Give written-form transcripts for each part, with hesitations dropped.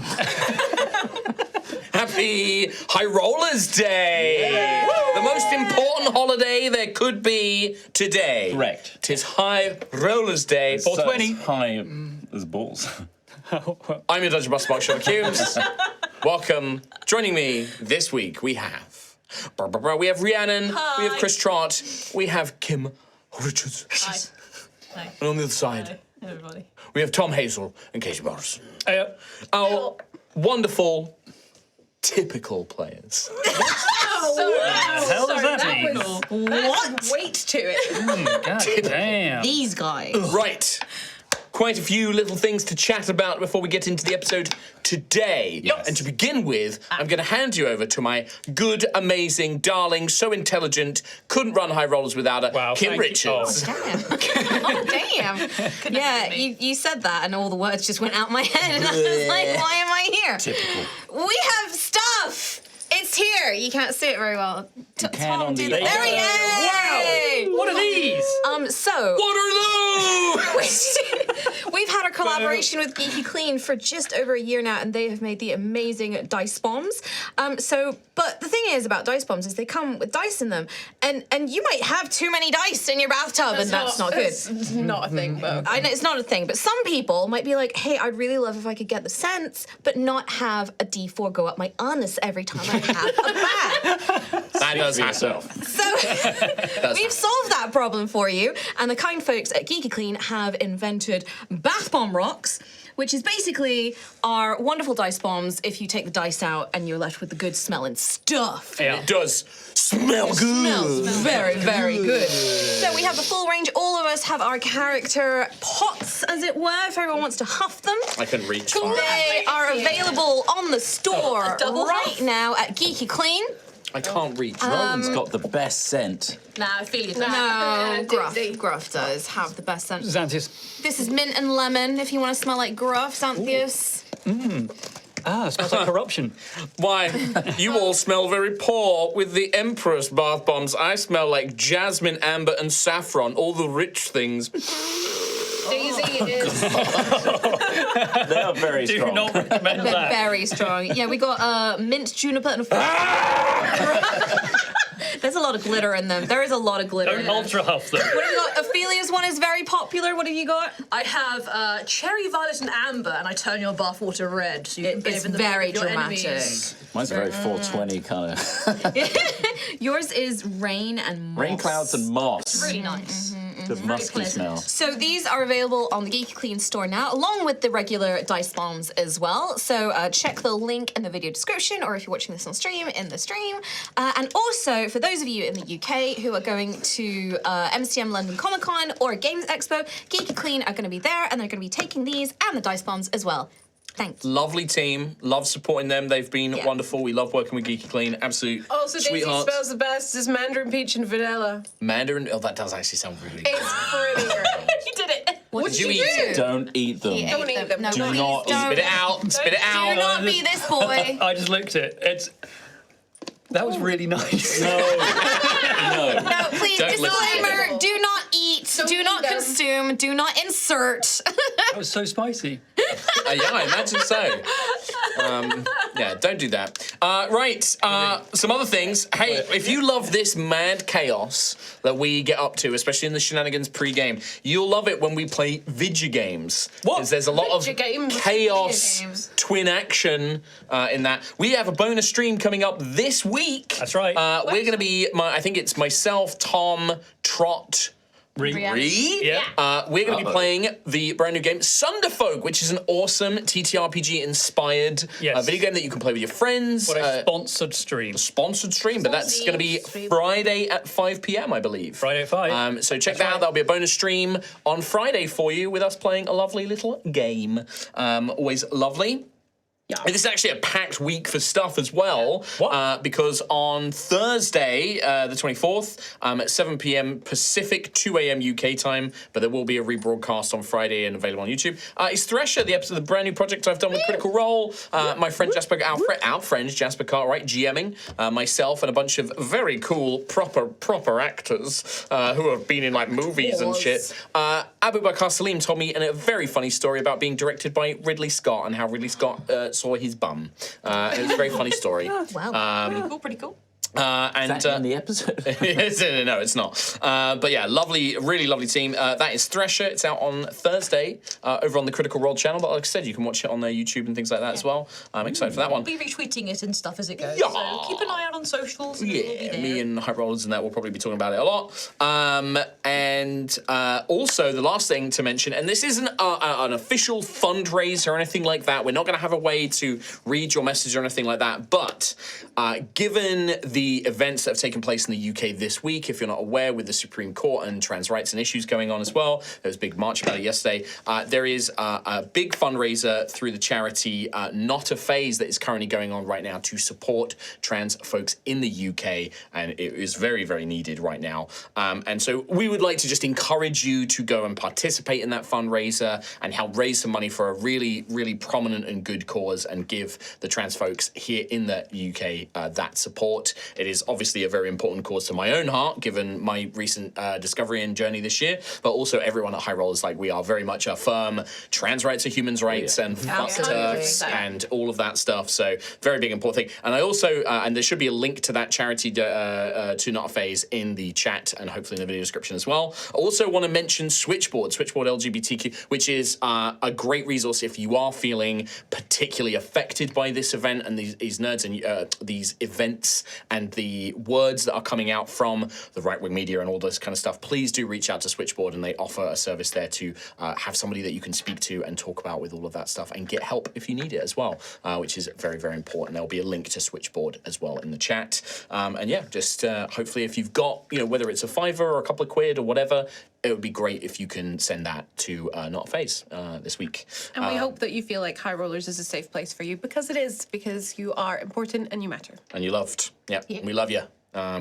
everyone. Happy High Rollers Day! Yeah. The most important holiday there could be today. Correct. 'Tis High Rollers Day. 420. High as balls. I'm your Dungeon Master, Mark Sherlock Humes. Welcome. Joining me this week, we have Rhiannon, Hi. we have Chris Trott, we have Kim Richards. Hi. Hi. And on the other side, Hi, everybody. we have Tom Hazel and Casey Morrison. Hey, Our wonderful, typical players. hell does that mean? What? Weight to it. God damn. These guys. Right. Quite a few little things to chat about before we get into the episode today. Yes. And to begin with, I'm going to hand you over to my good, amazing, darling, so intelligent, couldn't run High Rollers without her, Wow, Kim thank you. Richards. Damn. Yeah, you said that and all the words just went out my head and I was like, why am I here? Typical. We have stuff! It's here. You can't see it very well. can on the- There he is! What are these? So... What are those? We've had a collaboration with Geeky Clean for just over a year now, and they have made the amazing dice bombs. But the thing is about dice bombs is they come with dice in them, and you might have too many dice in your bathtub, and that's not good. It's not a thing, but I know it's not a thing, but some people might be like, hey, I'd really love if I could get the sense, but not have a D4 go up my anus every time I have a bath. That does happen. So we've solved that problem for you, and the kind folks at Geeky Clean have invented bath bomb rocks, which is basically our wonderful dice bombs if you take the dice out and you're left with the good smelling stuff. Yeah. It does smell good. Smells very, very good. So we have the full range. All of us have our character pots, as it were, if everyone wants to huff them. I couldn't reach far. They are available on the store double right huff? now at Geeky Clean. I can't reach. Rowan's got the best scent. nah, I feel you. No, Gruff does have the best scent. Xanthius. This is mint and lemon if you want to smell like Gruff, Xanthius. Ah, it smells like corruption. Why, you all smell very poor with the Empress bath bombs. I smell like jasmine, amber, and saffron, all the rich things. Daisy is. They are very Do strong. not recommend They're that. very strong. Yeah, we got mint, juniper, and There's a lot of glitter in them. There is a lot of glitter in Don't them. ultra huff them. What have you got? Ophelia's one is very popular. What have you got? I have cherry, violet, and amber, and I turn your bathwater red, so you can It's bathe in the very blood of your dramatic. enemies. Mine's very 420 kind of. Yours is rain and moss. Rain clouds and moss. Really nice. The musky pleasant. smell. So these are available on the Geeky Clean store now, along with the regular dice bombs as well. So check the link in the video description, or if you're watching this on stream, in the stream. And also, for those of you in the UK who are going to MCM London Comic Con or Games Expo, Geeky Clean are going to be there, and they're going to be taking these and the dice bombs as well. Thank you. Lovely team. Love supporting them. They've been Yeah. wonderful. We love working with Geeky Clean. Absolute Also, Daisy sweethearts. smells the best is mandarin, peach, and vanilla. Mandarin. Oh, that does actually sound really good. It's pretty great. You did it. What did you eat? Don't eat them. He Don't ate eat them. No, Do please not don't. Spit it out. Spit it Do out. not be this boy. I just looked at it. That was really nice. No. No, please, Don't listen. disclaimer, do not eat, do not eat them. consume, do not insert. That was so spicy. Yeah, I imagine so. Yeah, don't do that. Right, some other things. Hey, if you love this mad chaos that we get up to, especially in the shenanigans pre-game, you'll love it when we play video games. What? 'Cause there's a lot of Video games. chaos, Video games. twin action in that. We have a bonus stream coming up this week. That's right. We're going to be, I think it's myself, Tom, Trott, Ree. Yeah. We're going to be playing the brand new game Sunderfolk, which is an awesome TTRPG inspired Yes. video game that you can play with your friends. What a sponsored stream. Sponsored stream, but that's going to be Friday at 5 p.m. I believe. Friday at 5. So check that out. That'll be a bonus stream on Friday for you with us playing a lovely little game. Always lovely. Yeah. This is actually a packed week for stuff as well. What? Because on Thursday, the 24th, at 7 p.m. Pacific, 2 a.m. UK time, but there will be a rebroadcast on Friday and available on YouTube, is Thresher, the episode of the brand new project I've done with Critical Role. My friend Jasper, our friends Jasper Cartwright, GMing, myself, and a bunch of very cool, proper actors who have been in like movies and shit. Abu Bakr Salim told me a very funny story about being directed by Ridley Scott and how Ridley Scott saw his bum. It was a very funny story. Wow. Pretty cool. And Is that in the episode? no, it's not. But yeah, lovely, really lovely team. That is Thresher. It's out on Thursday over on the Critical Role channel. But like I said, you can watch it on their YouTube and things like that as well. I'm excited for that one. We'll be retweeting it and stuff as it goes. Yeah. So keep an eye out on socials. And it'll be Yeah, there. me and High Rollers and that will probably be talking about it a lot. And also, the last thing to mention, and this isn't an official fundraiser or anything like that. We're not going to have a way to read your message or anything like that. But given the events that have taken place in the UK this week, if you're not aware, with the Supreme Court and trans rights and issues going on as well, there was a big march about it yesterday. There is a big fundraiser through the charity Not a Phase that is currently going on right now to support trans folks in the UK, and it is very, very needed right now. And so we would like to just encourage you to go and participate in that fundraiser and help raise some money for a really, really prominent and good cause and give the trans folks here in the UK that support. It is obviously a very important cause to my own heart, given my recent discovery and journey this year, but also everyone at High Rollers, like, we are very much a firm trans rights are humans rights and fuck turfs and all of that stuff. So very big important thing. And I also, and there should be a link to that charity to Not a Phase in the chat and hopefully in the video description as well. I also want to mention Switchboard LGBTQ, which is a great resource if you are feeling particularly affected by this event and these nerds and these events and the words that are coming out from the right-wing media and all this kind of stuff. Please do reach out to Switchboard, and they offer a service there to have somebody that you can speak to and talk about with all of that stuff and get help if you need it as well, which is very, very important. There'll be a link to Switchboard as well in the chat. And yeah, just hopefully if you've got, whether it's a $5 or a couple of quid or whatever, it would be great if you can send that to Not a Phase this week. And we hope that you feel like High Rollers is a safe place for you, because it is, because you are important and you matter. And you loved. Yeah. We love you.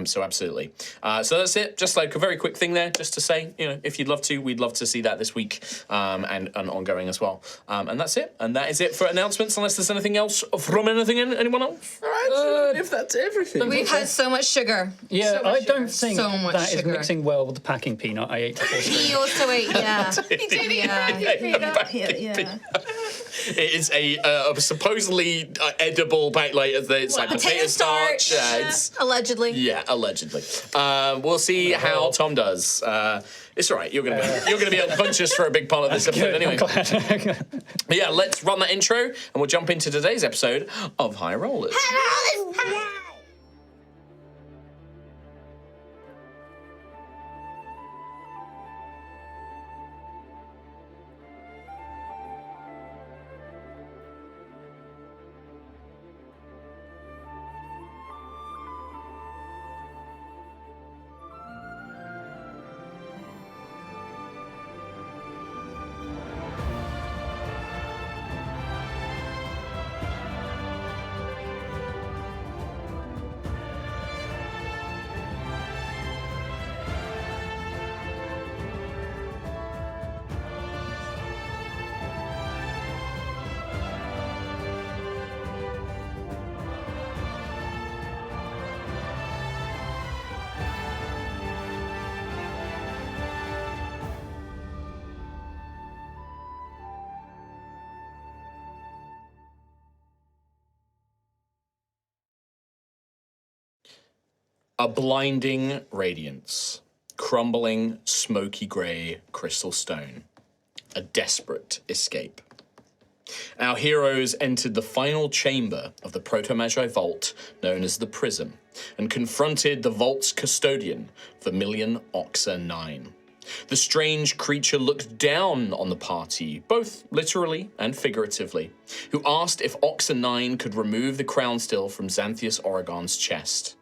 So absolutely. So that's it. Just like a very quick thing there, just to say, if you'd love to, we'd love to see that this week and ongoing as well. And that's it. And that is it for announcements, unless there's anything else from anyone else? If that's everything. We've had so much sugar. Yeah, I don't think So much that is sugar. mixing well with the packing peanut I ate before stream. He also ate, yeah. Yeah. It is a supposedly edible it's like potato starch. It's Allegedly. Yeah, allegedly. We'll see how Tom does. It's all right. You're gonna be unconscious for a big part of this episode anyway. But yeah, let's run that intro and we'll jump into today's episode of High Rollers. A blinding radiance, crumbling, smoky grey crystal stone. A desperate escape. Our heroes entered the final chamber of the Proto-Magi Vault, known as the Prism, and confronted the vault's custodian, Vermilion Oxa 9. The strange creature looked down on the party, both literally and figuratively, who asked if Oxa 9 could remove the crown still from Xanthius Oregon's chest.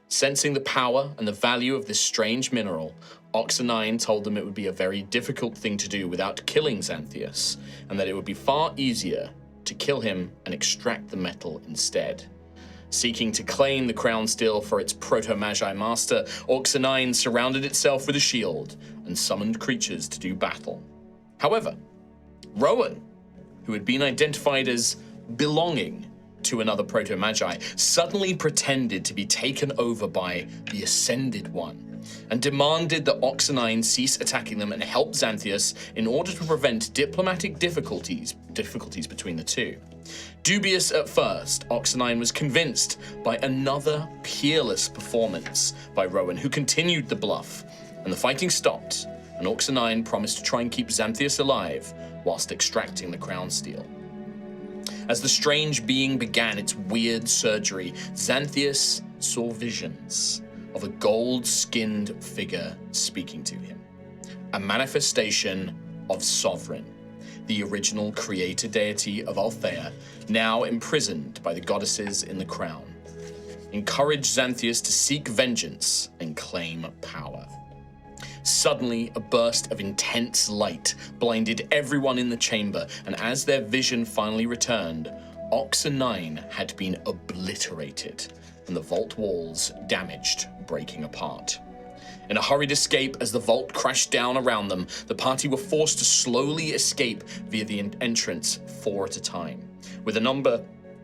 Sensing the power and the value of this strange mineral, Oxa 9 told them it would be a very difficult thing to do without killing Xanthius, and that it would be far easier to kill him and extract the metal instead. Seeking to claim the crown still for its Proto-Magi master, Oxa 9 surrounded itself with a shield and summoned creatures to do battle. However, Rowan, who had been identified as belonging to another Proto-Magi, suddenly pretended to be taken over by the Ascended One and demanded that Oxenine cease attacking them and help Xanthias in order to prevent diplomatic difficulties between the two. Dubious at first, Oxenine was convinced by another peerless performance by Rowan, who continued the bluff, and the fighting stopped, and Oxenine promised to try and keep Xanthias alive whilst extracting the crown steel. As the strange being began its weird surgery, Xanthias saw visions of a gold-skinned figure speaking to him, a manifestation of Sovereign, the original creator deity of Altheya, now imprisoned by the goddesses in the crown, encouraged Xanthias to seek vengeance and claim power. Suddenly, a burst of intense light blinded everyone in the chamber, and as their vision finally returned, Oxenine had been obliterated, and the vault walls damaged, breaking apart. In a hurried escape, as the vault crashed down around them, the party were forced to slowly escape via the entrance 4 at a time, with a number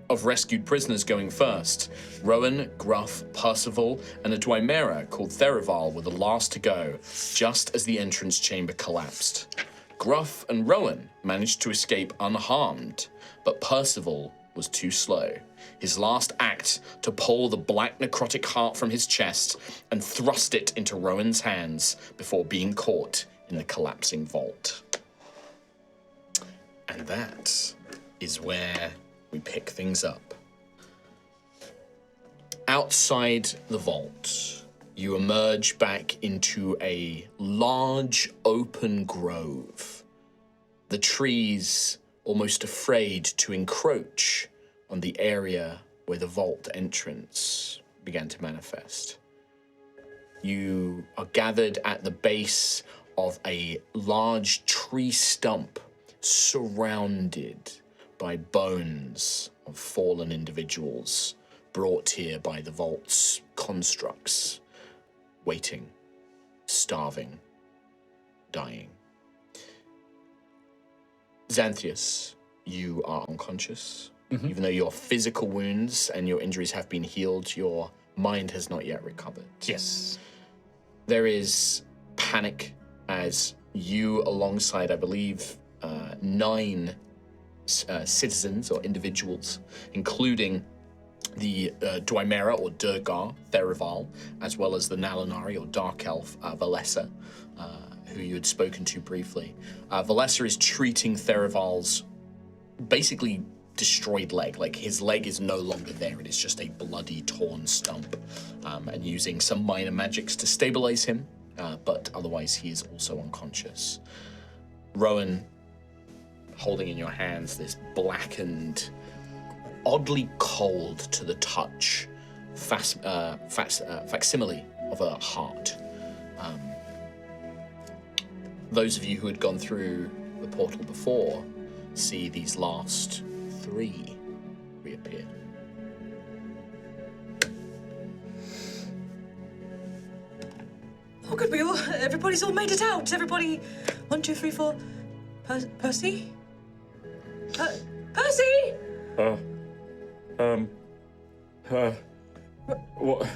of rescued prisoners going first. Rowan, Gruff, Percival, and a Dwymera called Therival were the last to go, just as the entrance chamber collapsed. Gruff and Rowan managed to escape unharmed, but Percival was too slow. His last act to pull the black necrotic heart from his chest and thrust it into Rowan's hands before being caught in the collapsing vault. And that is where we pick things up. Outside the vault, you emerge back into a large open grove. The trees almost afraid to encroach on the area where the vault entrance began to manifest. You are gathered at the base of a large tree stump surrounded by bones of fallen individuals brought here by the vault's constructs, waiting, starving, dying. Xanthias, you are unconscious. Even though your physical wounds and your injuries have been healed, your mind has not yet recovered. Yes. There is panic as you, alongside, I believe, 9 citizens or individuals, including the Dwymera or Durgar, Therival, as well as the Nalanari or Dark Elf, Valessa, who you had spoken to briefly. Valessa is treating Therival's basically destroyed leg. Like, his leg is no longer there. It is just a bloody, torn stump, and using some minor magics to stabilize him, but otherwise he is also unconscious. Rowan, holding in your hands this blackened, oddly cold to the touch facsimile of a heart. Those of you who had gone through the portal before see these last 3 reappear. Oh, good. Everybody's all made it out. Everybody, 1, 2, 3, 4. Percy? Percy? What?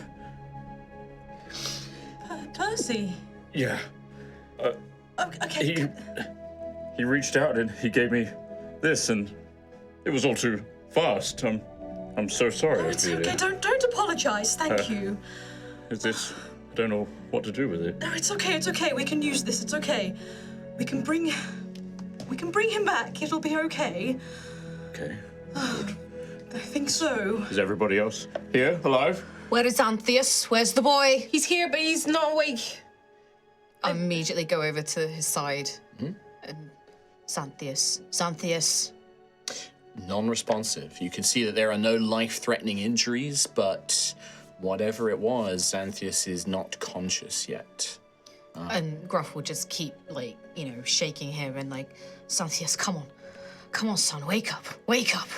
Percy. Yeah. Okay. He reached out and he gave me this, and it was all too fast. I'm so sorry. Oh, it's okay. Don't apologize. Thank you. Is this? I don't know what to do with it. No, it's okay. It's okay. We can use this. It's okay. We can bring him back. It'll be okay. Okay. I think so. Is everybody else here, alive? Where is Xanthias? Where's the boy? He's here, but he's not awake. I immediately go over to his side. And Xanthias. Non-responsive. You can see that there are no life-threatening injuries, but whatever it was, Xanthias is not conscious yet. And Gruff will just keep, shaking him and Xanthias, come on. Come on, son, wake up. Wake up.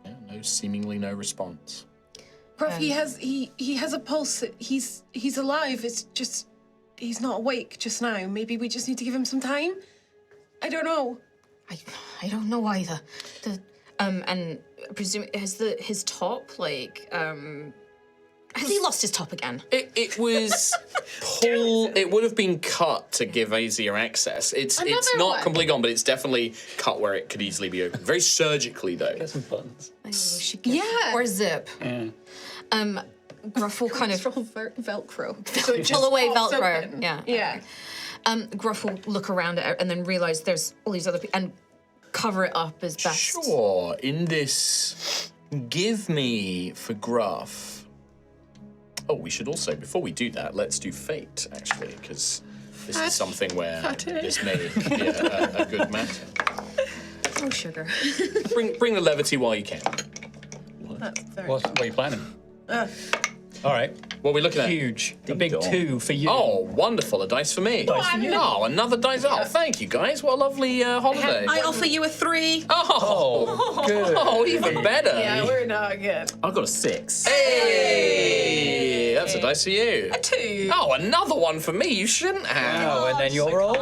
Yeah, seemingly no response. Gruff, he has a pulse. He's alive. It's just he's not awake just now. Maybe we just need to give him some time. I don't know. I don't know either. And I presume his top, has he lost his top again? It was pull. It would have been cut to give easier access. It's not way. completely gone, but it's definitely cut where it could easily be opened. Very surgically, though. Get some buttons. Maybe we should get Yeah. or zip. Yeah. Gruff will kind of Velcro. So it pull away pops Velcro. open. Yeah. Yeah. Gruff will look around it and then realize there's all these other people and cover it up as best. Sure. In this, give me for Gruff. Oh, we should also, before we do that, let's do fate, actually, because this is something where this may be a good matter. Oh, sugar. Bring the levity while you can. That's very What are you planning? All right. What are we looking at? Huge. A big dong. 2 for you. Oh, wonderful. A dice for me. Dice for you. Oh, another dice. Oh, thank you, guys. What a lovely holiday. I offer you a 3. Oh, Good. oh, even better. Yeah, we're not good. I've got a 6. Hey, that's a dice for you. A 2. Oh, another one for me. You shouldn't have. Oh, and then your roll?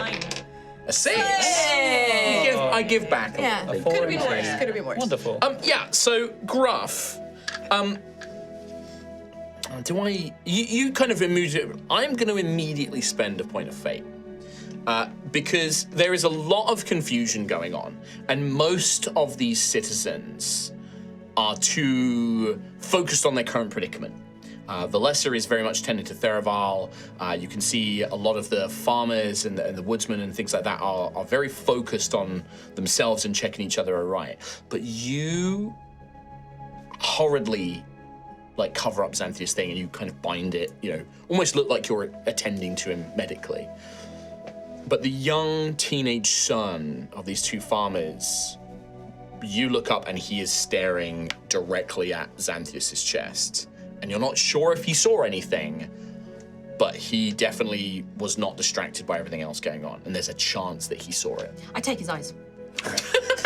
A 6. I give back. Yeah. A 4 Could have and been 3. worse. Could have been worse. Wonderful. Yeah. So Gruff, do I? You kind of immediately. I'm going to immediately spend a point of fate. Because there is a lot of confusion going on, and most of these citizens are too focused on their current predicament. The lesser is very much tended to Theraval. You can see a lot of the farmers and the woodsmen and things like that are very focused on themselves and checking each other are right. But you horridly cover up Xanthia's thing and you kind of bind it, almost look like you're attending to him medically. But the young teenage son of these two farmers, you look up and he is staring directly at Xanthias' chest. And you're not sure if he saw anything, but he definitely was not distracted by everything else going on. And there's a chance that he saw it. I take his eyes.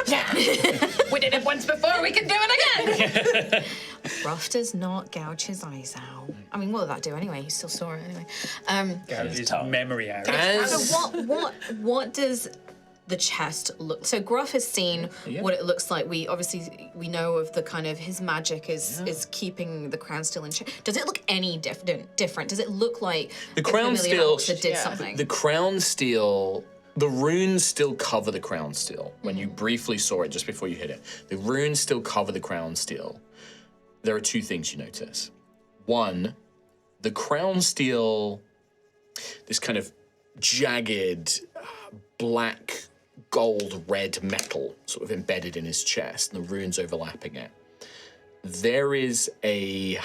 Yeah. We did it once before, we can do it again. Gruff does not gouge his eyes out. I mean, what did that do anyway? He still saw it anyway. Get his memory out. So what does the chest look? So Gruff has seen what it looks like. We know of the kind of his magic is keeping the crown still in check. Does it look any different? Does it look like The crown Familiar steel Elixir did something? The crown steel, the runes still cover the crown steel. When you briefly saw it just before you hit it, the runes still cover the crown steel. There are two things you notice. One, the crown steel, this kind of jagged black, gold, red metal sort of embedded in his chest and the runes overlapping it. There is a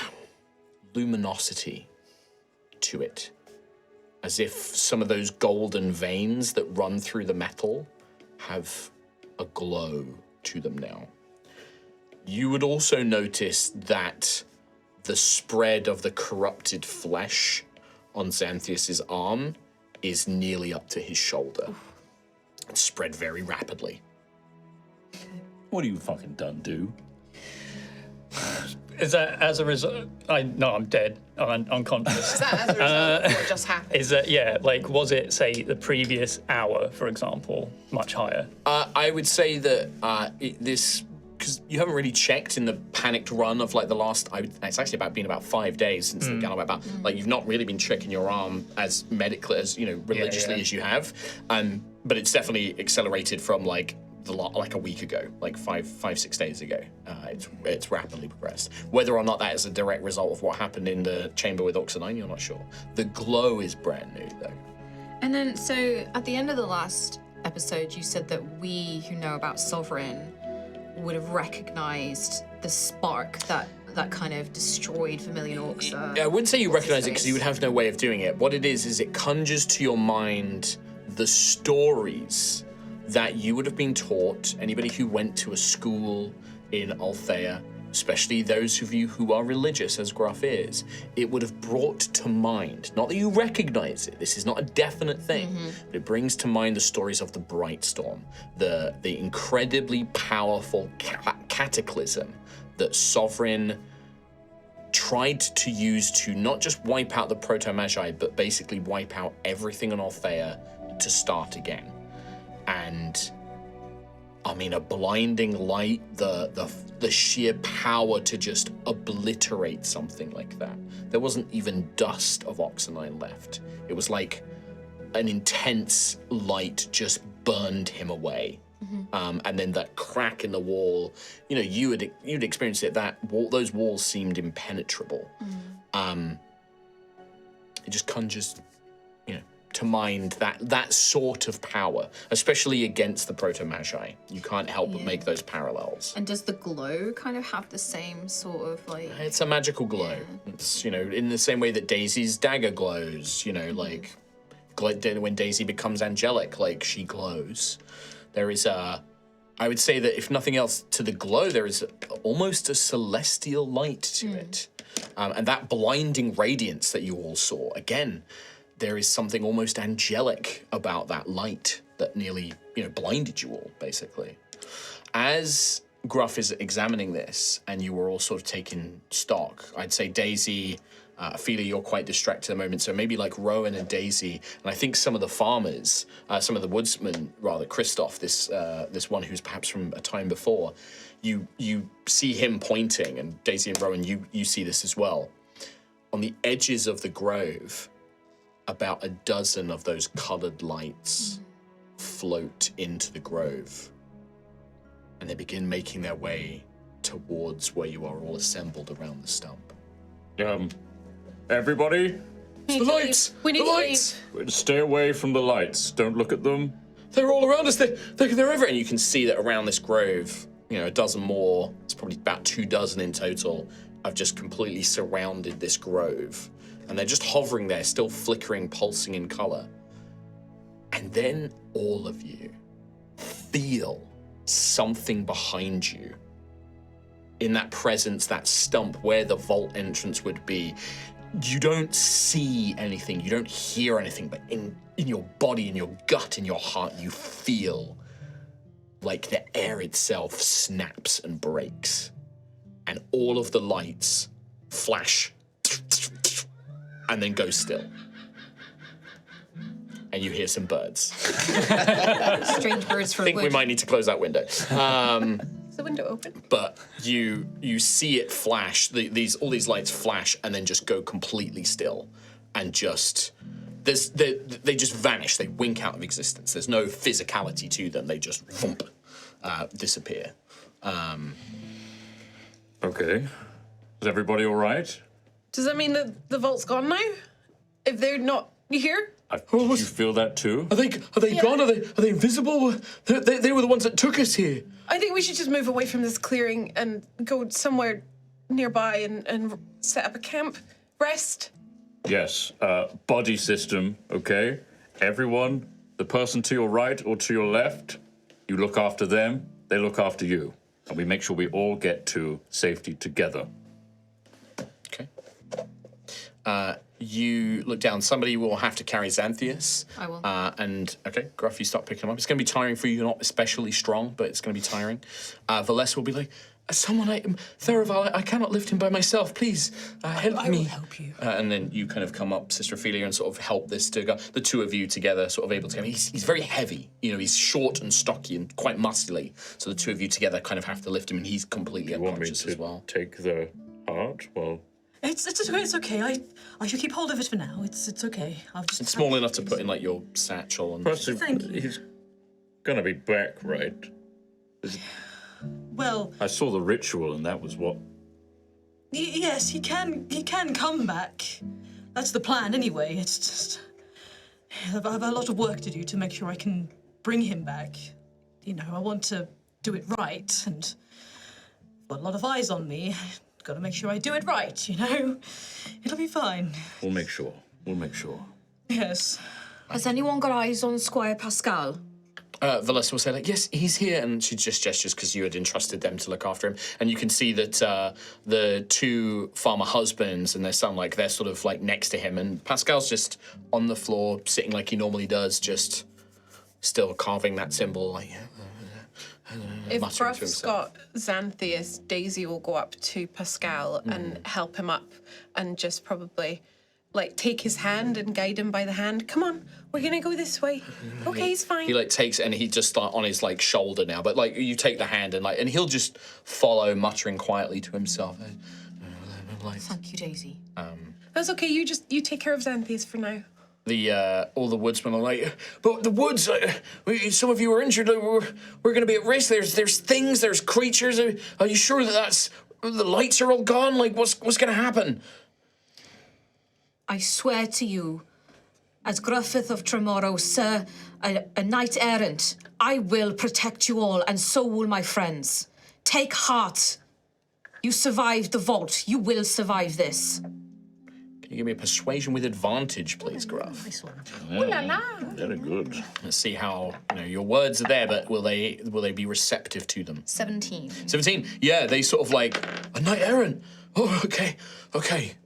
luminosity to it, as if some of those golden veins that run through the metal have a glow to them now. You would also notice that the spread of the corrupted flesh on Xanthias' arm is nearly up to his shoulder. It's spread very rapidly. What have you fucking done, do? Is that as a result? I'm dead. I'm unconscious. Is that as a result of what just happened? Is that, was it, say, the previous hour, for example, much higher? I would say that this, because you haven't really checked in the panicked run of the last, it's actually about 5 days since the Gala went about. You've not really been checking your arm as medically, as, religiously as you have. But it's definitely accelerated from a week ago, 5-6 days ago. It's rapidly progressed. Whether or not that is a direct result of what happened in the chamber with Oxanine, you're not sure. The glow is brand new, though. And then, so at the end of the last episode, you said that we who know about Sovereign would have recognized the spark that kind of destroyed Vermilion Orcs. I wouldn't say you recognize it because you would have no way of doing it. What it is it conjures to your mind the stories that you would have been taught, anybody who went to a school in Altheya, especially those of you who are religious, as Gruff is, it would have brought to mind, not that you recognize it, this is not a definite thing, but it brings to mind the stories of the Bright Storm, the incredibly powerful cataclysm that Sovereign tried to use to not just wipe out the Proto-Magi, but basically wipe out everything on Altheya to start again. And I mean, a blinding light, the sheer power to just obliterate something like that. There wasn't even dust of Oxenine left. It was like an intense light just burned him away. And then that crack in the wall, you know, you'd experienced it. Those walls seemed impenetrable. It just conjures, you know, to mind that sort of power, especially against the Proto-Magi. You can't help but make those parallels. And does the glow kind of have the same sort of like? It's a magical glow. It's, you know, in the same way that Daisy's dagger glows. You know, like when Daisy becomes angelic, like she glows. There is I would say that if nothing else, to the glow, there is almost a celestial light to it. And that blinding radiance that you all saw, again, there is something almost angelic about that light that nearly, you know, blinded you all, basically. As Gruff is examining this, and you were all sort of taking stock, I'd say Daisy, Ophelia, you're quite distracted at the moment, so maybe like Rowan and Daisy, and I think some of the farmers, some of the woodsmen, rather, Christoph, this one who's perhaps from a time before, you see him pointing, and Daisy and Rowan, you see this as well. On the edges of the grove, about a dozen of those coloured lights float into the grove, and they begin making their way towards where you are all assembled around the stump. Everybody, The lights! We need the to lights! stay away from the lights. Don't look at them. They're all around us. They're everywhere. And you can see that around this grove, you know, a dozen more, it's probably about 24 in total, have just completely surrounded this grove. And they're just hovering there, still flickering, pulsing in color. And then all of you feel something behind you. In that presence, that stump where the vault entrance would be. You don't see anything, you don't hear anything, but in your body, in your gut, in your heart, you feel like the air itself snaps and breaks. And all of the lights flash and then go still. And you hear some birds. Strange birds from I think we wood. might need to close that window. Is the window open? But you see it flash. All these lights flash and then just go completely still, and just they just vanish. They wink out of existence. There's no physicality to them. They just thump, disappear. Okay. Is everybody all right? Does that mean that the vault's gone now? If they're not here? Do you feel that too? Are they gone? Are they invisible? They were the ones that took us here. I think we should just move away from this clearing and go somewhere nearby and set up a camp. Rest. Yes. Body system, okay? Everyone, the person to your right or to your left, you look after them, they look after you. And we make sure we all get to safety together. Okay. You look down. Somebody will have to carry Xanthias. I will. And, okay, Gruff, you start picking him up. It's going to be tiring for you. You're not especially strong, but it's going to be tiring. Valessa will be like, Theraval, I cannot lift him by myself. Please, help me. I will help you. And then you kind of come up, Sister Ophelia, and sort of help this to go. The two of you together, sort of able to. I mean, he's very heavy. You know, he's short and stocky and quite muscly. So the two of you together kind of have to lift him, and he's completely You want me unconscious to as well. take the heart? Well, It's okay. I shall keep hold of it for now. It's okay. I'll just. It's small enough to put in like your satchel and. plus Thank you. he's gonna be back, right? Well, I saw the ritual, and that was what. yes, he can come back. That's the plan, anyway. It's just I have a lot of work to do to make sure I can bring him back. You know, I want to do it right, and I've got a lot of eyes on me. Got to make sure I do it right. You know, it'll be fine. We'll make sure. We'll make sure. Yes. Has anyone got eyes on Squire Pascal? Valessa will say, like, yes, he's here. And she just gestures because you had entrusted them to look after him. And you can see that the two farmer husbands and their son, like, they're sort of, like, next to him. And Pascal's just on the floor, sitting like he normally does, just still carving that symbol, like, If muttering to Gruff's himself. got Xanthias, Daisy will go up to Pascal and help him up and just probably like take his hand and guide him by the hand. Come on, we're gonna go this way. Okay, it's fine. He like takes and he just like on his like shoulder now, but like you take the hand and he'll just follow, muttering quietly to himself. Thank you, Daisy. That's okay. You take care of Xanthias for now. All the woodsmen are like, but the woods. Some of you are injured. We're going to be at risk. There's things. There's creatures. Are you sure that the lights are all gone? Like, what's going to happen? I swear to you, as Griffith of Tremoro, sir, a knight errant, I will protect you all, and so will my friends. Take heart. You survived the vault. You will survive this. Can you give me a persuasion with advantage, please, Gruff? Nice one. Ooh la la. Very good. Let's see how your words are there, but will they be receptive to them? 17. 17. Yeah, they sort of like a knight errant. Oh, okay.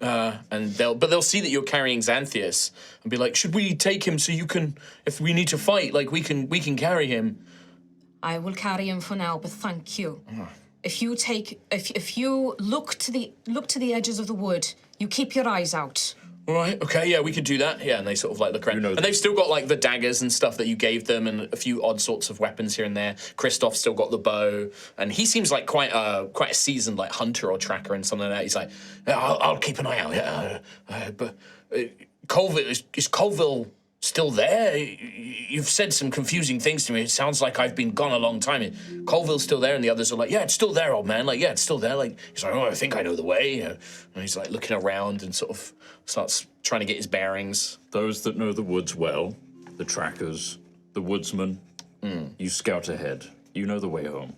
And they'll see that you're carrying Xanthias and be like, should we take him so you can, if we need to fight, like we can carry him. I will carry him for now, but thank you. If you look to the edges of the wood, you keep your eyes out. All right, okay, yeah, we could do that. Yeah, and they sort of like look around. And they've still got like the daggers and stuff that you gave them and a few odd sorts of weapons here and there. Kristoff's still got the bow. And he seems like quite a seasoned like hunter or tracker and something like that. He's like, yeah, I'll keep an eye out. Yeah, but Colville, is Colville still there? You've said some confusing things to me. It sounds like I've been gone a long time. Colville's still there, and the others are like, yeah, it's still there, old man. Like, yeah, it's still there. Like, he's like, oh, I think I know the way. And he's like looking around and sort of starts trying to get his bearings. Those that know the woods well, the trackers, the woodsmen, you scout ahead. You know the way home.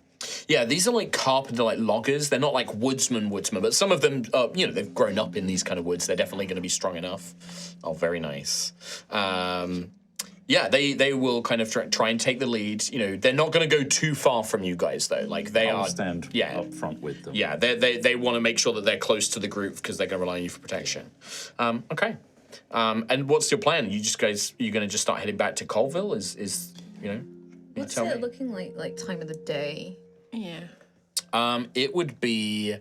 Yeah, these are like carpenter, like loggers. They're not like woodsmen, but some of them, they've grown up in these kind of woods. They're definitely going to be strong enough. Oh, very nice. Yeah, they will kind of try and take the lead. They're not going to go too far from you guys, though. Like I'll stand up front with them. Yeah, they want to make sure that they're close to the group because they're going to rely on you for protection. Okay. And what's your plan? You going to just start heading back to Colville? What's it looking like time of the day? Yeah. It would be,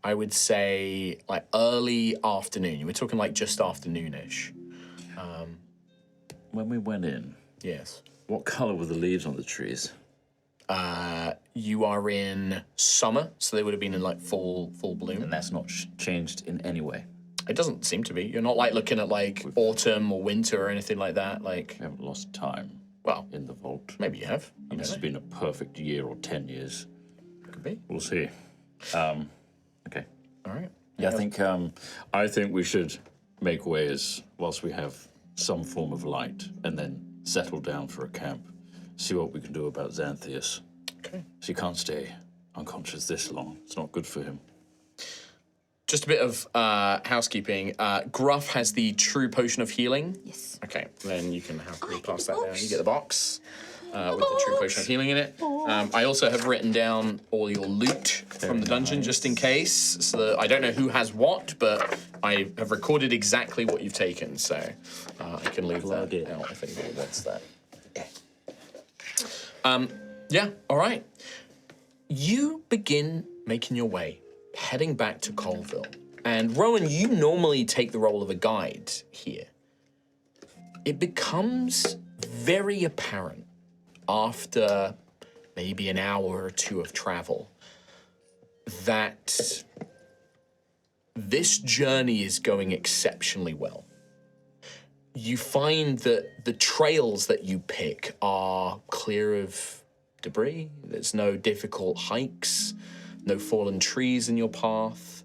I would say, like early afternoon. You were talking like just afternoonish. When we went in, Yes. what color were the leaves on the trees? You are in summer, so they would have been in like full bloom. And that's not changed in any way. It doesn't seem to be. You're not like looking at like autumn or winter or anything like that. Like, We haven't lost time well, in the vault. maybe you have. You This has been a perfect year or 10 years. could be. We'll see. Okay. All right. Yeah, I think we should make ways whilst we have some form of light, and then settle down for a camp. See what we can do about Xanthias. Okay. So he can't stay unconscious this long. It's not good for him. Just a bit of housekeeping. Gruff has the true potion of healing. Yes. Okay, then you can happily pass that down. You get the box with the true potion of healing in it. I also have written down all your loot from the dungeon just in case. So that I don't know who has what, but I have recorded exactly what you've taken. So I can leave that out if anybody wants that. Yeah, all right. You begin making your way, heading back to Colville. And Rowan, you normally take the role of a guide here. It becomes very apparent after maybe an hour or two of travel that this journey is going exceptionally well. You find that the trails that you pick are clear of debris. There's no difficult hikes, no fallen trees in your path.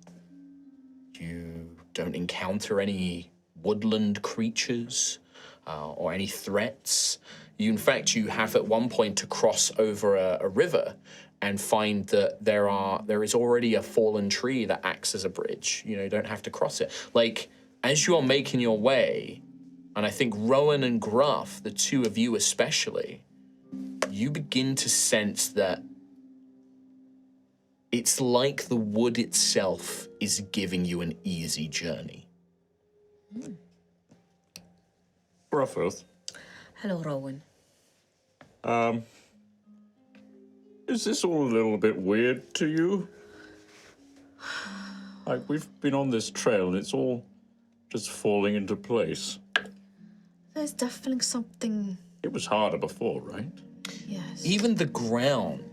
You don't encounter any woodland creatures or any threats. In fact, you have at one point to cross over a river and find that there is already a fallen tree that acts as a bridge. You don't have to cross it. Like, as you're making your way, and I think Rowan and Gruff, the two of you especially, you begin to sense that it's like the wood itself is giving you an easy journey. Gruffith, Hello, Rowan. is this all a little bit weird to you? Like, we've been on this trail and it's all just falling into place. There's definitely something. It was harder before, right? Yes. Even the ground.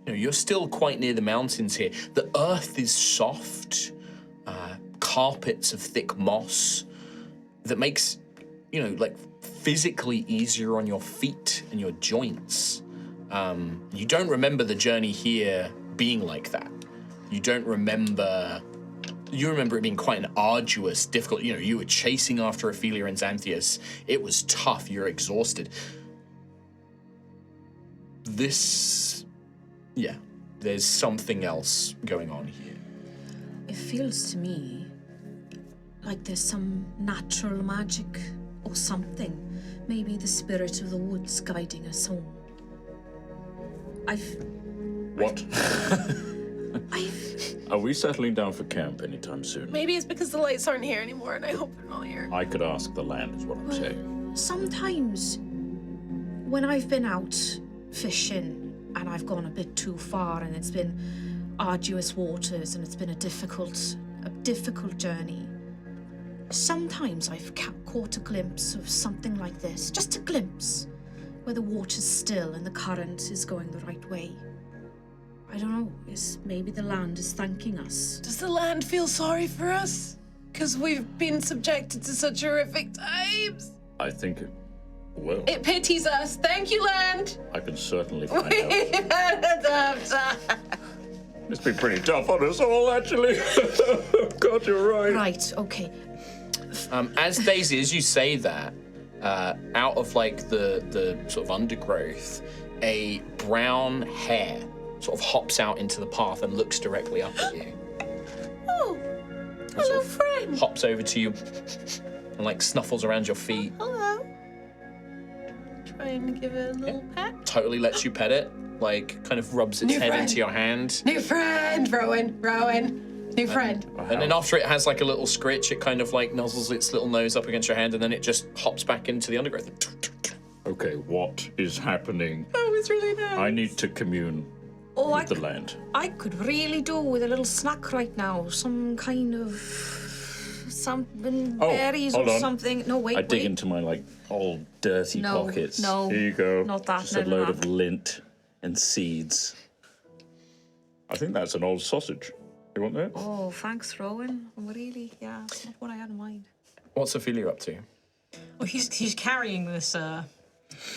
You're still quite near the mountains here. The earth is soft, carpets of thick moss that makes, like physically easier on your feet and your joints. You don't remember the journey here being like that. You remember it being quite an arduous, difficult, you were chasing after Ophelia and Xanthias. It was tough, you're exhausted. There's something else going on here. It feels to me like there's some natural magic or something. Maybe the spirit of the woods guiding us home. What? Are we settling down for camp anytime soon? Maybe it's because the lights aren't here anymore, and I hope they're not here. I could ask the land, is what I'm saying. Sometimes when I've been out fishing and I've gone a bit too far and it's been arduous waters and it's been a difficult journey, sometimes I've caught a glimpse of something like this, just a glimpse, where the water's still and the current is going the right way. I don't know, maybe the land is thanking us. Does the land feel sorry for us? Because we've been subjected to such horrific times. I think it will. It pities us. Thank you, land. I can certainly find out. We've had a tough time. It's been pretty tough on us all, actually. God, you're right. Right, okay. As Daisy, as you say that, out of like the sort of undergrowth, a brown hare sort of hops out into the path and looks directly up at you. Oh, hello, friend. Hops over to you and like snuffles around your feet. Hello. Trying to give it a little pat. Totally lets you pet it, like kind of rubs its New head friend. into your hand. New friend, Rowan. New friend. And then after it has like a little scritch, it kind of like nuzzles its little nose up against your hand and then it just hops back into the undergrowth. Okay, what is happening? That was really nice. I need to commune with the land. I could really do with a little snack right now. Some kind of something, berries hold or on. something. No, wait, I dig into my like old dirty No, pockets. no, Here you go. not that, Just no, a no, load no. of lint and seeds. I think that's an old sausage. You want that? Oh, thanks, Rowan. Really, yeah, it's not what I had in mind. What's Ophelia up to? Well, he's carrying this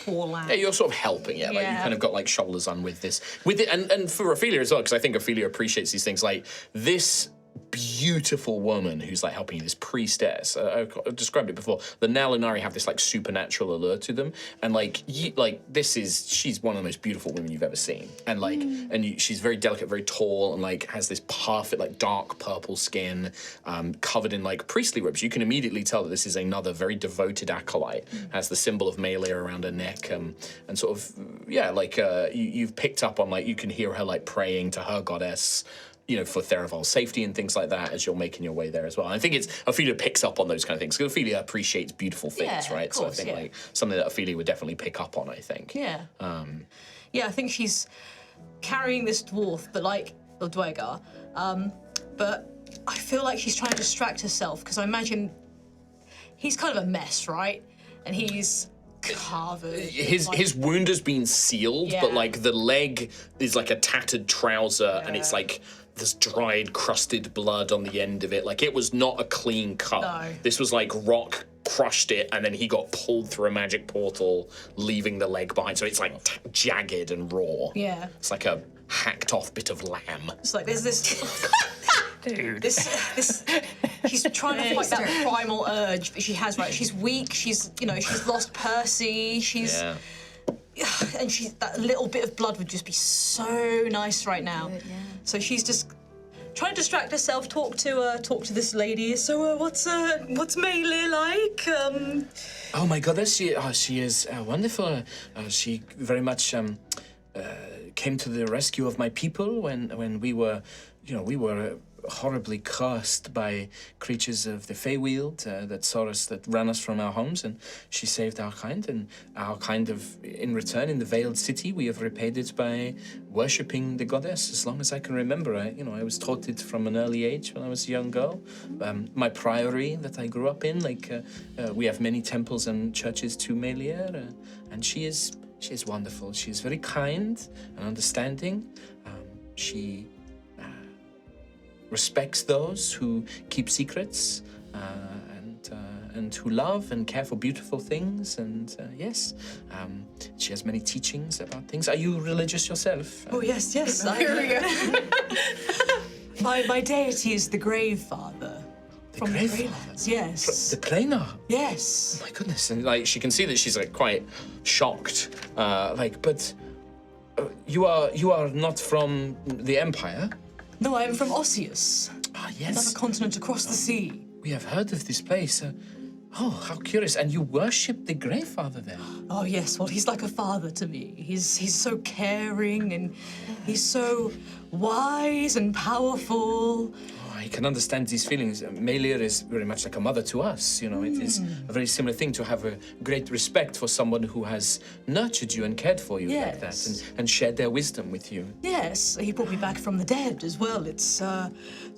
poor lamb. Yeah, you're sort of helping it. Like you Yeah. kind of got like shoulders on with this, and for Ophelia as well, because I think Ophelia appreciates these things. Like this beautiful woman who's like helping you, this priestess. I've described it before. The Nalinari have this like supernatural allure to them, and she's one of the most beautiful women you've ever seen, and like, she's very delicate, very tall, and like has this perfect like dark purple skin, covered in like priestly robes. You can immediately tell that this is another very devoted acolyte. Has the symbol of melee around her neck, and sort of you've picked up on like you can hear her like praying to her goddess, for Theravol's safety and things like that as you're making your way there as well. And I think Ophelia picks up on those kind of things, because Ophelia appreciates beautiful things, Yeah, right? of So I course, think yeah. like something that Ophelia would definitely pick up on, I think. Yeah. Yeah, I think she's carrying this dwarf, but like the Dwegar. But I feel like she's trying to distract herself, because I imagine he's kind of a mess, right? And he's covered. His wound has been sealed, but Yeah. like the leg is like a tattered trouser, and it's like there's dried, crusted blood on the end of it. Like it was not a clean cut. No. This was like rock crushed it, and then he got pulled through a magic portal, leaving the leg behind. So it's like jagged and raw. Yeah. It's like a hacked off bit of lamb. It's like there's this. Dude. This. She's trying to fight that primal urge that she has, right? She's weak. She's lost Percy. She's. Yeah. And that little bit of blood would just be so nice right now. Yeah. So she's just trying to distract herself, talk to this lady. So what's Melee like? Oh my goodness, she is wonderful. She very much came to the rescue of my people when we were, horribly cursed by creatures of the Feywield that saw us, that ran us from our homes, and she saved our kind, and our kind in return, in the Veiled City, we have repaid it by worshipping the goddess as long as I can remember. I was taught it from an early age when I was a young girl. My priory that I grew up in, we have many temples and churches to Melier, and she is wonderful. She is very kind and understanding. She respects those who keep secrets and who love and care for beautiful things. And yes, she has many teachings about things. Are you religious yourself? Oh, yes. Here we go. My deity is the Grave Father. From the Grave Greylands, yes. The planar. Yes. Oh my goodness. And she can see that she's quite shocked. But you are not from the Empire. No, I'm from Osseous. Ah, Another yes. continent across the sea. We have heard of this place. How curious. And you worship the Grave Father there? Oh, yes. Well, he's like a father to me. He's so caring and he's so wise and powerful. I can understand these feelings. Melier is very much like a mother to us. It is a very similar thing to have a great respect for someone who has nurtured you and cared for you like that and shared their wisdom with you. Yes, he brought me back from the dead as well. It's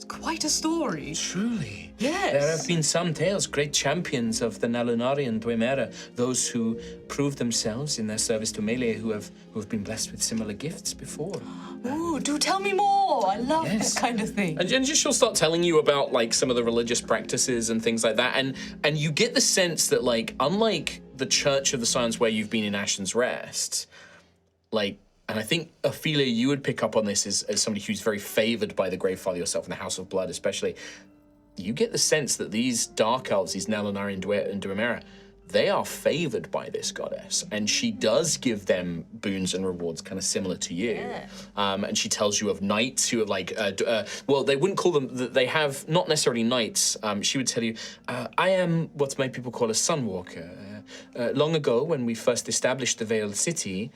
quite a story. Truly. Yes. There have been some tales, great champions of the Nalunari and Dwemera, those who proved themselves in their service to Melier who have been blessed with similar gifts before. Ooh, do tell me more. I love Yes. this kind of thing. And she'll start telling you about some of the religious practices and things like that, and you get the sense that unlike the Church of the Scions where you've been in Ashen's Rest, and I think Ophelia, you would pick up on this as somebody who's very favored by the Grave Father yourself in the House of Blood, especially. You get the sense that these Dark Elves, these Nalunari and Dwemera, they are favored by this goddess, and she does give them boons and rewards kind of similar to you. Yeah. And she tells you of knights who are well, they wouldn't call them, they have not necessarily knights. She would tell you, I am what my people call a sunwalker. Long ago, when we first established the Veiled City,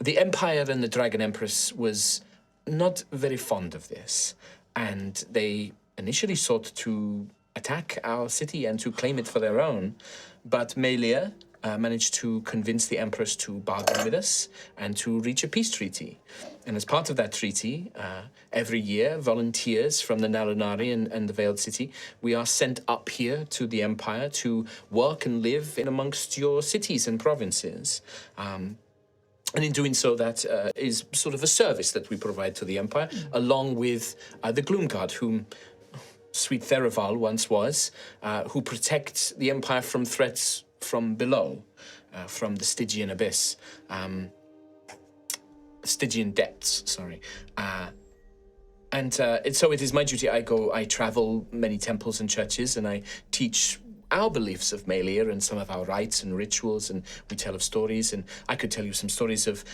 the Empire and the Dragon Empress was not very fond of this, and they initially sought to attack our city and to claim it for their own. But Melier managed to convince the Empress to bargain with us and to reach a peace treaty. And as part of that treaty, every year, volunteers from the Nalunari and the Veiled City, we are sent up here to the Empire to work and live in amongst your cities and provinces. And in doing so, that is sort of a service that we provide to the Empire, along with the Gloomguard, whom sweet Theraval once was, who protect the Empire from threats from below, from the Stygian abyss, Stygian depths, sorry. And so it is my duty. I travel many temples and churches, and I teach our beliefs of Melier and some of our rites and rituals, and we tell of stories. And I could tell you some stories of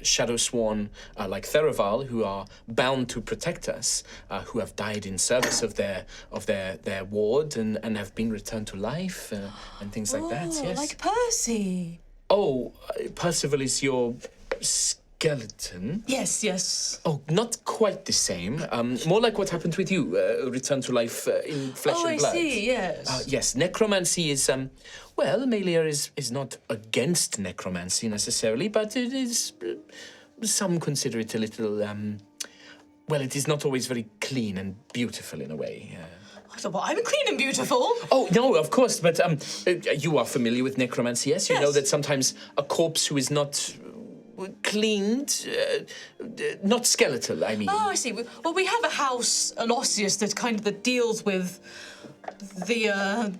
shadow sworn like Theraval, who are bound to protect us, who have died in service of their ward and have been returned to life and things like that. Yes. Like Percy. Oh, Percival is your skeleton. Yes. Oh, not quite the same. More like what happened with you, return to life in flesh and blood. I see, yes. Yes, necromancy is, well, Melier is not against necromancy necessarily, but it is, some consider it a little, well, it is not always very clean and beautiful in a way. Well, I'm clean and beautiful. Oh, no, of course, but you are familiar with necromancy, yes? You know that sometimes a corpse who is not cleaned, not skeletal, I mean. Oh, I see. Well, we have a house, an Osseous, that deals with the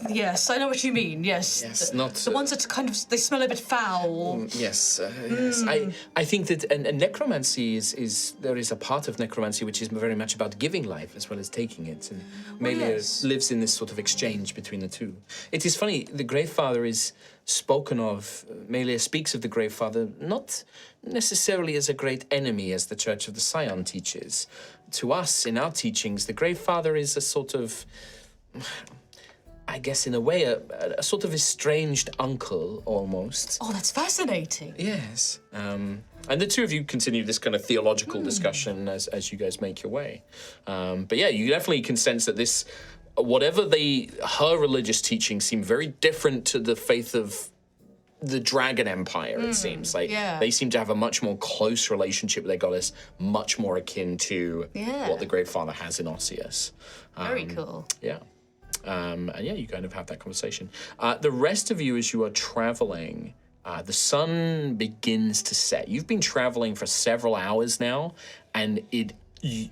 yes, I know what you mean, yes. Yes, the ones that they smell a bit foul. Yes, yes. I think that and necromancy is there is a part of necromancy which is very much about giving life as well as taking it. And Melier lives in this sort of exchange between the two. It is funny, the Grave Father is spoken of, Melier speaks of the Grave Father not necessarily as a great enemy as the Church of the Scion teaches. To us, in our teachings, the Grave Father is a sort of, I guess in a way, a sort of estranged uncle, almost. Oh, that's fascinating. Yes. And the two of you continue this kind of theological discussion as you guys make your way. But yeah, you definitely can sense that this, whatever her religious teachings seem very different to the faith of the Dragon Empire, it seems. Like, they seem to have a much more close relationship with their goddess, much more akin to what the Great Father has in Osseous. Very cool. Yeah. And yeah, you kind of have that conversation. The rest of you, as you are traveling, the sun begins to set. You've been traveling for several hours now, and it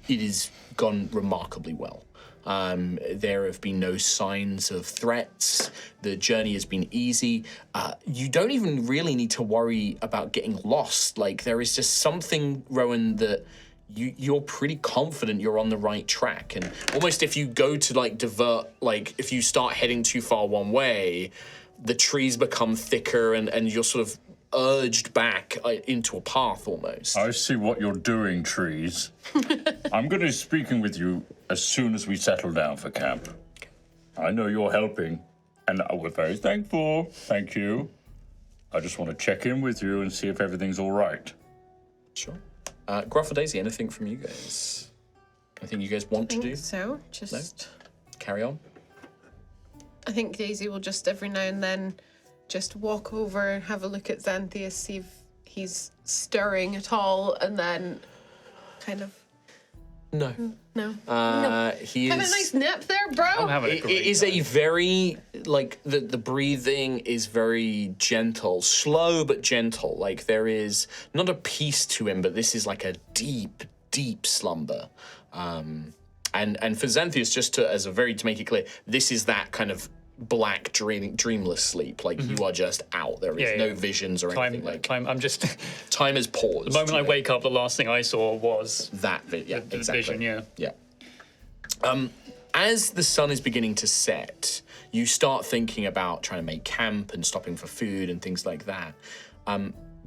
has gone remarkably well. There have been no signs of threats. The journey has been easy. You don't even really need to worry about getting lost. Like, there is just something, Rowan, that you're pretty confident you're on the right track. And almost if you go to, like, divert, like, if you start heading too far one way, the trees become thicker and you're sort of urged back into a path almost. I see what you're doing, trees. I'm going to be speaking with you as soon as we settle down for camp. I know you're helping, and we're very thankful. Thank you. I just want to check in with you and see if everything's all right. Sure. Gruff or Daisy, anything from you guys? Anything you guys want to do? So, just... Carry on? I think Daisy will just every now and then just walk over, have a look at Xanthius, see if he's stirring at all, and then kind of... No. He Have a is... nice nap there, bro! I'm having a great It is a very, like, the breathing is very gentle, slow but gentle. Like, there is not a peace to him, but this is like a deep, deep slumber. And for Xanthius, just to make it clear, this is that kind of black dreamless sleep. Like, you are just out. There is no visions or anything. Like, I'm just... time is paused. The moment I wake up, the last thing I saw was... That vision, Yeah. As the sun is beginning to set, you start thinking about trying to make camp and stopping for food and things like that.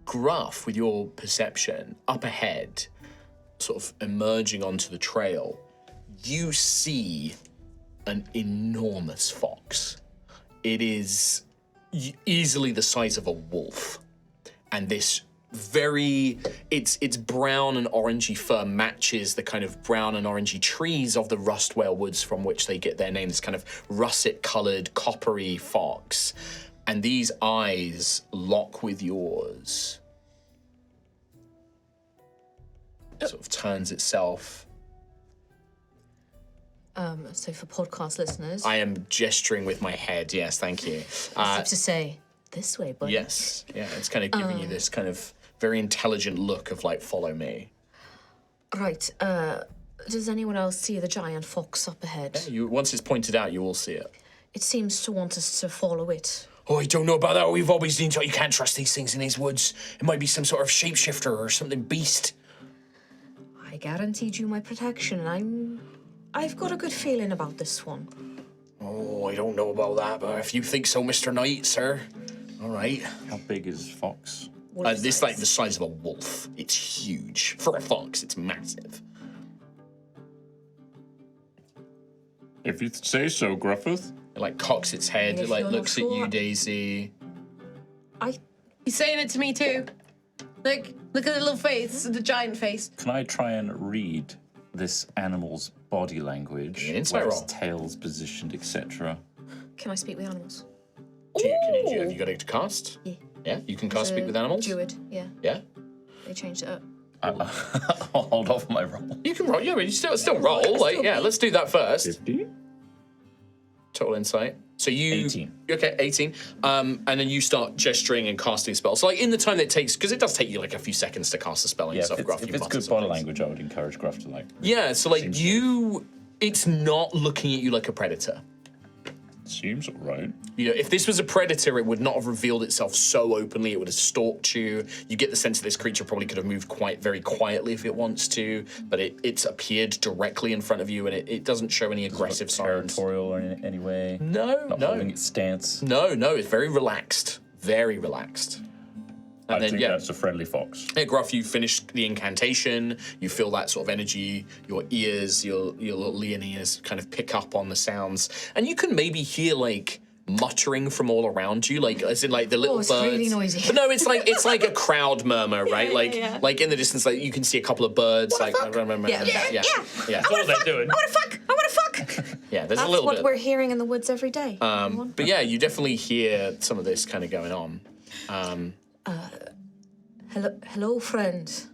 Gruff, with your perception, up ahead, sort of emerging onto the trail, you see an enormous fox. It is easily the size of a wolf. And this it's brown and orangey fur matches the kind of brown and orangey trees of the Rustwale Woods from which they get their name, this kind of russet-coloured, coppery fox. And these eyes lock with yours. Sort of turns itself. So for podcast listeners, I am gesturing with my head, yes, thank you. as if to say, this way, buddy. Yes, yeah, it's kind of giving you this kind of very intelligent look of like, follow me. Right, does anyone else see the giant fox up ahead? Once it's pointed out, you will see it. It seems to want us to follow it. Oh, I don't know about that. We've always been taught you can't trust these things in these woods. It might be some sort of shapeshifter or something beast. I guaranteed you my protection, and I've got a good feeling about this one. Oh, I don't know about that, but if you think so, Mr. Knight, sir. All right. How big is Fox? This like the size of a wolf. It's huge. For a fox, it's massive. If you say so, Gruffith. It like cocks its head. If It like you're looks not at you, sure. Daisy. He's saying it to me too. Look at the little face, the giant face. Can I try and read this animal's body language? Give me an insight where its roll. tail's positioned, etc. Can I speak with animals? Have you got it to cast? Yeah. Yeah, you can cast speak with animals? Druid, yeah. Yeah. They changed it up. I'll hold off my roll. You can roll. Yeah, but you still roll. Like, yeah, let's do that first. 50? Total insight. So you 18. Okay, 18. And then you start gesturing and casting spells. So like in the time that it takes, because it does take you like a few seconds to cast a spell on Yeah, yourself, Gruff. if you it's must good have body some language, I would encourage Gruff to like. Yeah, so like Seems it's not looking at you like a predator. Seems alright. You know, if this was a predator, it would not have revealed itself so openly. It would have stalked you. You get the sense that this creature probably could have moved very quietly if it wants to, but it's appeared directly in front of you, and it doesn't show any aggressive signs. Territorial or in any way. No, Not no, holding its stance. no. It's very relaxed, very relaxed. And I then think yeah, that's a friendly fox. yeah, Gruff, you finish the incantation. You feel that sort of energy. Your ears, your little lean ears, kind of pick up on the sounds, and you can maybe hear like muttering from all around you, like as in like the little it's birds. really noisy. But no, it's like a crowd murmur, right? Like in the distance, like you can see a couple of birds. Yeah. That's all they're doing. I want to fuck. Yeah, there's That's a little what bit. we're hearing in the woods every day. But yeah, you definitely hear some of this kind of going on. Hello, friend.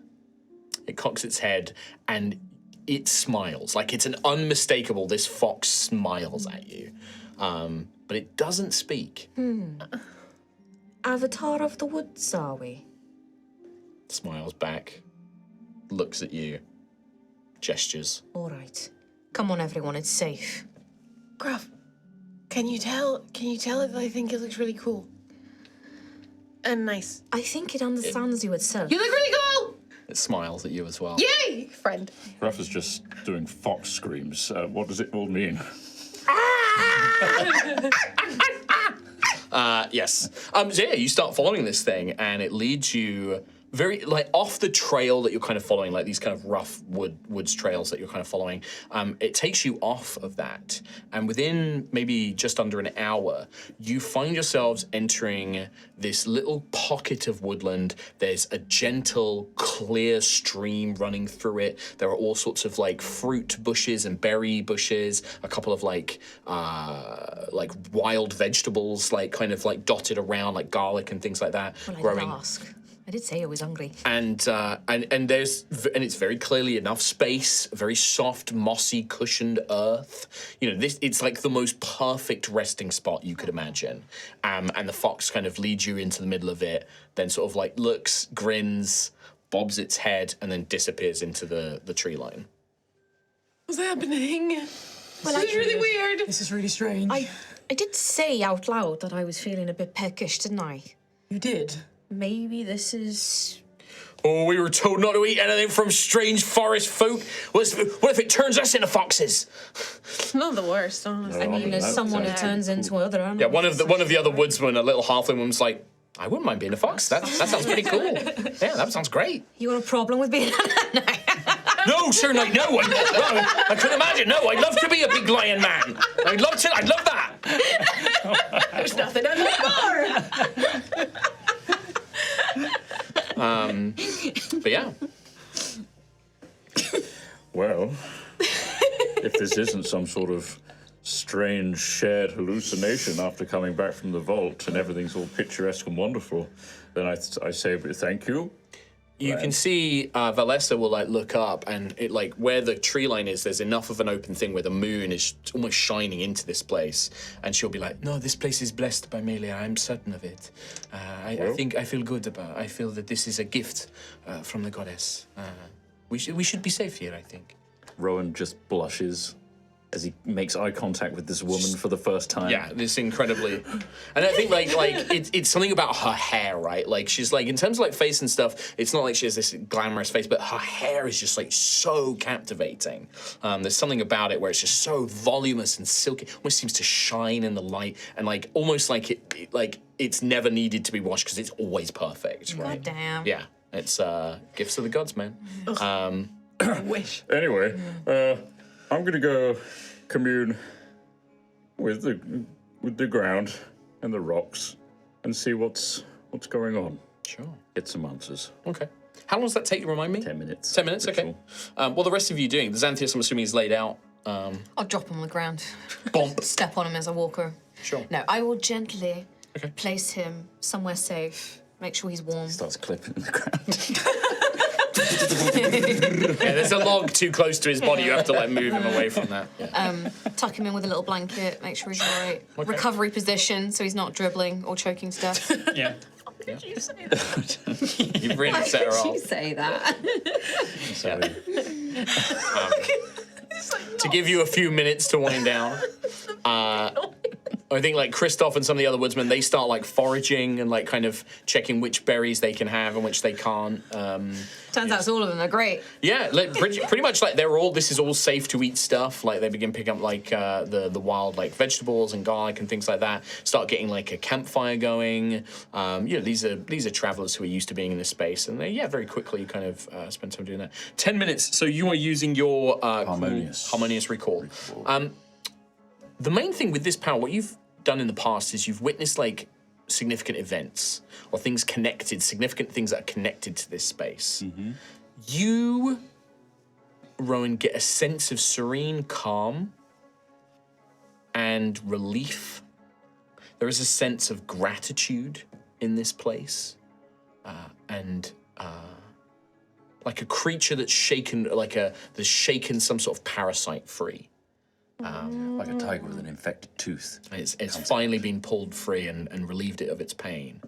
It cocks its head and it smiles. Like it's an unmistakable, this fox smiles at you. But it doesn't speak. Avatar of the woods, are we? Smiles back, looks at you, gestures. All right. Come on, everyone. It's safe. Gruff, can you tell it that I think it looks really cool? And nice. I think it understands you itself. You look really cool! It smiles at you as well. Yay, friend. Gruff is just doing fox screams. What does it all mean? Yes. So yeah, you start following this thing, and it leads you very like off the trail that you're kind of following, like these kind of rough woods trails that you're kind of following. It takes you off of that, and within maybe just under an hour, you find yourselves entering this little pocket of woodland. There's a gentle, clear stream running through it. There are all sorts of like fruit bushes and berry bushes, a couple of like wild vegetables, like kind of like dotted around, like garlic and things like that, Well, I growing. did ask. I did say I was hungry. And it's very clearly enough space, very soft, mossy, cushioned earth. You know, it's like the most perfect resting spot you could imagine. And the fox kind of leads you into the middle of it, then sort of like looks, grins, bobs its head, and then disappears into the tree line. What's happening? Well, This is really weird. This is really strange. I did say out loud that I was feeling a bit peckish, didn't I? You did. Maybe this is... Oh, we were told not to eat anything from strange forest folk. What if it turns us into foxes? It's not the worst, honestly. I mean, as someone who turns into other animals. Yeah, one of the other woodsmen, a little halfling woman's like, I wouldn't mind being a fox. That sounds pretty cool. Yeah, that sounds great. You got a problem with being... No, Sir Knight, no. I couldn't imagine. No, I'd love to be a big lion man. I'd love that. There's nothing anymore. But yeah. Well, if this isn't some sort of strange shared hallucination after coming back from the vault and everything's all picturesque and wonderful, then I say thank you. You can see Valessa will like look up, and it like where the tree line is, there's enough of an open thing where the moon is almost shining into this place, and she'll be like, "No, this place is blessed by Melia. I'm certain of it. I feel good about. I feel that this is a gift from the goddess. We should be safe here. I think." Rowan just blushes as he makes eye contact with this woman for the first time. Yeah, this incredibly, and I think like it's something about her hair, right? Like she's like in terms of like face and stuff, it's not like she has this glamorous face, but her hair is just like so captivating. There's something about it where it's just so voluminous and silky, almost seems to shine in the light, and like almost like it's never needed to be washed because it's always perfect, right? God damn. Yeah, it's gifts of the gods, man. I wish. Anyway, I'm gonna go commune with the ground and the rocks and see what's going on. Sure. Get some answers. Okay. How long does that take? Remind me. 10 minutes. 10 minutes. Okay. What the rest of you doing? The Xanthias, I'm assuming, is laid out. I'll drop him on the ground. Bomb. Step on him as I walk her. Sure. No, I will gently place him somewhere safe. Make sure he's warm. Starts clipping in the ground. Yeah, there's a log too close to his body. You have to like move him away from that. Yeah. Tuck him in with a little blanket. Make sure he's all right. Recovery position so he's not dribbling or choking stuff. Yeah. Did you say that? You've really set her You off. say that. Sorry. To give you a few minutes to wind down. I think like Christoph and some of the other woodsmen, they start like foraging and like kind of checking which berries they can have and which they can't. Turns out it's all of them. They're great. Yeah, like, pretty much like this is all safe to eat stuff. Like they begin picking up like the wild like vegetables and garlic and things like that. Start getting like a campfire going. These are travelers who are used to being in this space, and they very quickly kind of spend time doing that. 10 minutes. So you are using your Harmonious recall. The main thing with this power, what you've done in the past is you've witnessed like significant events or things connected, significant things that are connected to this space. You, Rowan, get a sense of serene calm and relief. There is a sense of gratitude in this place, and like a creature that's shaken, that's shaken some sort of parasite free. Like a tiger with an infected tooth. It's finally been pulled free and relieved it of its pain.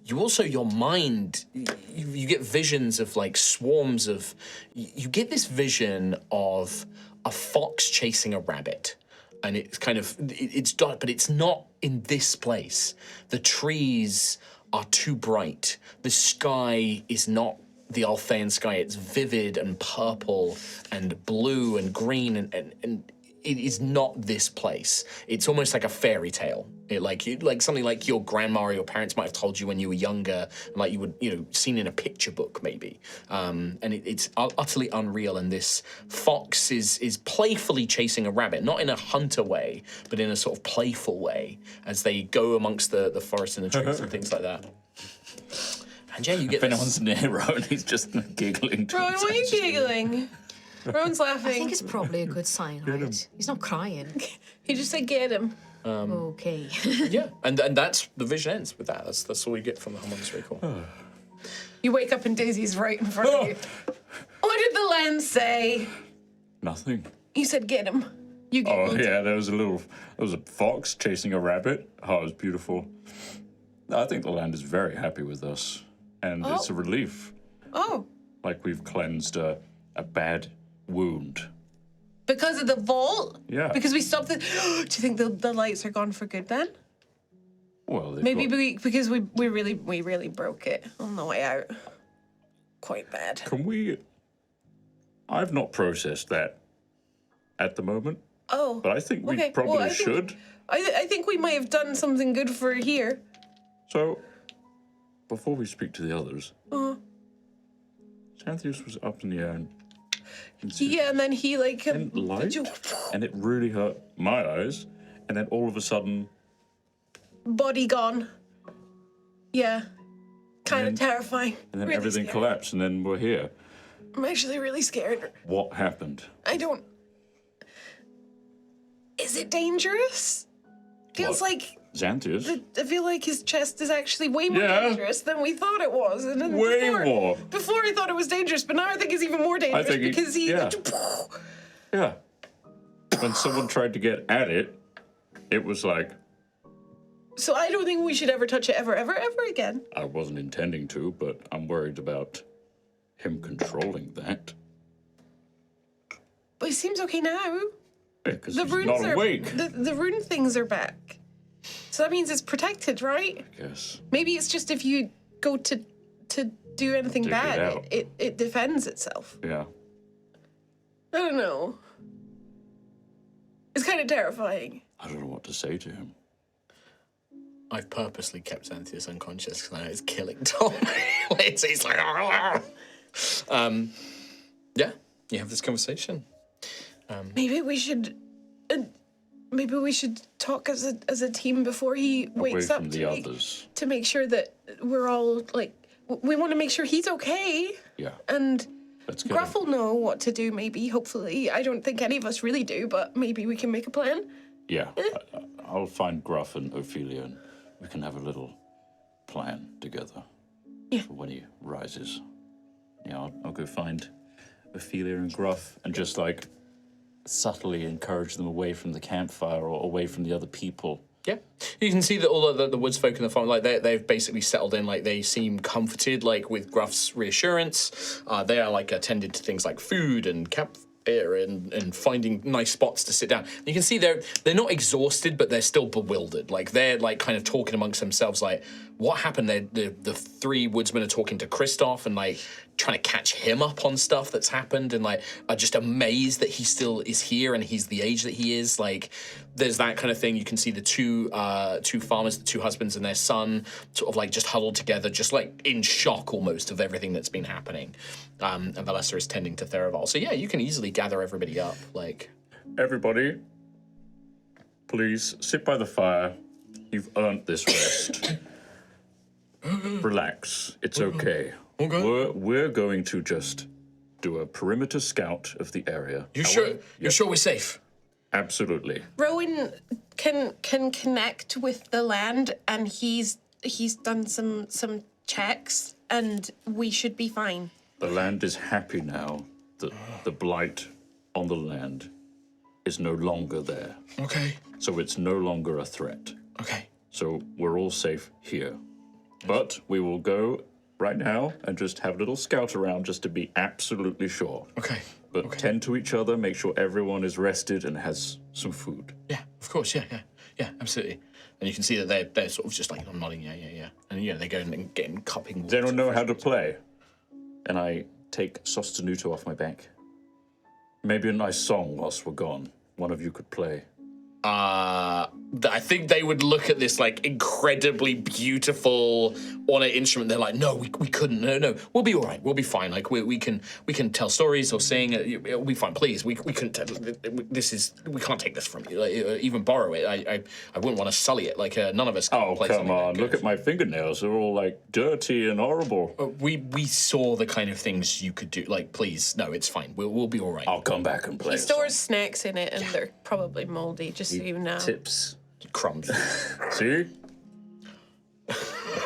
You also, your mind, you get visions of like swarms of, you get this vision of a fox chasing a rabbit. And it's kind of, it's dark, but it's not in this place. The trees are too bright. The sky is not the Althean sky. It's vivid and purple and blue and green and it is not this place. It's almost like a fairy tale. Like something like your grandma or your parents might have told you when you were younger, and like you would, seen in a picture book maybe. And it's utterly unreal. And this fox is playfully chasing a rabbit, not in a hunter way, but in a sort of playful way, as they go amongst the forest and the trees and things like that. And yeah, you get If anyone's near Rowan, he's just giggling. to Rowan, why are you himself. giggling? Rowan's laughing. I think it's probably a good sign, right? He's not crying. He just said get him. Okay. Yeah, and that's the vision ends with that. That's all you get from the hum. It's really cool. You wake up and Daisy's right in front of you. What did the lens say? Nothing. You said get him. You get Oh him. yeah, there was a fox chasing a rabbit. Oh, it was beautiful. I think the land is very happy with us, and it's a relief. Oh, Like we've cleansed a bad wound. because of the vault? Yeah. Because we stopped the... Do you think the lights are gone for good then? Well, they've Maybe got- because we really broke it on the way out. Quite bad. Can we? I've not processed that at the moment, Oh. but I think we Okay, probably well, I think- should. I think we might have done something good for here. So, before we speak to the others, Xanthius was up in the air and Yeah, and then he like... and light, and it really hurt my eyes. And then all of a sudden, Body gone. Yeah. Kind of And- terrifying. and then Really everything scared. collapsed, and then we're here. I'm actually really scared. What happened? I don't... Is it dangerous? Feels What? like... Xanthius? I feel like his chest is actually way more Yeah. dangerous than we thought it was. And then Way before, more. Before I thought it was dangerous, but now I think it's even more dangerous think he- because he... yeah. Yeah. When someone tried to get at it, it was like, So I don't think we should ever touch it ever again. I wasn't intending to, but I'm worried about him controlling that. But it seems okay now. Because The he's runes not are... awake. The rune things are back. So that means it's protected, right? Yes. Maybe it's just if you go to do anything Dig it bad, out. it defends itself. Yeah. I don't know. It's kind of terrifying. I don't know what to say to him. I've purposely kept Xanthius unconscious because I know it's killing Tom. He's like, yeah, you have this conversation. Maybe we should. Maybe we should talk as a team before he Away wakes up from to the make, others. to make sure that we're all like. We want to make sure he's okay, Yeah. and Let's get Gruff him. will know what to do. Maybe, hopefully, I don't think any of us really do, but maybe we can make a plan. Yeah. I'll find Gruff and Ophelia, and we can have a little plan together. Yeah. For when he rises. Yeah, I'll go find Ophelia and Gruff and just like subtly encourage them away from the campfire or away from the other people. Yeah, you can see that all of the woods folk in the farm, like they've basically settled in. Like they seem comforted, like with Gruff's reassurance. They are like attended to things like food and campfire and finding nice spots to sit down. You can see they're not exhausted, but they're still bewildered. Like they're like kind of talking amongst themselves, like what happened. The three woodsmen are talking to Kristoff and like trying to catch him up on stuff that's happened, and like are just amazed that he still is here and he's the age that he is. Like there's that kind of thing. You can see the two farmers, the two husbands and their son, sort of like just huddled together, just like in shock almost of everything that's been happening. And Valessa is tending to Theraval. So yeah, you can easily gather everybody up. Like Everybody, please sit by the fire. You've earned this rest. Relax. It's okay. Okay. We're going to just do a perimeter scout of the area. You sure? You're sure we're safe? Absolutely. Rowan can connect with the land, and he's done some checks, and we should be fine. The land is happy now that the blight on the land is no longer there. Okay. So it's no longer a threat. Okay. So we're all safe here. But we will go right now and just have a little scout around just to be absolutely sure. Okay. But tend to each other, make sure everyone is rested and has some food. Yeah, of course. Yeah, absolutely. And you can see that they're sort of just like nodding. Yeah. And they go and get in cupping. Does anyone know how to play? And I take Sostenuto off my back. Maybe a nice song whilst we're gone. One of you could play. I think they would look at this like incredibly beautiful ornate instrument. They're like, no, we couldn't. No, we'll be all right. We'll be fine. Like we can tell stories or sing. It'll be fine. Please, we couldn't. We can't take this from you. Like, even borrow it. I wouldn't want to sully it. Like none of us. Oh, play come something on. that Look good. at my fingernails. They're all like dirty and horrible. We saw the kind of things you could do. Like, please, no, it's fine. We'll be all right. I'll come back and play. He stores snacks in it, and they're probably moldy, just so you know. Tips. Crumbs. See?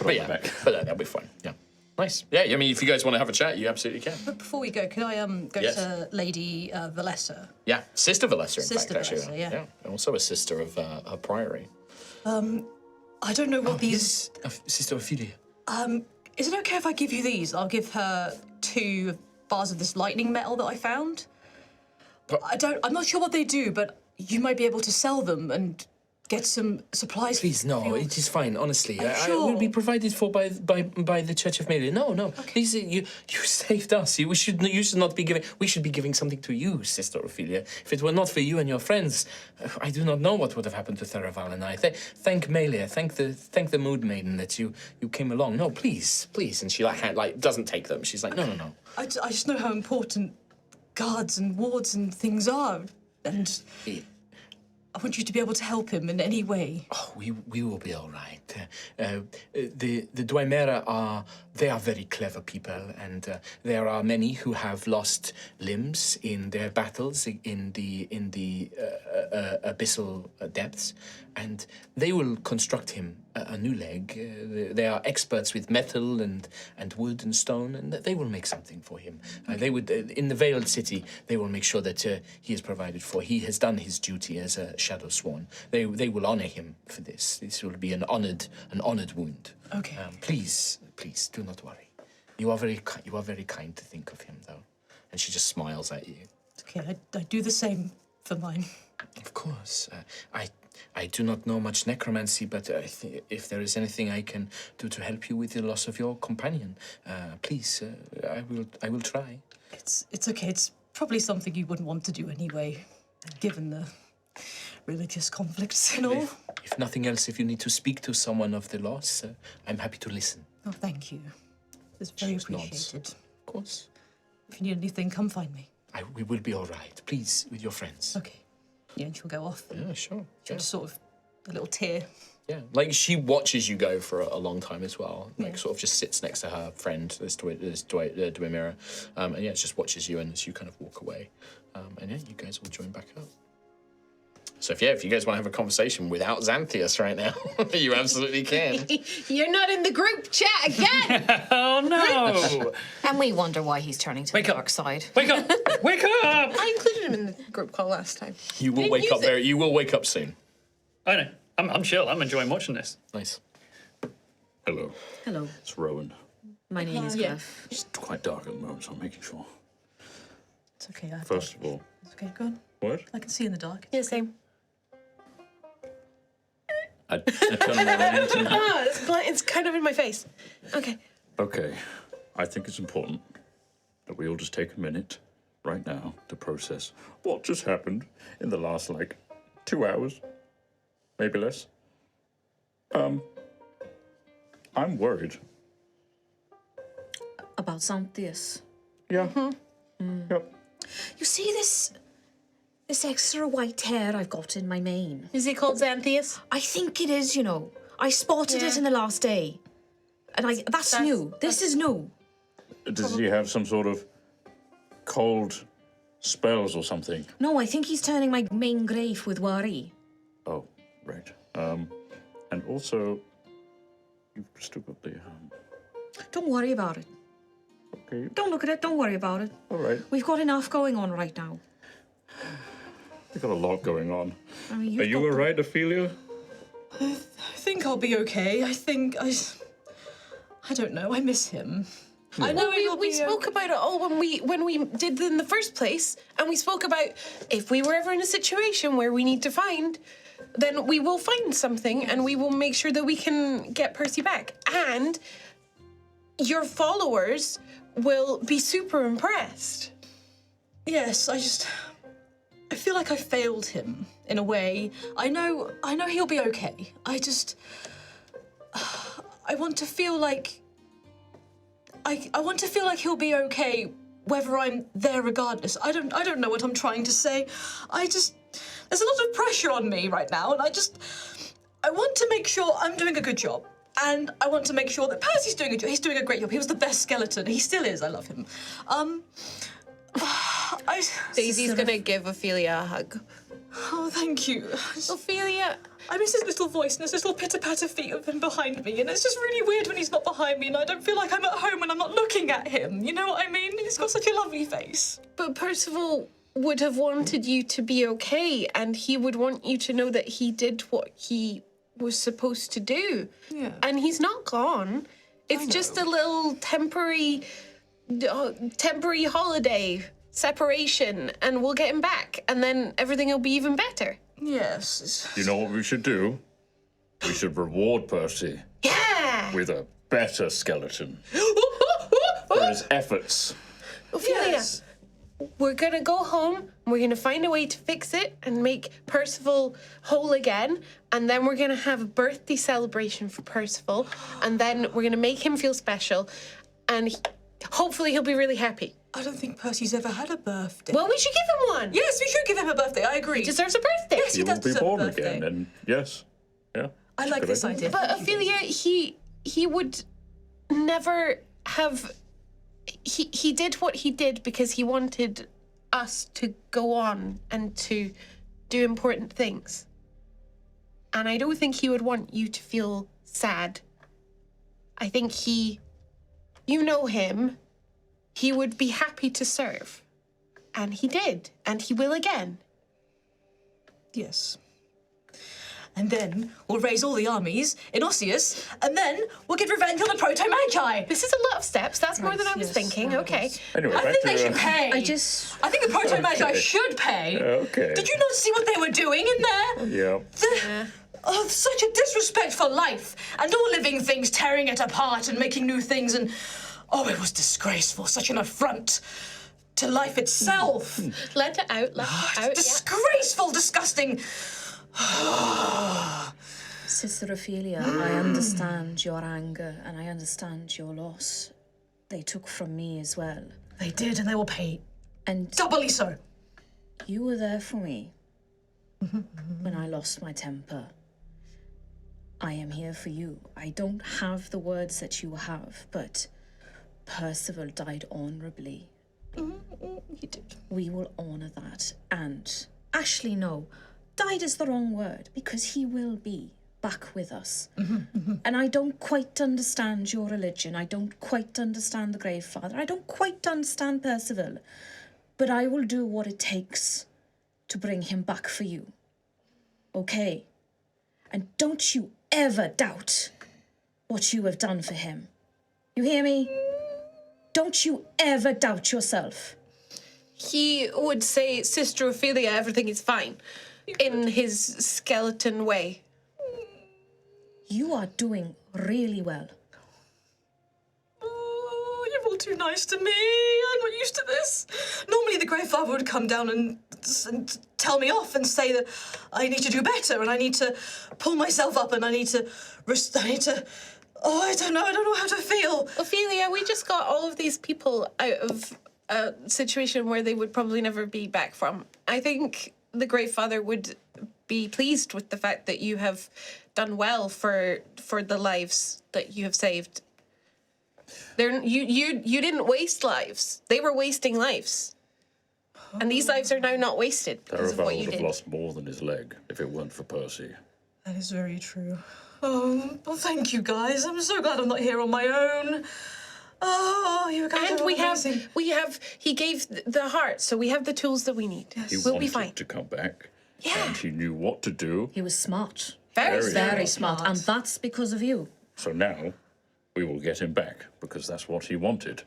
But yeah, that'll be fine. Yeah. Nice. Yeah, I mean, if you guys want to have a chat, you absolutely can. But before we go, can I go Yes. to Lady Valessa? Yeah, Sister Valessa, in Sister fact, actually. Valessa, yeah. And also a sister of her priory. I don't know what these. Sister Ophelia. Is it okay if I give you these? I'll give her 2 bars of this lightning metal that I found. I'm not sure what they do, but you might be able to sell them and get some supplies. Please, no, for your- it is fine, honestly. Are you I sure? will be provided for by the Church of Mary. No. These you saved us. You should not be giving. We should be giving something to you, Sister Ophelia. If it were not for you and your friends, I do not know what would have happened to Theraval and I. Thank Melia, thank the Mood Maiden that you came along. No, please. And she doesn't take them. She's like, no. I just know how important guards and wards and things are, and I want you to be able to help him in any way. Oh, we will be all right. The Dwymera are very clever people, and there are many who have lost limbs in their battles in the abyssal depths, and they will construct him a new leg. They are experts with metal and wood and stone, and they will make something for him. They would in the Veiled City. They will make sure that he is provided for. He has done his duty as a Shadow Sworn. They will honor him for this. This will be an honored wound. Okay. Please, do not worry. You are very kind to think of him, though. And she just smiles at you. Okay, I do the same for mine. Of course. I do not know much necromancy, but if there is anything I can do to help you with the loss of your companion, please, I will try. It's okay. It's probably something you wouldn't want to do anyway, given the religious conflicts and all. If nothing else, if you need to speak to someone of the loss, I'm happy to listen. Oh, thank you. It's very Just nods. appreciated. Of course. If you need anything, come find me. We will be all right. Please, with your friends. Okay. Yeah, and she'll go off. And Yeah, sure. she'll just sort of a little tear. Yeah, like she watches you go for a long time as well. Like Yeah. sort of just sits next to her friend, this Dwymera, and yeah, just watches you and as you kind of walk away, and yeah, you guys will join back up. So if you guys want to have a conversation without Xanthias right now, you absolutely can. You're not in the group chat again. Oh no! And we wonder why he's turning to Wake the up. dark side. Wake up! Wake up! I included him in the group call last time. You will Didn't wake use up it. very. You will wake up soon. I know. I'm chill. I'm enjoying watching this. Nice. Hello, Hello, it's Rowan. my name is Yeah. Griff. It's quite dark at the moment, so I'm making sure. It's okay. First of all, It's okay. Go on. what? I can see in the dark. Yeah, same. I turn around and- Oh, it's kind of in my face. Okay. Okay, I think it's important that we all just take a minute right now to process what just happened in the last, 2 hours, maybe less. I'm worried. About Xanthias. Yeah. Yep. You see, This extra white hair I've got in my mane. Is he called Xanthias? I think it is, you know. I spotted it in the last day. And that's new. This is new. Does he have some sort of cold spells or something? No, I think he's turning my main grave with worry. Oh, right. And also, you've still got the, Don't worry about it. okay, Don't look at it. Don't worry about it. all right. We've got enough going on right now. We've got a lot going on. I mean, Are you all right, Ophelia? I think I'll be okay. I don't know. I miss him. I know We spoke about it all when we did in the first place, and we spoke about if we were ever in a situation where we need to find, then we will find something, and we will make sure that we can get Percy back. And your followers will be super impressed. Yes, I feel like I failed him in a way. I know he'll be okay. I want to feel like I want to feel like he'll be okay whether I'm there regardless. I don't know what I'm trying to say. There's a lot of pressure on me right now, and I want to make sure I'm doing a good job. And I want to make sure that Percy's doing a job. He's doing a great job. He was the best skeleton. He still is. I love him. Daisy's gonna give Ophelia a hug. Oh, thank you. Ophelia, I miss his little voice and his little pitter-patter feet of him behind me, and it's just really weird when he's not behind me, and I don't feel like I'm at home when I'm not looking at him. You know what I mean? He's got such a lovely face. but Percival would have wanted you to be okay, and he would want you to know that he did what he was supposed to do. Yeah. And he's not gone. It's just a little temporary holiday separation, and we'll get him back, and then everything will be even better. Yes. You know what we should do? We should reward Percy Yeah! with a better skeleton for his efforts. Ophelia, we're gonna go home, and we're gonna find a way to fix it and make Percival whole again, and then we're gonna have a birthday celebration for Percival, and then we're gonna make him feel special, and hopefully he'll be really happy. I don't think Percy's ever had a birthday. Well, we should give him one. Yes, we should give him a birthday. I agree. He deserves a birthday. Yes, He he will does be deserve a born birthday. again, and yes, yeah. I like Good this idea. idea. But Thank you, Ophelia, he would never have. He did what he did because he wanted us to go on and to do important things. And I don't think he would want you to feel sad. I think you know him, he would be happy to serve. And he did, and he will again. Yes. And then we'll raise all the armies in Osseous, and then we'll get revenge on the Proto-Magi. This is a lot of steps. That's more than I was yes, thinking. that Okay. is. Anyway, I back think to they should pay. I think the Proto-Magi Okay. should pay. Okay. Did you not see what they were doing in there? Yeah. Oh, such a disrespect for life, and all living things tearing it apart and making new things, and oh, it was disgraceful, such an affront to life itself. Let it out, let it out. Yeah. Disgraceful, disgusting. Sister Ophelia, I understand your anger and I understand your loss. They took from me as well. They did, and they will pay And doubly so. you were there for me when I lost my temper. I am here for you. I don't have the words that you have, but Percival died honourably. He did. We will honour that. And Ashley, no, died is the wrong word because he will be back with us. And I don't quite understand your religion. I don't quite understand the Grave Father. I don't quite understand Percival. But I will do what it takes to bring him back for you. Okay? And don't you ever doubt what you have done for him. You hear me? Don't you ever doubt yourself. He would say, Sister Ophelia, everything is fine, in his skeleton way. You are doing really well. Oh, you're all too nice to me. I'm not used to this. Normally the Grey Father would come down and tell me off and say that I need to do better and I need to pull myself up and I need to... Oh, I don't know how to feel. Ophelia, we just got all of these people out of a situation where they would probably never be back from. I think the Great Father would be pleased with the fact that you have done well for the lives that you have saved. You didn't waste lives. They were wasting lives. And these lives are now not wasted because of Caraval what you would have did. lost more than his leg if it weren't for Percy. That is very true. Oh, well, thank you guys. I'm so glad I'm not here on my own. Oh, you guys And are we amazing. he gave the heart, so we have the tools that we need. He We'll be wanted fine. to come back. Yeah. And he knew what to do. He was smart. Very, Very smart. And that's because of you. So now we will get him back because that's what he wanted.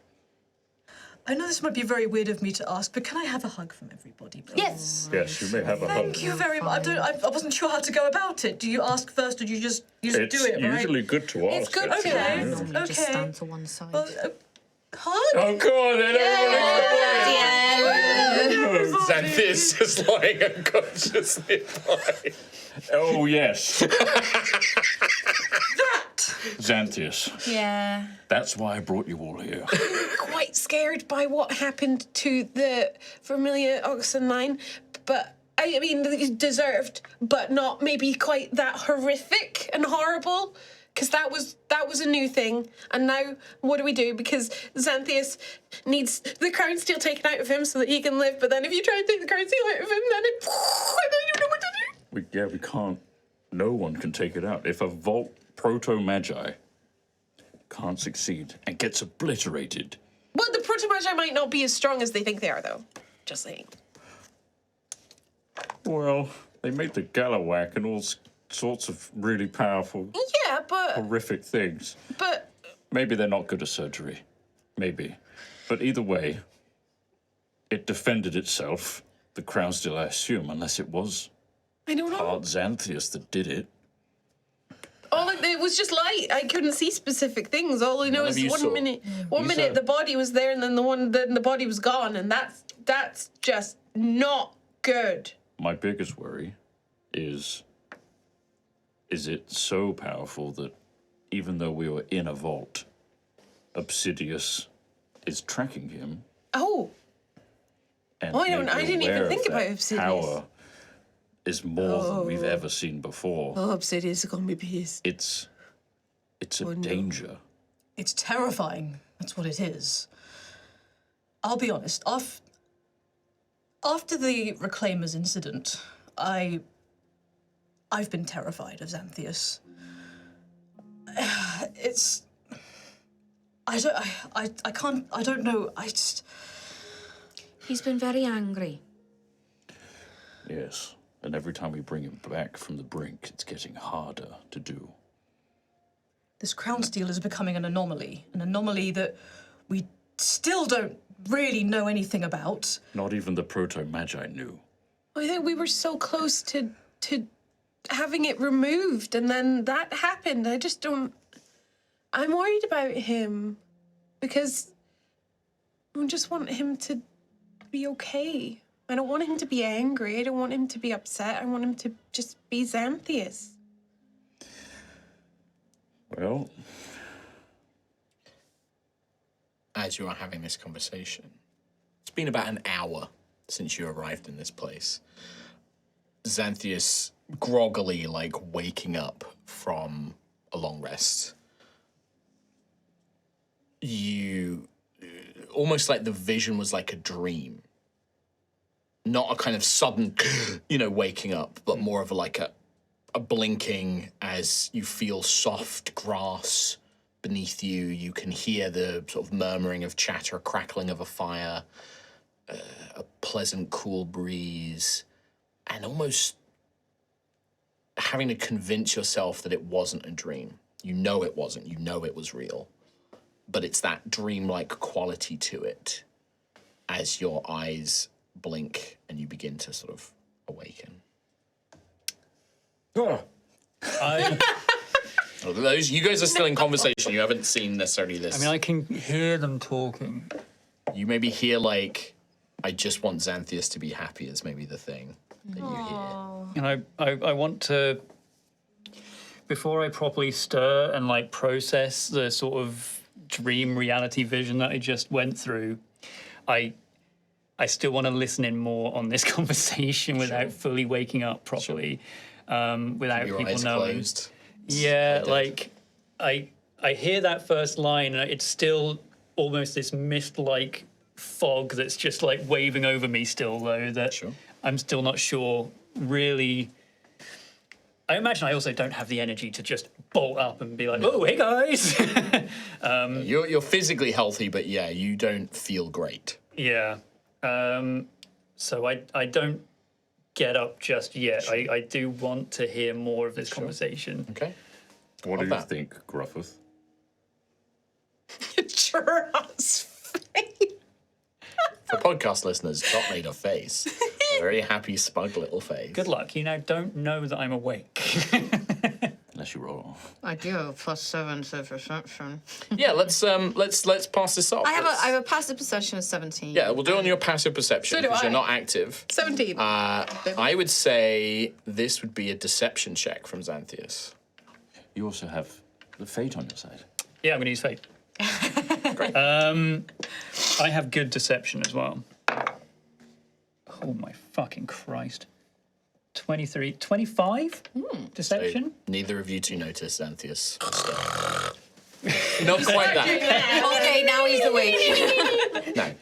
I know this might be very weird of me to ask, but can I have a hug from everybody, please? Yes. Yes, you may have a hug. Thank you very much. I wasn't sure how to go about it. Do you ask first, or do you just It's do it? Right? usually good to ask. It's good actually. to I ask. normally just Okay. stand to one side. Well, hug. Oh, come on, then everyone. Xanthus just lying unconsciously by. Oh, yes. That. Xanthius. Yeah. That's why I brought you all here. Quite scared by what happened to the Vermilia Oxen line, but I mean, it's deserved, but not maybe quite that horrific and horrible. Because that was a new thing, and now what do we do? Because Xanthius needs the crown steel taken out of him so that he can live. But then if you try and take the crown steel out of him, then it, I don't know what to do. We can't. No one can take it out. If a Vault Proto-Magi can't succeed and gets obliterated. Well, the Proto-Magi might not be as strong as they think they are, though. Just saying. Well, they made the Galawak and all sorts of really powerful, Yeah, but horrific things. but Maybe they're not good at surgery. Maybe. But either way, it defended itself. The crown still, I assume, unless it was I don't know. Art Xanthius that did it. It was just light. I couldn't see specific things. All I know None is of you one saw. minute saw. the body was there, and then the body was gone, and that's just not good. My biggest worry is it so powerful that even though we were in a vault, Obsidius is tracking him. Oh, And Oh, I made you didn't even aware think of about that Obsidius. Power is more than we've ever seen before. Obsidius is gonna be pissed. It's a danger. It's terrifying. That's what it is. I'll be honest. After the Reclaimers incident, I've been terrified of Xanthius. It's. I don't know. I just. He's been very angry. Yes. And every time we bring him back from the brink, it's getting harder to do. This crown steel is becoming an anomaly that we still don't really know anything about. Not even the Proto-Magi knew. I think we were so close to having it removed, and then that happened. I just don't. I'm worried about him because I just want him to be okay. I don't want him to be angry. I don't want him to be upset. I want him to just be Xanthius. Well, As you are having this conversation, it's been about an hour since you arrived in this place. Xanthius groggily, waking up from a long rest. You, almost like the vision was like a dream. Not a kind of sudden, waking up, but more of a blinking as you feel soft grass beneath you. You can hear the sort of murmuring of chatter, crackling of a fire, a pleasant, cool breeze, and almost having to convince yourself that it wasn't a dream. You know it wasn't. You know it was real. But it's that dreamlike quality to it as your eyes blink and you begin to sort of awaken. You guys are still in conversation. You haven't seen necessarily this. I mean, I can hear them talking. You maybe hear I just want Xanthius to be happy is maybe the thing that you hear. And I want to, before I properly stir and process the sort of dream reality vision that I just went through, I I still want to listen in more on this conversation without fully waking up properly, without Your people eyes knowing. closed. Yeah, like I hear that first line, and it's still almost this mist-like fog that's just like waving over me still, though, that I'm still not sure really. I imagine I also don't have the energy to just bolt up and be like, oh, hey guys. You're physically healthy, but yeah, you don't feel great. Yeah. So I don't get up just yet. I do want to hear more of this conversation. Okay. What do you think, Gruffith? Trust. For podcast listeners, Dot made a face. A very happy, smug little face. Good luck. You now don't know that I'm awake. Unless you roll. I do have a +7 to perception. Yeah, let's pass this off. I have a passive perception of 17. Yeah, we'll do it on your passive perception So do because you're I. not active. 17. I would say this would be a deception check from Xanthius. You also have the fate on your side. Yeah, I'm going to use fate. Great. I have good deception as well. Oh my fucking Christ. 23, 25 deception? Neither of you two notice Xanthius. Not quite that. Okay, now he's awake. No.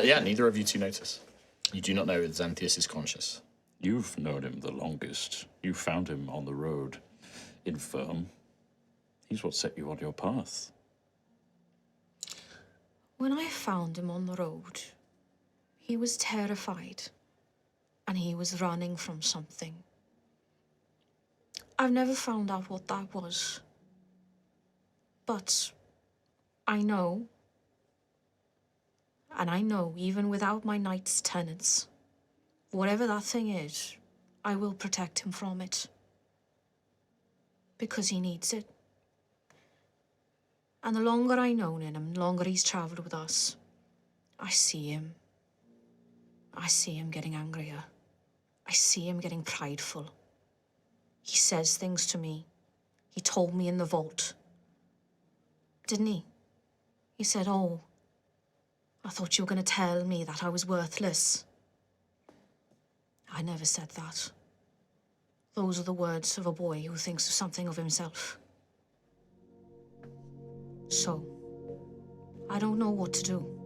Yeah, neither of you two notice. You do not know that Xanthius is conscious. You've known him the longest. You found him on the road, infirm. He's what set you on your path. When I found him on the road, he was terrified, and he was running from something. I've never found out what that was, but I know, and I know even without my knight's tenets, whatever that thing is, I will protect him from it, because he needs it. And the longer I know him, the longer he's travelled with us, I see him. I see him getting angrier. I see him getting prideful. He says things to me. He told me in the vault. Didn't he? He said, oh, I thought you were going to tell me that I was worthless. I never said that. Those are the words of a boy who thinks something of himself. So, I don't know what to do.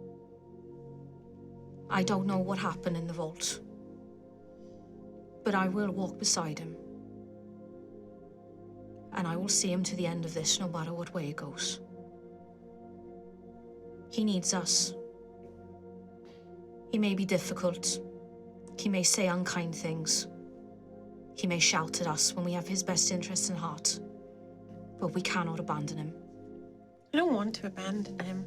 I don't know what happened in the vault. But I will walk beside him. And I will see him to the end of this, no matter what way it goes. He needs us. He may be difficult. He may say unkind things. He may shout at us when we have his best interests in heart. But we cannot abandon him. I don't want to abandon him.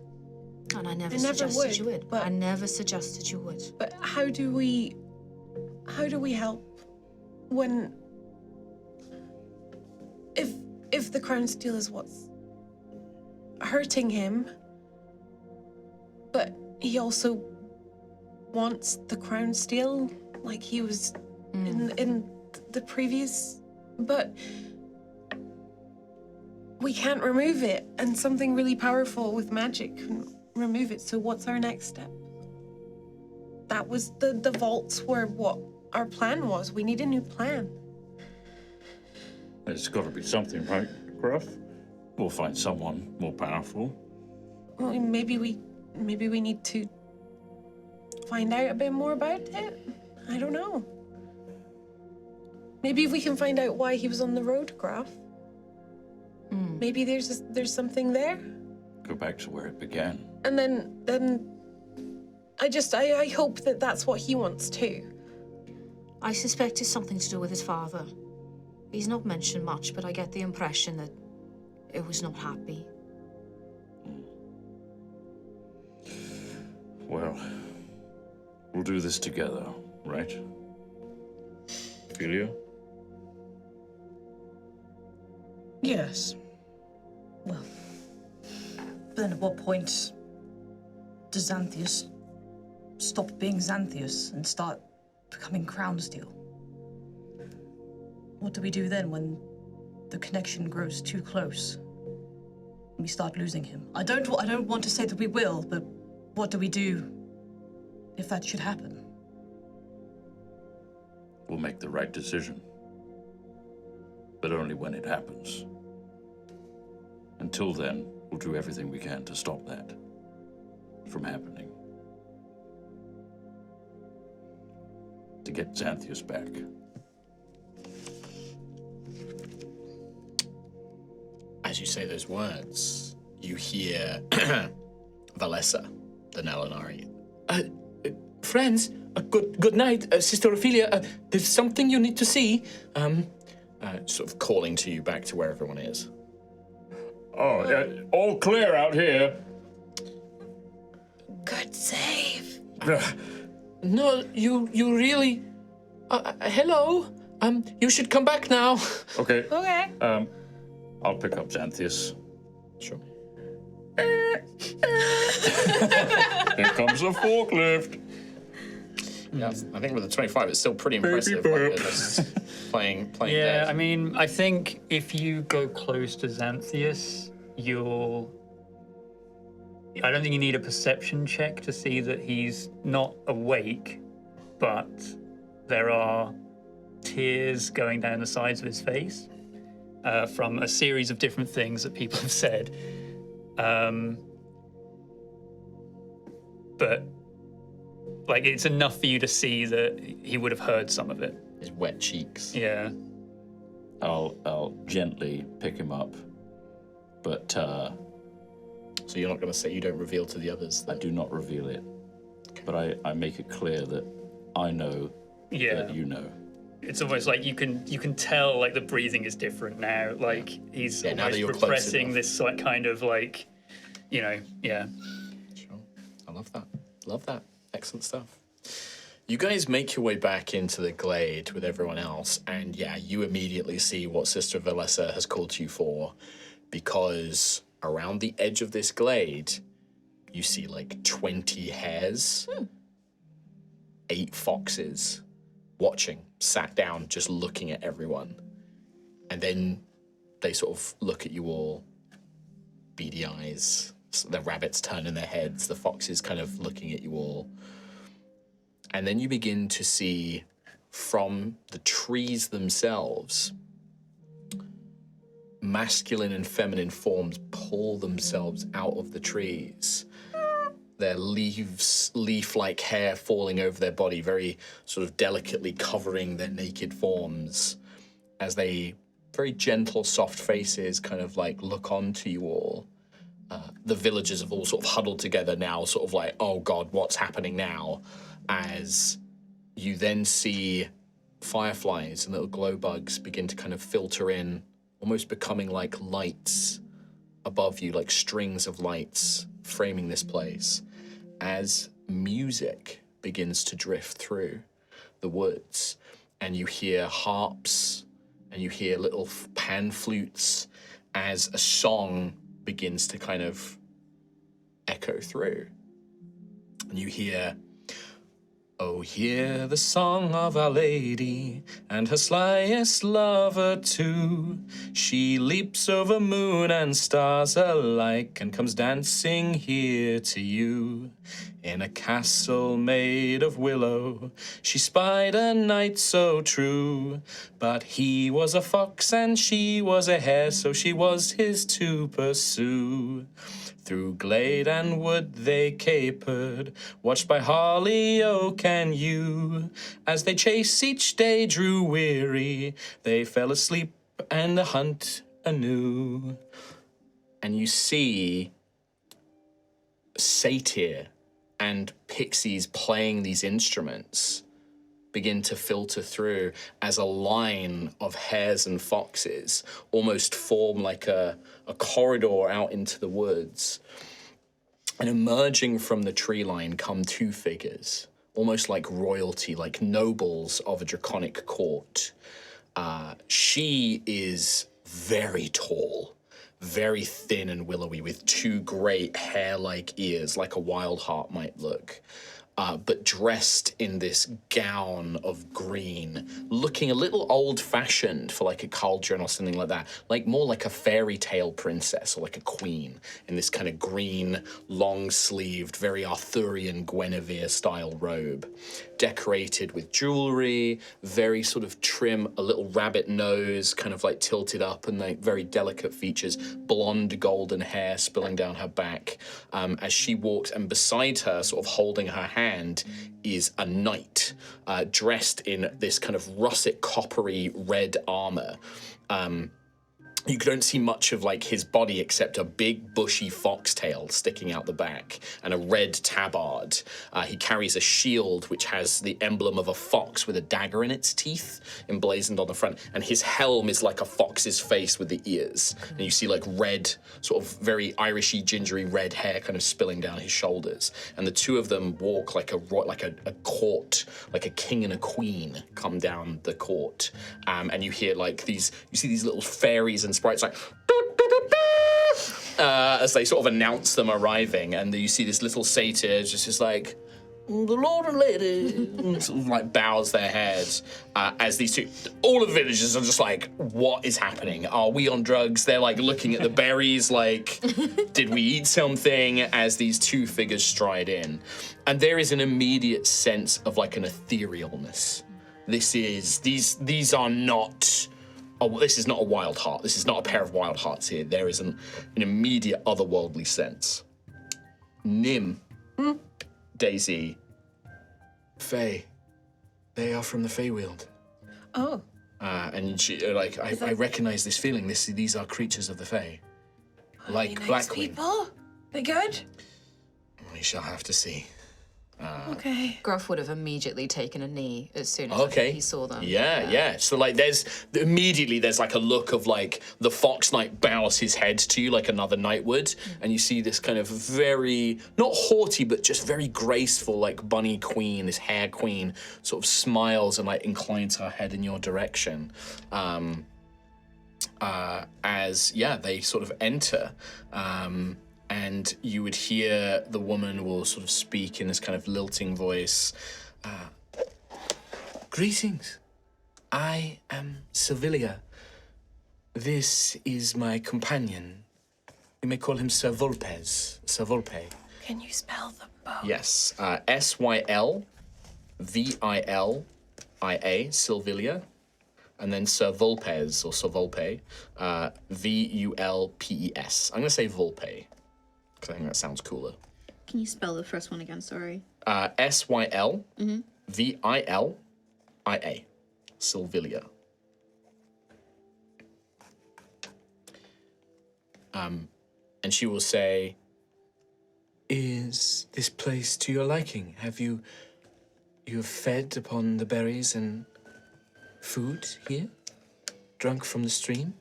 And I never I never suggested would, you would. but- I never suggested you would. But how do we help when if the crown steel is what's hurting him, but he also wants the crown steel like he was in the previous, but we can't remove it, and something really powerful with magic can remove it. So what's our next step? That was the vaults were what our plan was. We need a new plan. There's got to be something, right, Gruff? We'll find someone more powerful. Well, maybe we need to find out a bit more about it. I don't know. Maybe if we can find out why he was on the road, Graf. Maybe there's something there. Go back to where it began. And then I hope that that's what he wants too. I suspect it's something to do with his father. He's not mentioned much, but I get the impression that it was not happy. Well, we'll do this together, right? Ophelia? Yes. Well, but then at what point does Xanthius stop being Xanthius and start becoming Crown Steel? What do we do then when the connection grows too close? We start losing him. I don't want to say that we will, but what do we do if that should happen. We'll make the right decision. But only when it happens. Until then, we'll do everything we can to stop that from happening. To get Xanthius back. As you say those words, you hear Valessa, the Nalanari. Friends, good night, Sister Ophelia. There's something you need to see. Sort of calling to you back to where everyone is. Oh, all clear out here. Good save. No, you really... hello? You should come back now. Okay. Okay. I'll pick up Xanthius. Sure. Here comes a forklift. Yeah, I think with the 25, it's still pretty impressive. burp. Like, just playing Yeah, dead. I mean, I think if you go close to Xanthius, I don't think you need a perception check to see that he's not awake, but there are tears going down the sides of his face from a series of different things that people have said. But like, it's enough for you to see that he would have heard some of it. His wet cheeks. Yeah. I'll gently pick him up, but So you're not going to say, you don't reveal to the others I that... do not reveal it. But I make it clear that I know Yeah. that you know. It's almost like you can tell like the breathing is different now. Like he's Yeah, now that almost you're close repressing enough. this like kind of like, yeah. Sure. I love that. Love that. Excellent stuff. You guys make your way back into the glade with everyone else, and yeah, you immediately see what Sister Valessa has called you for, because around the edge of this glade, you see like 20 hares, 8 foxes, watching, sat down, just looking at everyone. And then they sort of look at you all, beady eyes. The rabbits turning their heads, the foxes kind of looking at you all. And then you begin to see from the trees themselves, masculine and feminine forms pull themselves out of the trees. Their leaf-like hair falling over their body, very sort of delicately covering their naked forms, as they, very gentle, soft faces kind of like look onto you all. The villagers have all sort of huddled together now, sort of like, oh God, what's happening now? As you then see fireflies and little glow bugs begin to kind of filter in, almost becoming like lights above you, like strings of lights framing this place, as music begins to drift through the woods, and you hear harps and you hear little pan flutes as a song begins to kind of echo through. And you hear, oh, hear the song of Our Lady and her slyest lover too. She leaps over moon and stars alike and comes dancing here to you. In a castle made of willow, she spied a knight so true. But he was a fox and she was a hare, so she was his to pursue. Through glade and wood they capered, watched by holly, oak, and yew. As they chased each day drew weary, they fell asleep and the hunt anew. And you see satyr and pixies playing these instruments begin to filter through as a line of hares and foxes almost form like a corridor out into the woods. And emerging from the tree line come 2 figures, almost like royalty, like nobles of a draconic court. She is very tall, very thin and willowy, with 2 great hair-like ears, like a wild heart might look. but dressed in this gown of green, looking a little old-fashioned for like a cauldron or something like that, like more like a fairy tale princess or like a queen in this kind of green, long-sleeved, very Arthurian Guinevere-style robe, decorated with jewelry, very sort of trim, a little rabbit nose, kind of like tilted up, and like very delicate features, blonde golden hair spilling down her back as she walks, and beside her, sort of holding her hand, is a knight dressed in this kind of russet coppery red armor. You don't see much of like his body except a big bushy foxtail sticking out the back and a red tabard. He carries a shield which has the emblem of a fox with a dagger in its teeth emblazoned on the front, and his helm is like a fox's face with the ears. And you see like red, sort of very Irishy, gingery red hair kind of spilling down his shoulders. And the two of them walk like a court, like a king and a queen come down the court. And you hear like you see these little fairies and sprites like as they sort of announce them arriving, and you see this little satyr just like, the lord and lady, and sort of like bows their heads as these two, all of the villagers are just like, what is happening? Are we on drugs? They're like looking at the berries like, did we eat something? As these two figures stride in. And there is an immediate sense of like an etherealness. These are not... Oh, this is not a wild heart. This is not a pair of wild hearts here. There is an immediate otherworldly sense. Nim, Daisy, Fae, they are from the Feywield. Oh. And she, like, I recognize this feeling. These are creatures of the Fae. Like Nice Blackwing. people? They good? We shall have to see. Okay. Gruff would have immediately taken a knee as soon as he saw them. Yeah. So like there's like a look of like the fox knight bows his head to you like another knight would, and you see this kind of very, not haughty, but just very graceful like bunny queen, this hare queen, sort of smiles and like inclines her head in your direction. As they sort of enter. And you would hear the woman will sort of speak in this kind of lilting voice. Greetings. I am Servilia. This is my companion. You may call him Sir Volpes. Sir Volpe. Can you spell them both? Yes. Sylvilia, Silvilia. And then Sir Volpes, or Sir Volpe, Vulpes. I'm going to say Volpe, because I think that sounds cooler. Can you spell the first one again? Sorry. Sylvilia, Silvilia. And she will say, "Is this place to your liking? Have you fed upon the berries and food here? Drunk from the stream?"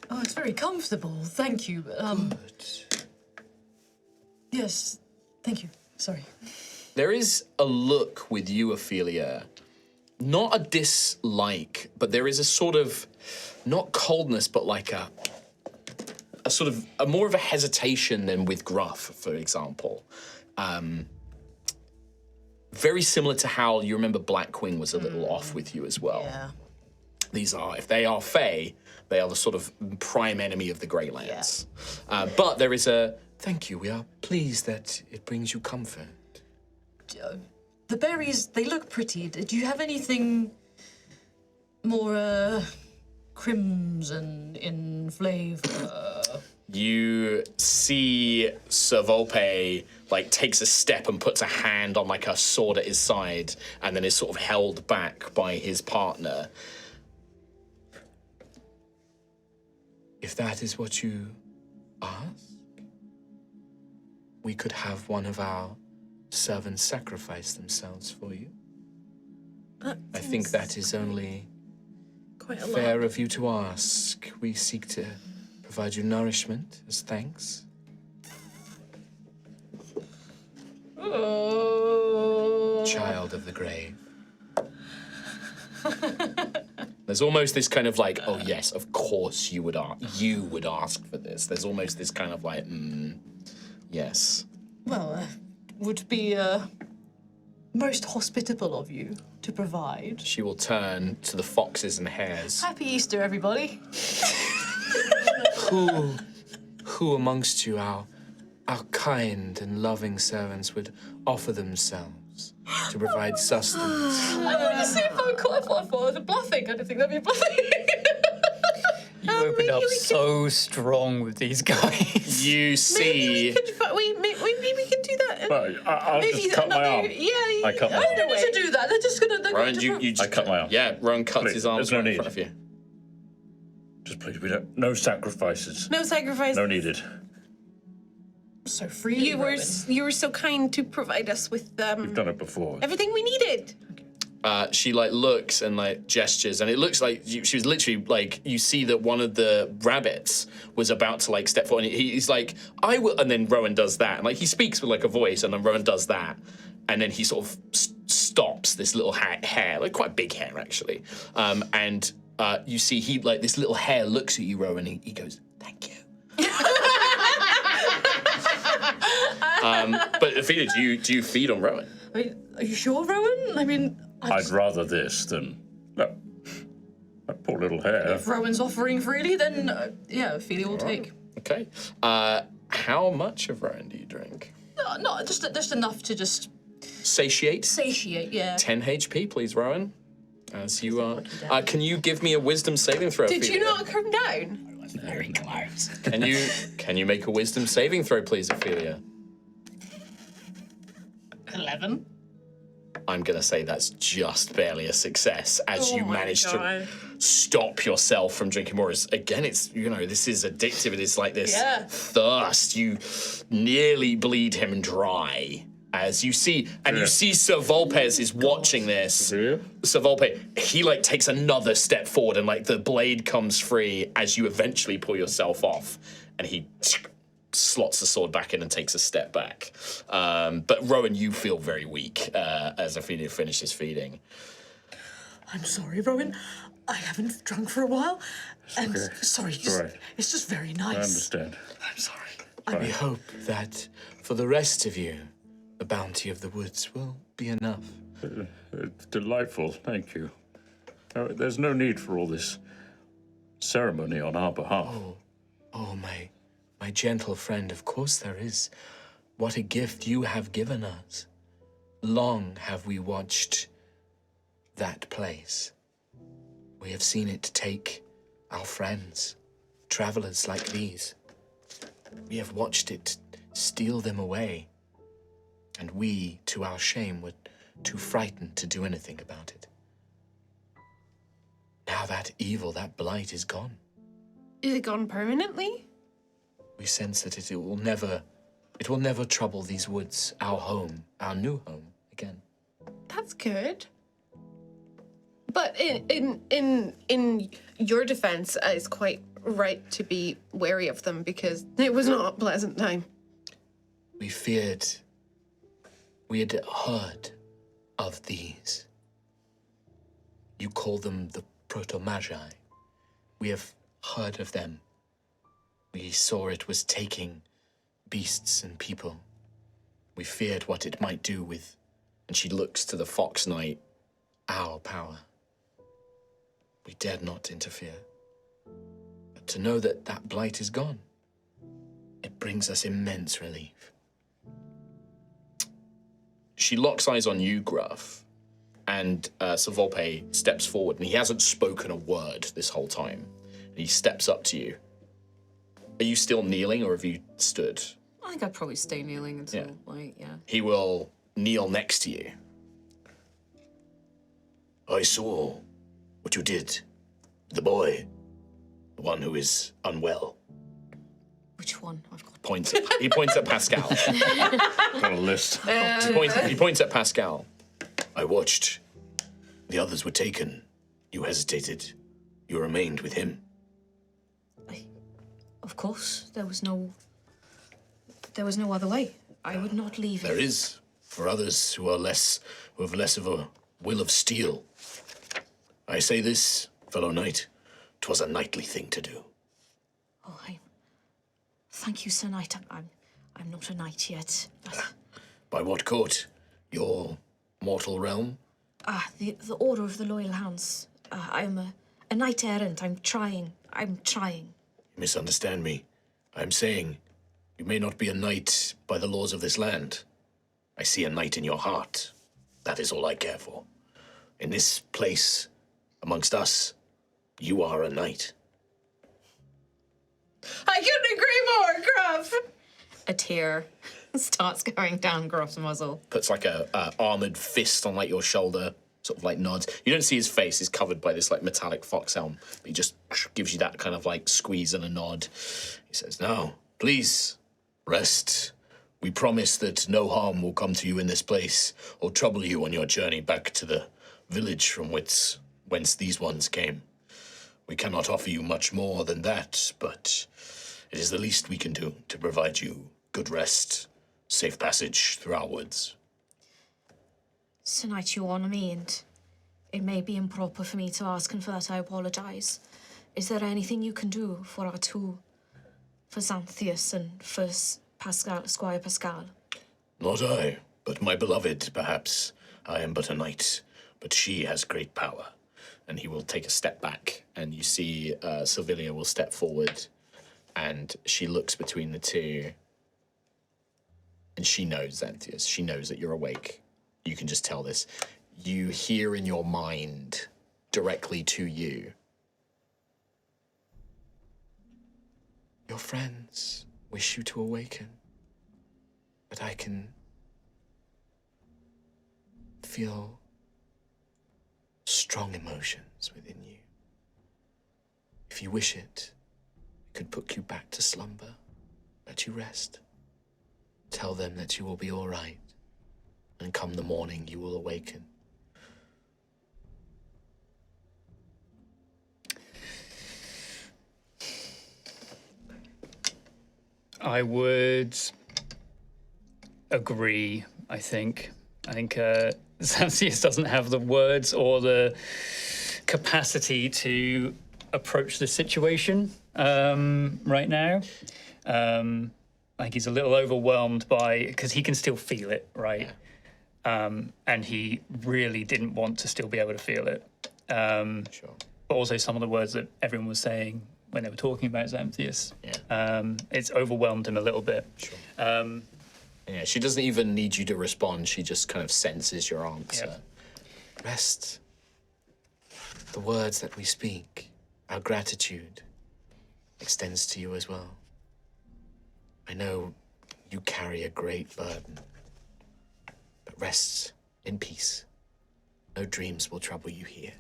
Oh, it's very comfortable. Thank you. Good. Yes. Thank you. Sorry. There is a look with you, Ophelia. Not a dislike, but there is a sort of, not coldness, but like a sort of, more of a hesitation than with Gruff, for example. Very similar to how you remember Blackwing was a little off with you as well. Yeah. These are, if they are Fae, they are the sort of prime enemy of the Greylands. But there is a, thank you, we are pleased that it brings you comfort. The berries, they look pretty. Do you have anything more crimson in flavor? You see Sir Volpe like takes a step and puts a hand on like a sword at his side, and then is sort of held back by his partner. If that is what you ask, we could have one of our servants sacrifice themselves for you. I think that is only Quite a fair lot. of you to ask. We seek to provide you nourishment as thanks. Oh. Child of the grave. There's almost this kind of like, oh yes, of course you would ask for this. There's almost this kind of like, yes. Well, would be most hospitable of you to provide. She will turn to the foxes and hares. Happy Easter, everybody. Who amongst you, our kind and loving servants, would offer themselves to provide sustenance? I wanted to see if I thought I was bluffing. I don't think that'd be bluffing. You opened up so strong with these guys. You see. Maybe we can do that. Well, I'll just cut my arm. Yeah, I cut my I arm. don't need to do that. They're just gonna. Rowan, you just I cut my arm. Yeah, Rowan cuts Please, his arm there's no right in need. front of you. Just please, we don't. No sacrifices. No sacrifice. No needed. So free. You were so kind to provide us with We've done it before. everything we needed. She like looks and like gestures, and it looks like she was literally like, you see that one of the rabbits was about to like step forward. And he's like, I will, and then Rowan does that, and like he speaks with like a voice, and then Rowan does that, and then he sort of stops this little hare, like quite big hair actually, and you see he like this little hare looks at you, Rowan, and he goes, thank you. But Ophelia, do you feed on Rowan? I mean, are you sure, Rowan? I mean, I'd rather this than no. That poor little hare. if Rowan's offering freely, then yeah, Ophelia will take. Okay. How much of Rowan do you drink? No, just enough to just Satiate. satiate. Yeah. 10 HP, please, Rowan. As you are. Can you give me a wisdom saving throw? Did you Ophelia? not come down? Very close. Can you make a wisdom saving throw, please, Ophelia? 11. I'm gonna say that's just barely a success as you my manage to God. stop yourself from drinking more. Again, it's, this is addictive. It is like this thirst. You nearly bleed him dry. As you see, and you see Sir Volpez is watching this. Do Sir Volpe, he like takes another step forward, and like the blade comes free as you eventually pull yourself off, and he slots the sword back in and takes a step back. But Rowan, you feel very weak as Ophelia finishes feeding. I'm sorry, Rowan. I haven't drunk for a while, and okay. sorry, all right. it's just very nice. I understand. I'm sorry. We hope that for the rest of you, the bounty of the woods will be enough. It's delightful. Thank you. There's no need for all this ceremony on our behalf. Oh, my gentle friend, of course there is. What a gift you have given us. Long have we watched that place. We have seen it take our friends, travelers like these. We have watched it steal them away. And we, to our shame, were too frightened to do anything about it. Now that evil, that blight is gone. Is it gone permanently? We sense that it will never trouble these woods, our home, our new home, again. That's good. But in your defense, it's quite right to be wary of them because it was not a pleasant time. We had heard of these. You call them the Proto-Magi. We have heard of them. We saw it was taking beasts and people. We feared what it might do with, and she looks to the Fox Knight, our power. We dared not interfere. But to know that that blight is gone, it brings us immense relief. She locks eyes on you, Gruff, and Sir Volpe steps forward, and he hasn't spoken a word this whole time. And he steps up to you. Are you still kneeling, or have you stood? I think I'd probably stay kneeling until, He will kneel next to you. I saw what you did. The boy. The one who is unwell. Which one? I've got. He points at Pascal. Got a list. He points at Pascal. I watched. The others were taken. You hesitated. You remained with him. Of course, there was no other way. I would not leave There him. is for others who have less of a will of steel. I say this, fellow knight, 'twas a knightly thing to do. Oh, thank you, Sir Knight. I'm not a knight yet. But By what court? Your mortal realm? The Order of the Loyal Hounds. I'm a knight errant. I'm trying. You misunderstand me. I'm saying you may not be a knight by the laws of this land. I see a knight in your heart. That is all I care for. In this place, amongst us, you are a knight. I couldn't agree more, Gruff. A tear starts going down Gruff's muzzle. Puts like a armored fist on like your shoulder, sort of like nods. You don't see his face; he's covered by this like metallic fox helm. But he just gives you that kind of like squeeze and a nod. He says, "Now, please rest. We promise that no harm will come to you in this place or trouble you on your journey back to the village from whence these ones came. We cannot offer you much more than that, but it is the least we can do to provide you good rest, safe passage through our woods." Tonight you honour me, and it may be improper for me to ask, and for that I apologise. Is there anything you can do for our two, for Xanthias and for Squire Pascal? Not I, but my beloved, perhaps. I am but a knight, but she has great power. And he will take a step back, and you see Silvilia will step forward, and she looks between the two, and she knows Xanthias. She knows that you're awake. You can just tell this. You hear in your mind, directly to you, your friends wish you to awaken, but I can feel strong emotions within you. If you wish it, it could put you back to slumber, let you rest. Tell them that you will be all right, and come the morning you will awaken. I would agree, I think. Xanthias doesn't have the words or the capacity to approach the situation right now. I think he's a little overwhelmed because he can still feel it, right? And he really didn't want to still be able to feel it. Sure. But also some of the words that everyone was saying when they were talking about Xanthias, it's overwhelmed him a little bit. Sure. Yeah, she doesn't even need you to respond. She just kind of senses your answer. Yep. Rest. The words that we speak, our gratitude, extends to you as well. I know you carry a great burden, but rest in peace. No dreams will trouble you here.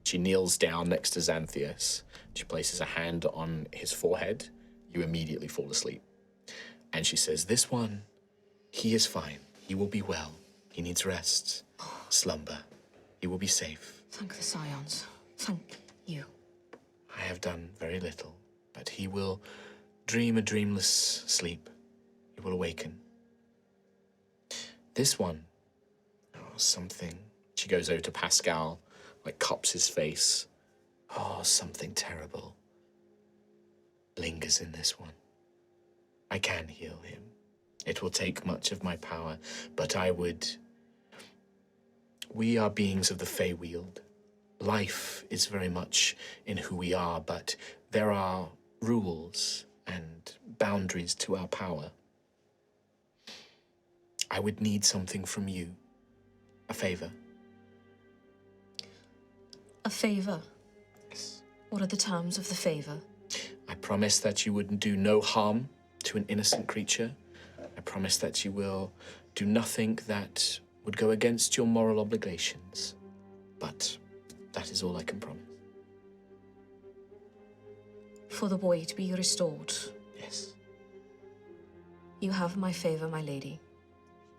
She kneels down next to Xanthias. She places a hand on his forehead. You immediately fall asleep. And she says, "This one, he is fine. He will be well. He needs rest. Slumber. He will be safe. Thank the Scions. Thank you. I have done very little, but he will dream a dreamless sleep. He will awaken. This one, something." She goes over to Pascal, like cups his face. Something terrible lingers in this one. I can heal him. It will take much of my power, but we are beings of the Feywield. Life is very much in who we are, but there are rules and boundaries to our power. I would need something from you. A favor. A favour? Yes. What are the terms of the favour? I promise that you would do no harm to an innocent creature. I promise that you will do nothing that would go against your moral obligations. But that is all I can promise. For the boy to be restored. Yes. You have my favour, my lady.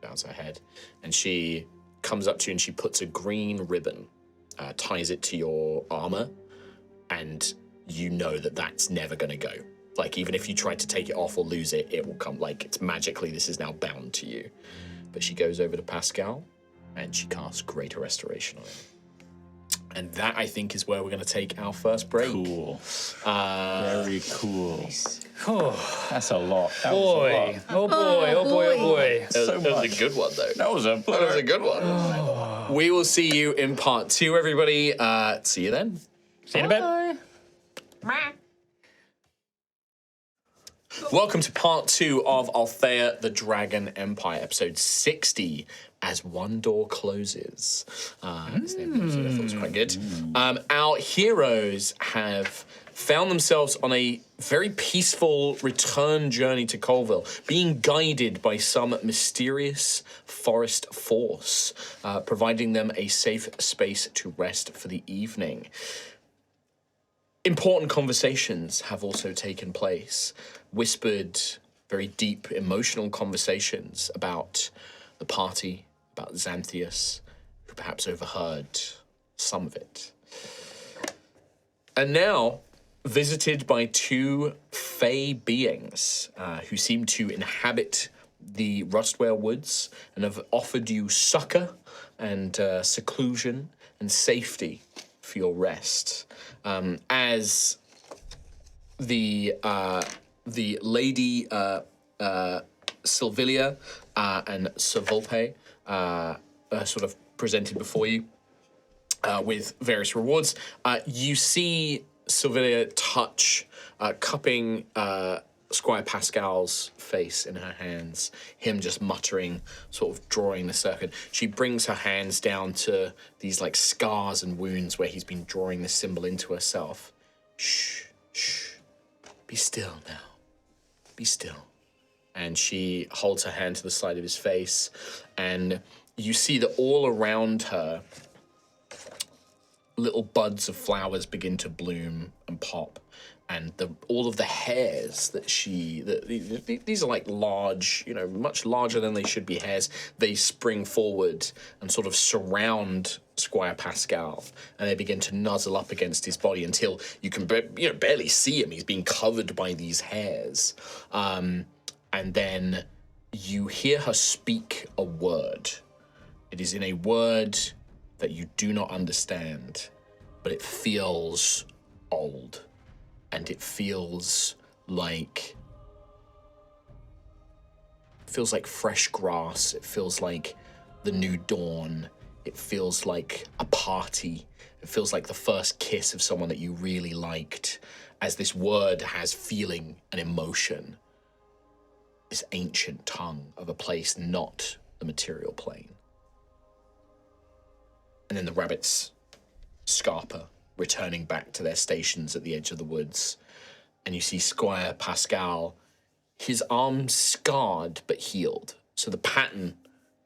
Bows her head. And she comes up to you and she puts a green ribbon, ties it to your armor, and you know that that's never going to go. Like, even if you try to take it off or lose it, it will come, like, it's magically, this is now bound to you. But she goes over to Pascal, and she casts Greater Restoration on him. And that, I think, is where we're going to take our first break. Cool. Very cool. That's a lot. That was a Boy. lot. Oh boy. Oh boy. Oh boy. That was a good one, though. That was a good one. We will see you in part 2, everybody. See you then. See you in a bit. Welcome to part 2 of Altheya, the Dragon Empire, episode 60, As One Door Closes. This name I thought was quite good. Our heroes have found themselves on a very peaceful return journey to Colville, being guided by some mysterious forest force, providing them a safe space to rest for the evening. Important conversations have also taken place, whispered, very deep, emotional conversations about the party, about Xanthias, who perhaps overheard some of it. And now, visited by 2 fey beings who seem to inhabit the Rustware Woods and have offered you succor and seclusion and safety for your rest. As the lady Silvilia and Servolpe sort of presented before you with various rewards, you see Silvilia touch, cupping Squire Pascal's face in her hands, him just muttering, sort of drawing the circle. She brings her hands down to these like scars and wounds where he's been drawing the symbol into herself. Shh, shh, be still now, be still. And she holds her hand to the side of his face, and you see that all around her, little buds of flowers begin to bloom and pop. And all of the hairs that these are like large, much larger than they should be hairs. They spring forward and sort of surround Squire Pascal, and they begin to nuzzle up against his body until you can barely see him. He's being covered by these hairs. And then you hear her speak a word. It is in a word that you do not understand, but it feels old. And it feels like fresh grass. It feels like the new dawn. It feels like a party. It feels like the first kiss of someone that you really liked, as this word has feeling and emotion. This ancient tongue of a place not the material plane. And then the rabbits scarper, returning back to their stations at the edge of the woods. And you see Squire Pascal, his arms scarred but healed. So the pattern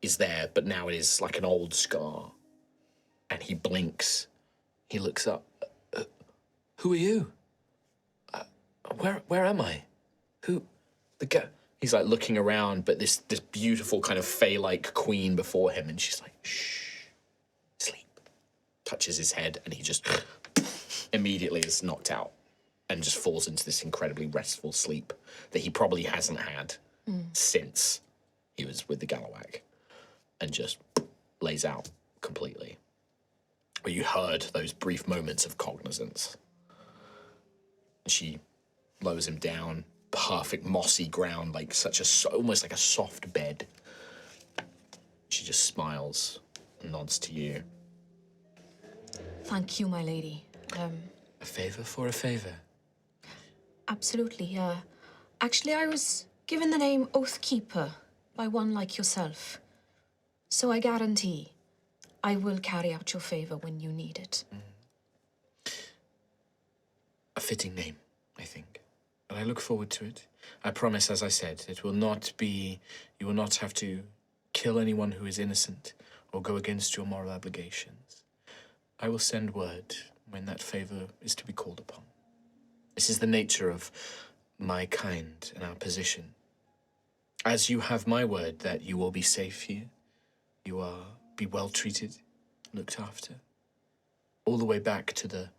is there, but now it is like an old scar. And he blinks. He looks up. Who are you? Where am I? Who? The guy. He's like looking around, but this beautiful kind of fey-like queen before him, and she's like, shh, sleep. Touches his head, and he just immediately is knocked out and just falls into this incredibly restful sleep that he probably hasn't had since he was with the Gallowag, and just lays out completely. Where you heard those brief moments of cognizance. She lowers him down, perfect mossy ground, like almost like a soft bed. She just smiles and nods to you. Thank you, my lady. A favor for a favor. Absolutely, actually, I was given the name Oathkeeper by one like yourself. So I guarantee I will carry out your favor when you need it. A fitting name, I think. But I look forward to it. I promise, as I said, you will not have to kill anyone who is innocent or go against your moral obligations. I will send word when that favor is to be called upon. This is the nature of my kind and our position. As you have my word that you will be safe here, you are be well treated, looked after, all the way back to the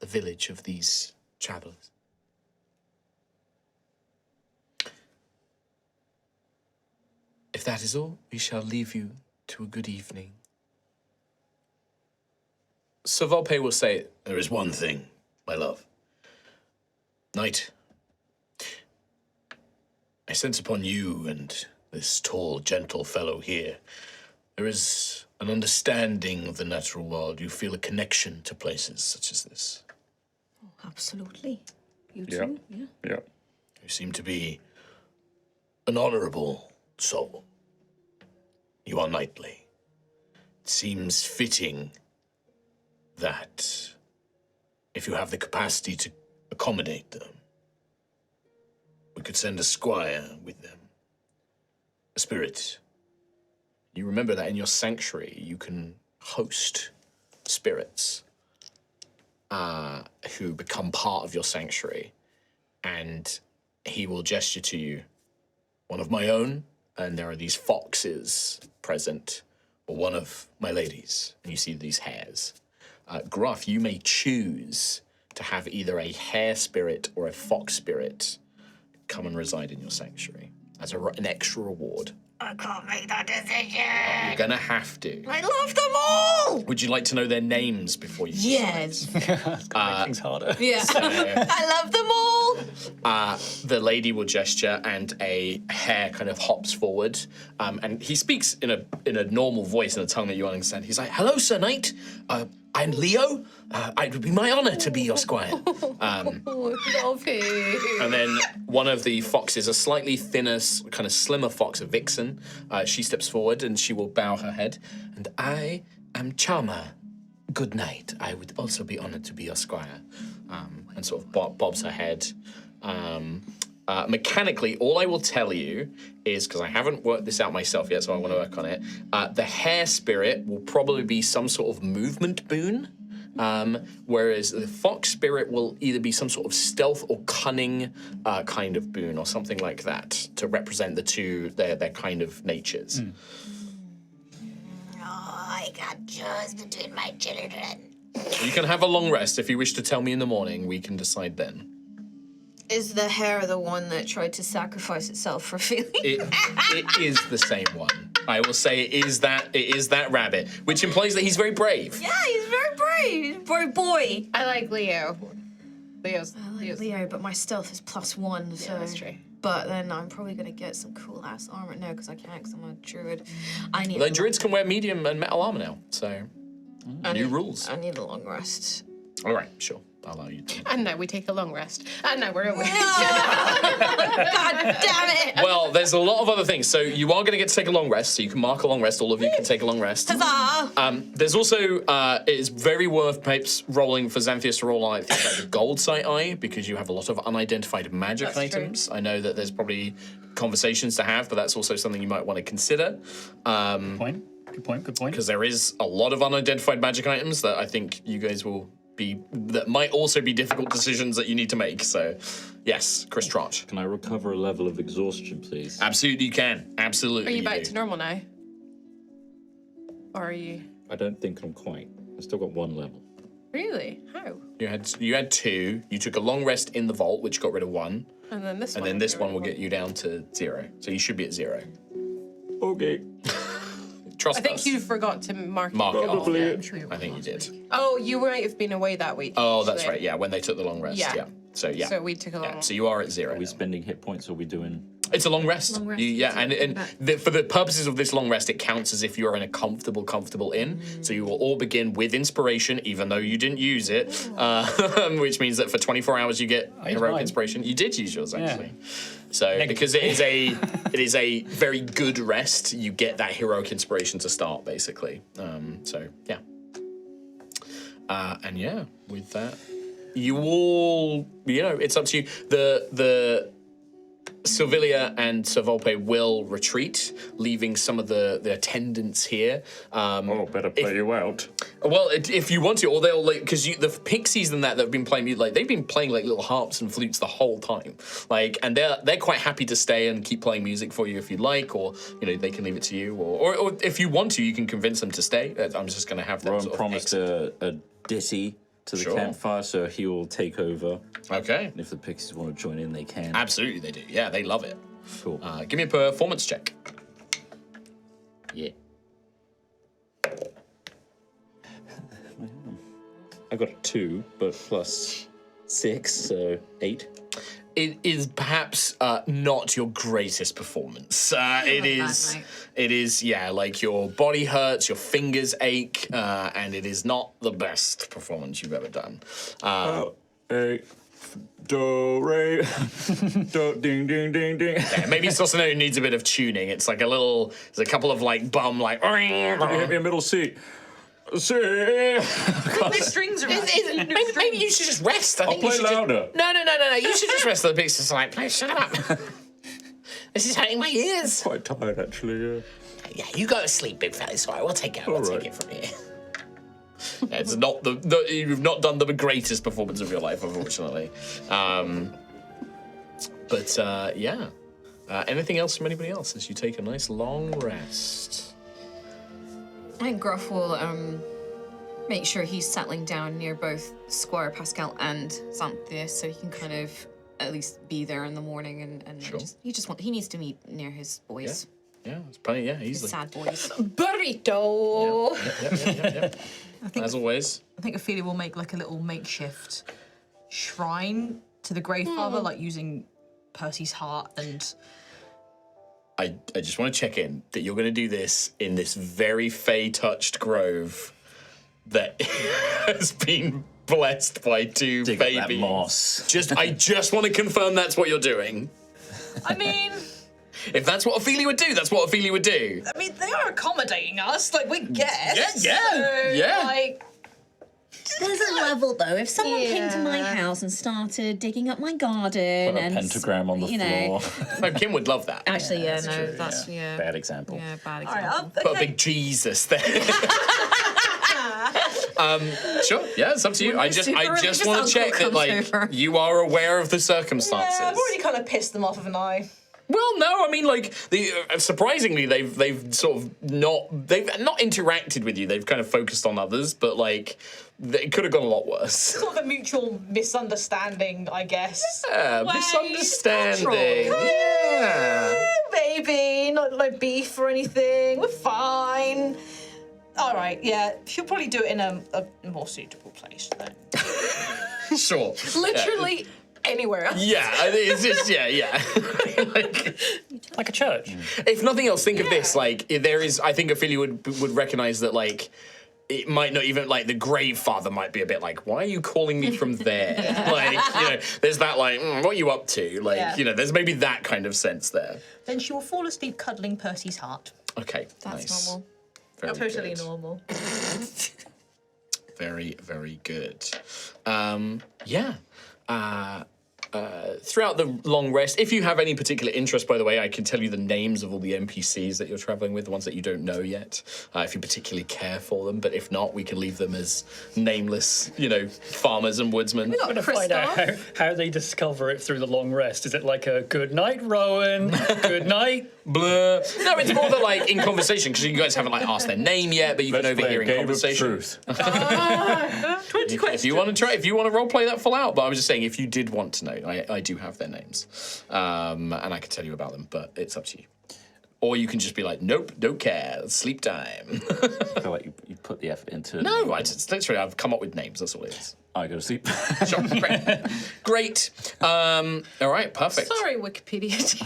village of these travelers. If that is all, we shall leave you to a good evening. Savolpe will say, there is one thing, my love. Knight, I sense upon you and this tall, gentle fellow here, there is an understanding of the natural world. You feel a connection to places such as this. Absolutely. You Yeah. too? Yeah. Yeah. You seem to be an honorable soul. You are knightly. It seems fitting that if you have the capacity to accommodate them, we could send a squire with them. A spirit. You remember that in your sanctuary, you can host spirits who become part of your sanctuary. And he will gesture to you, one of my own, and there are these foxes present, or one of my ladies, and you see these hares. Gruff, you may choose to have either a hare spirit or a fox spirit come and reside in your sanctuary as an extra reward. I can't make that decision. You're gonna have to. I love them all. Would you like to know their names before you Yes. Make things harder. Yeah. I love them all. The lady will gesture, and a hare kind of hops forward, and he speaks in a normal voice in a tongue that you understand. He's like, "Hello, Sir Knight. I'm Leo. It would be my honor to be your squire." Love him. And then one of the foxes, a slightly thinner, kind of slimmer fox, a vixen, she steps forward and she will bow her head. And I am Charmer. Good night. I would also be honored to be your squire. And sort of bobs her head. Mechanically, all I will tell you is, because I haven't worked this out myself yet, so I want to work on it, the hare spirit will probably be some sort of movement boon, whereas the fox spirit will either be some sort of stealth or cunning kind of boon or something like that to represent the two, their kind of natures. Oh, I can't choose between my children. You can have a long rest. If you wish to tell me in the morning, we can decide then. Is the hare the one that tried to sacrifice itself for feeling? It is the same one. I will say it is that rabbit, which implies that he's very brave. Yeah, he's very brave. He's a brave boy. I like Leo. Leo's. Leo, but my stealth is +1, so. Yeah, that's true. But then I'm probably gonna get some cool ass armor. No, because I can't, because I'm a druid. I need. Although druids can wear medium and metal armor now, so new rules. I need a long rest. All right, sure. I'll allow you to. And now we take a long rest. And now we're awake. God damn it! Well, there's a lot of other things. So you are going to get to take a long rest. So you can mark a long rest. All of you can take a long rest. Huzzah! There's also, it is very worth perhaps rolling for Xanthias to roll on things like the gold sight eye, because you have a lot of unidentified magic That's true. items. I know that there's probably conversations to have, but that's also something you might want to consider. Good point. Because there is a lot of unidentified magic items that I think you guys will that might also be difficult decisions that you need to make. So, yes, Chris Trott. Can I recover a level of exhaustion, please? Absolutely, you can. Absolutely. Are you back do. to normal now? Or are you? I don't think I'm quite. I still got 1 level. Really? How? You had 2. You took a long rest in the vault, which got rid of 1, And then this and one. then this one will get you down to 0. So you should be at 0. Okay. Trust I think us. you forgot to mark it Mark it off. Probably. I think you did. Oh, you might have been away that week. Oh, that's actually. right. Yeah, when they took the long rest. Yeah. Yeah. So yeah. So we took a long. Yeah, so you are at 0. Are we spending hit points or are we doing... It's a long rest. Long rest, Yeah, you take and it back. for the purposes of this long rest, it counts as if you're in a comfortable inn. So you will all begin with inspiration, even though you didn't use it, which means that for 24 hours you get used heroic mine. inspiration. You did use yours, actually. Yeah. So because it is a very good rest, you get that heroic inspiration to start, basically. So yeah. And yeah, with that, you all, it's up to you. The Silvilia and Savolpe will retreat, leaving some of the attendants here. better play you out. Well, if you want to, or they'll because the pixies and that have been playing music, they've been playing like little harps and flutes the whole time, and they're quite happy to stay and keep playing music for you if you'd like, or they can leave it to you, or if you want to, you can convince them to stay. I'm just going to have them. Rowan sort of promised a ditty to the Sure. campfire, so he will take over. Okay. And if the pixies want to join in, they can. Absolutely, they do. Yeah, they love it. Cool. Give me a performance check. Yeah. I got a 2, but plus 6, so 8. It is perhaps not your greatest performance. It is, yeah, like your body hurts, your fingers ache, and it is not the best performance you've ever done. A, do, re, do, ding, ding, ding, ding. Yeah, maybe it's also it needs a bit of tuning. It's like there's a couple of like bum, like. Hit me a middle C. C. The strings are Maybe you should just rest. I think I'll you play should louder. No. You should just rest. The beats is like, please shut up. This is hurting my ears. Quite tired, actually. Yeah, you go to sleep, big fella. It's all right. We'll take it. We'll All take right. it from here. Yeah, it's not you've not done the greatest performance of your life, unfortunately. Yeah. Anything else from anybody else as you take a nice long rest? I think Gruff will make sure he's settling down near both Squire Pascal and Xanthia, so he can kind of at least be there in the morning and Sure. he needs to meet near his boys. Yeah, it's probably His easily. sad boys. Burrito. Yep. I think As always. I think Ophelia will make like a little makeshift shrine to the Greyfather, like using Percy's heart and. I just want to check in that you're going to do this in this very Fey-touched grove that has been blessed by 2 Dig up babies. that moss. I just want to confirm that's what you're doing. I mean, If that's what Ophelia would do, that's what Ophelia would do. they are accommodating us. Like we guess. Yeah. Like, There's a level though. If someone came to my house and started digging up my garden Put a and pentagram on the you know, floor. No, Kim would love that. Actually, yeah, that's no, true, that's yeah. yeah. Bad example. Yeah, bad all right, example. Put a okay. big Jesus there. Sure, yeah, it's up to you. I just religious want to check uncle that like comes over. you are aware of the circumstances. Yeah, I've already kind of pissed them off, haven't I? Well, no, I mean, like surprisingly, they've sort of not interacted with you. They've kind of focused on others, but like it could have gone a lot worse. Sort of a mutual misunderstanding, I guess. Yeah, Way, misunderstanding. natural. Yeah. Baby, not like beef or anything. We're fine. All right, yeah. She'll probably do it in a more suitable place then. Sure. Literally anywhere else. Yeah, it's just yeah. Like a church. If nothing else, think of this. Like, there is, I think Ophelia would recognize that, like, it might not even, like, the grave father might be a bit like, why are you calling me from there? Like, you know, there's that, like, what are you up to? Like, Yeah. you know, there's maybe that kind of sense there. Then she will fall asleep cuddling Percy's heart. Okay, That's nice. normal. Very Totally good. normal. Very, very good. Throughout the long rest, if you have any particular interest, by the way, I can tell you the names of all the NPCs that you're traveling with, the ones that you don't know yet, if you particularly care for them. But if not, we can leave them as nameless, you know, farmers and woodsmen. I'm going to find out how they discover it through the long rest. Is it like a good night, Rowan? Good night? Blur. No, it's more that, like, in conversation, because you guys haven't, like, asked their name yet, but you can Let's play overhear a in game of conversation. truth. 20 questions. If you want to roleplay that full out, but I was just saying, if you did want to know, I do have their names, and I can tell you about them, but it's up to you. Or you can just be like, nope, don't care, sleep time. I feel like you put the effort into it. No, it's literally, I've come up with names, that's all it is. I go to sleep. Sure, great. All right, perfect. Sorry, Wikipedia.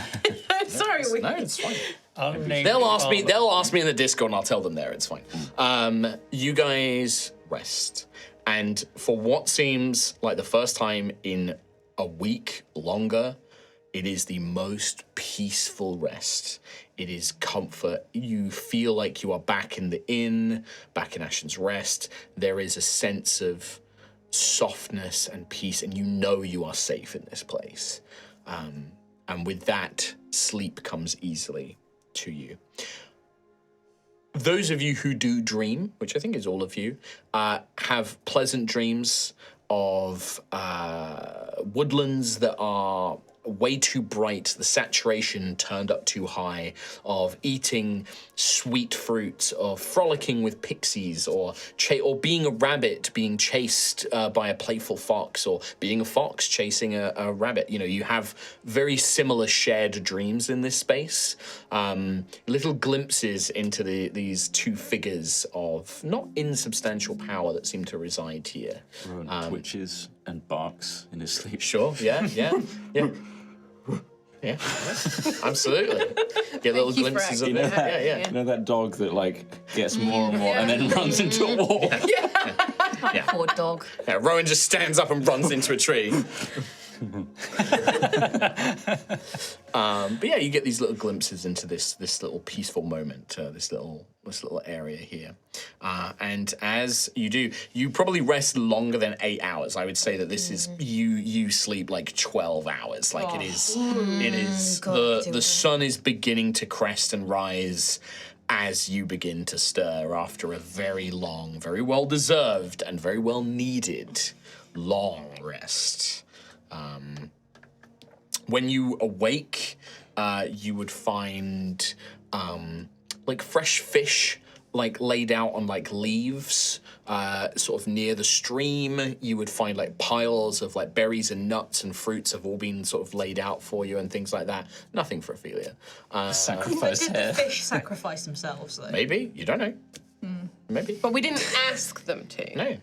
I'm sorry, No, Wikipedia. it's fine. Unnamed They'll ask me farmer. in the Discord and I'll tell them there, it's fine. You guys rest. And for what seems like the first time in a week longer, it is the most peaceful rest. It is comfort. You feel like you are back in the inn, back in Ashen's Rest. There is a sense of softness and peace, and you know you are safe in this place. And with that, sleep comes easily to you. Those of you who do dream, which I think is all of you, have pleasant dreams of woodlands that are way too bright, the saturation turned up too high, of eating sweet fruit, or frolicking with pixies, or being a rabbit being chased by a playful fox, or being a fox chasing a rabbit. You know, you have very similar shared dreams in this space. Little glimpses into these two figures of not insubstantial power that seem to reside here. Rowan twitches and barks in his sleep. Sure, yeah. Yeah, absolutely. Get little glimpses of it. Yeah. You know that dog that like gets more and more and then runs into a wall? Yeah. Poor dog. Yeah, Rowan just stands up and runs into a tree. But yeah, you get these little glimpses into this little peaceful moment, this little area here. And as you do, you probably rest longer than 8 hours. I would say that this is you sleep like 12 hours. Like it is the sun is beginning to crest and rise as you begin to stir after a very long, very well deserved and very well needed long rest. When you awake, you would find like fresh fish like laid out on like leaves, sort of near the stream. You would find like piles of like berries and nuts and fruits have all been sort of laid out for you and things like that. Nothing for Ophelia. Sacrifice Did hair. the fish sacrifice themselves, though? Maybe, you don't know. Maybe. But we didn't ask them to. No.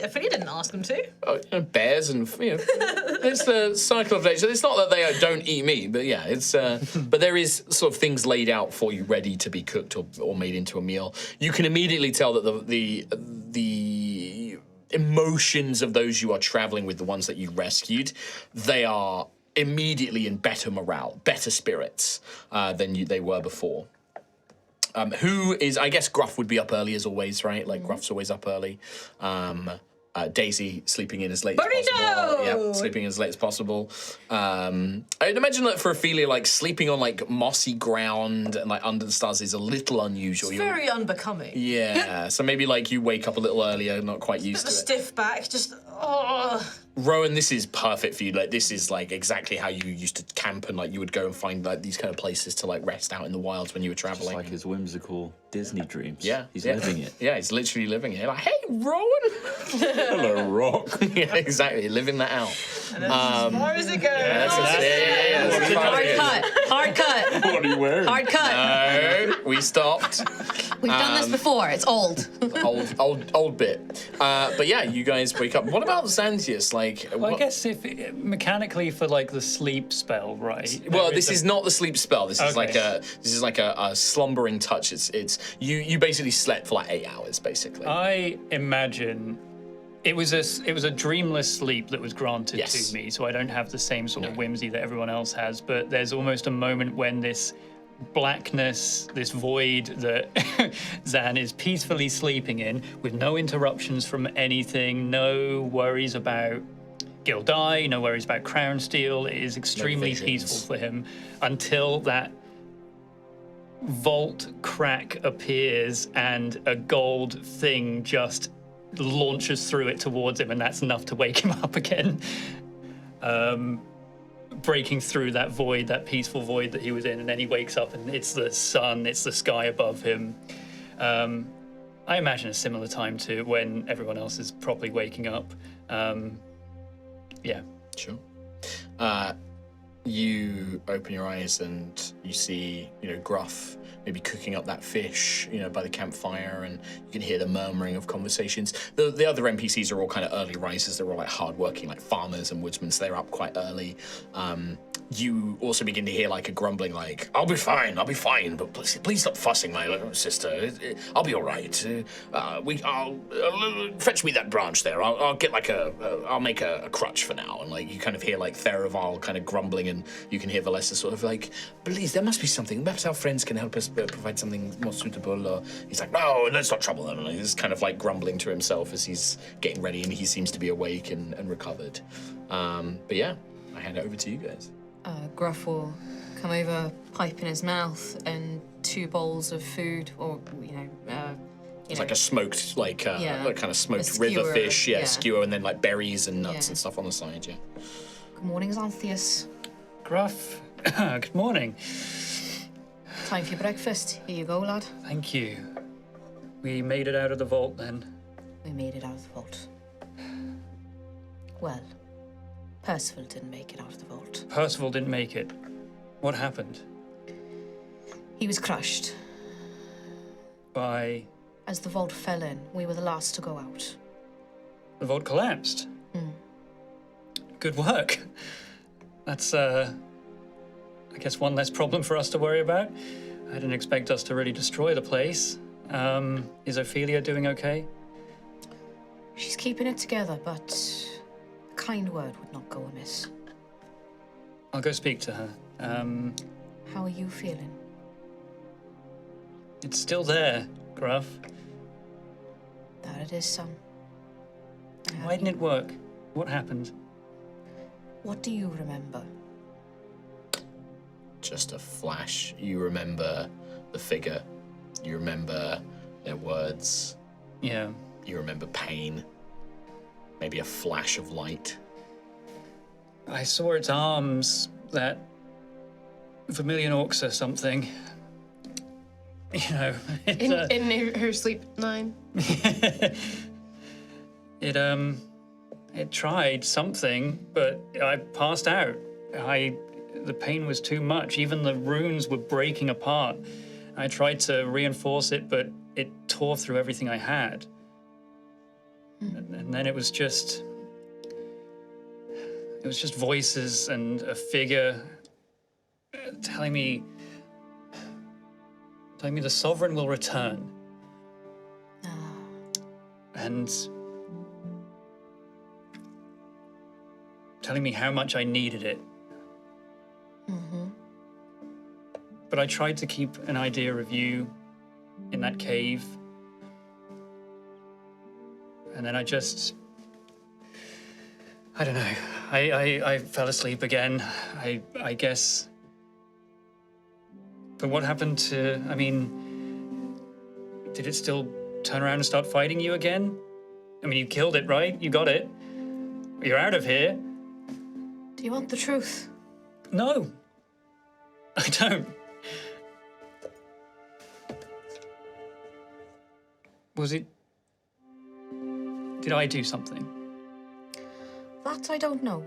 If he didn't ask them to. Oh, bears and it's the cycle of nature. It's not that they don't eat meat, but yeah, it's but there is sort of things laid out for you, ready to be cooked or made into a meal. You can immediately tell that the emotions of those you are traveling with, the ones that you rescued, they are immediately in better morale, better spirits than they were before. Who is, I guess Gruff would be up early as always, right? Like Gruff's always up early. Daisy sleeping in as late as possible. Yeah, sleeping in as late as possible. I'd imagine that for Ophelia, like sleeping on like mossy ground and like under the stars is a little unusual. It's very unbecoming. Yeah, so maybe like you wake up a little earlier, not quite used to it. Stiff back, just Rowan, this is perfect for you. Like, this is like exactly how you used to camp, and like you would go and find like these kind of places to like rest out in the wilds when you were traveling. It's like his whimsical Disney dreams. Yeah, he's living it. Yeah, he's literally living it. Like, hey, Rowan. Hello, Rock. Yeah, exactly, living that out. as far as it goes. Hard cut. What are you wearing? Hard cut. No, we stopped. We've done this before. It's old. old bit. But yeah, you guys wake up. What about Xanthius? Like, Well, I guess if mechanically for like the sleep spell, right? Well, this is not the sleep spell. This is Okay. like a slumbering touch. It's you basically slept for like 8 hours, basically. I imagine it was a dreamless sleep that was granted Yes. to me, so I don't have the same sort of whimsy that everyone else has. But there's almost a moment when this blackness, this void that Zan is peacefully sleeping in, with no interruptions from anything, no worries about Gildai, no worries about Crownsteel. It is extremely visions. peaceful for him until that vault crack appears and a gold thing just launches through it towards him, and that's enough to wake him up again. Breaking through that void, that peaceful void that he was in, and then he wakes up and it's the sun, it's the sky above him. I imagine a similar time to when everyone else is properly waking up. Yeah. Sure. You open your eyes and you see, Gruff maybe cooking up that fish, by the campfire, and you can hear the murmuring of conversations. The other NPCs are all kind of early risers. They're all like hardworking, like farmers and woodsmen, so they're up quite early. You also begin to hear like a grumbling, like, I'll be fine, but please stop fussing, my little sister. I'll be all right. I'll fetch me that branch there. I'll get like I'll make a crutch for now. And like you kind of hear like Theraval kind of grumbling, and you can hear Valessa sort of like, please, there must be something. Perhaps our friends can help us provide something more suitable. Or he's like, no, let's not trouble them. And he's kind of like grumbling to himself as he's getting ready, and he seems to be awake and recovered. But yeah, I hand it over to you guys. Gruff will come over, pipe in his mouth, and 2 bowls of food, or It's like a smoked, like kind of smoked a skewer, river fish, yeah. skewer, and then like berries and nuts and stuff on the side, yeah. Good morning, Altheus. Gruff, good morning. Time for your breakfast. Here you go, lad. Thank you. We made it out of the vault then. We made it out of the vault. Well, Percival didn't make it out of the vault. Percival didn't make it. What happened? He was crushed. By... As the vault fell in, we were the last to go out. The vault collapsed? Good work. That's, I guess one less problem for us to worry about. I didn't expect us to really destroy the place. Is Ophelia doing okay? She's keeping it together, but a kind word would not go amiss. I'll go speak to her. How are you feeling? It's still there, Gruff. There it is, son. Why didn't it work? What happened? What do you remember? Just a flash. You remember the figure. You remember their words. Yeah. You remember pain. Maybe a flash of light. I saw its arms, that vermilion orcs or something. You know, In her sleep, 9. It tried something, but I passed out. The pain was too much. Even the runes were breaking apart. I tried to reinforce it, but it tore through everything I had. And then it was just voices and a figure telling me the sovereign will return. And telling me how much I needed it. But I tried to keep an idea of you in that cave. And then I don't know. I fell asleep again. I guess. But what happened to, did it still turn around and start fighting you again? You killed it, right? You got it. You're out of here. Do you want the truth? No. I don't. Did I do something? That I don't know.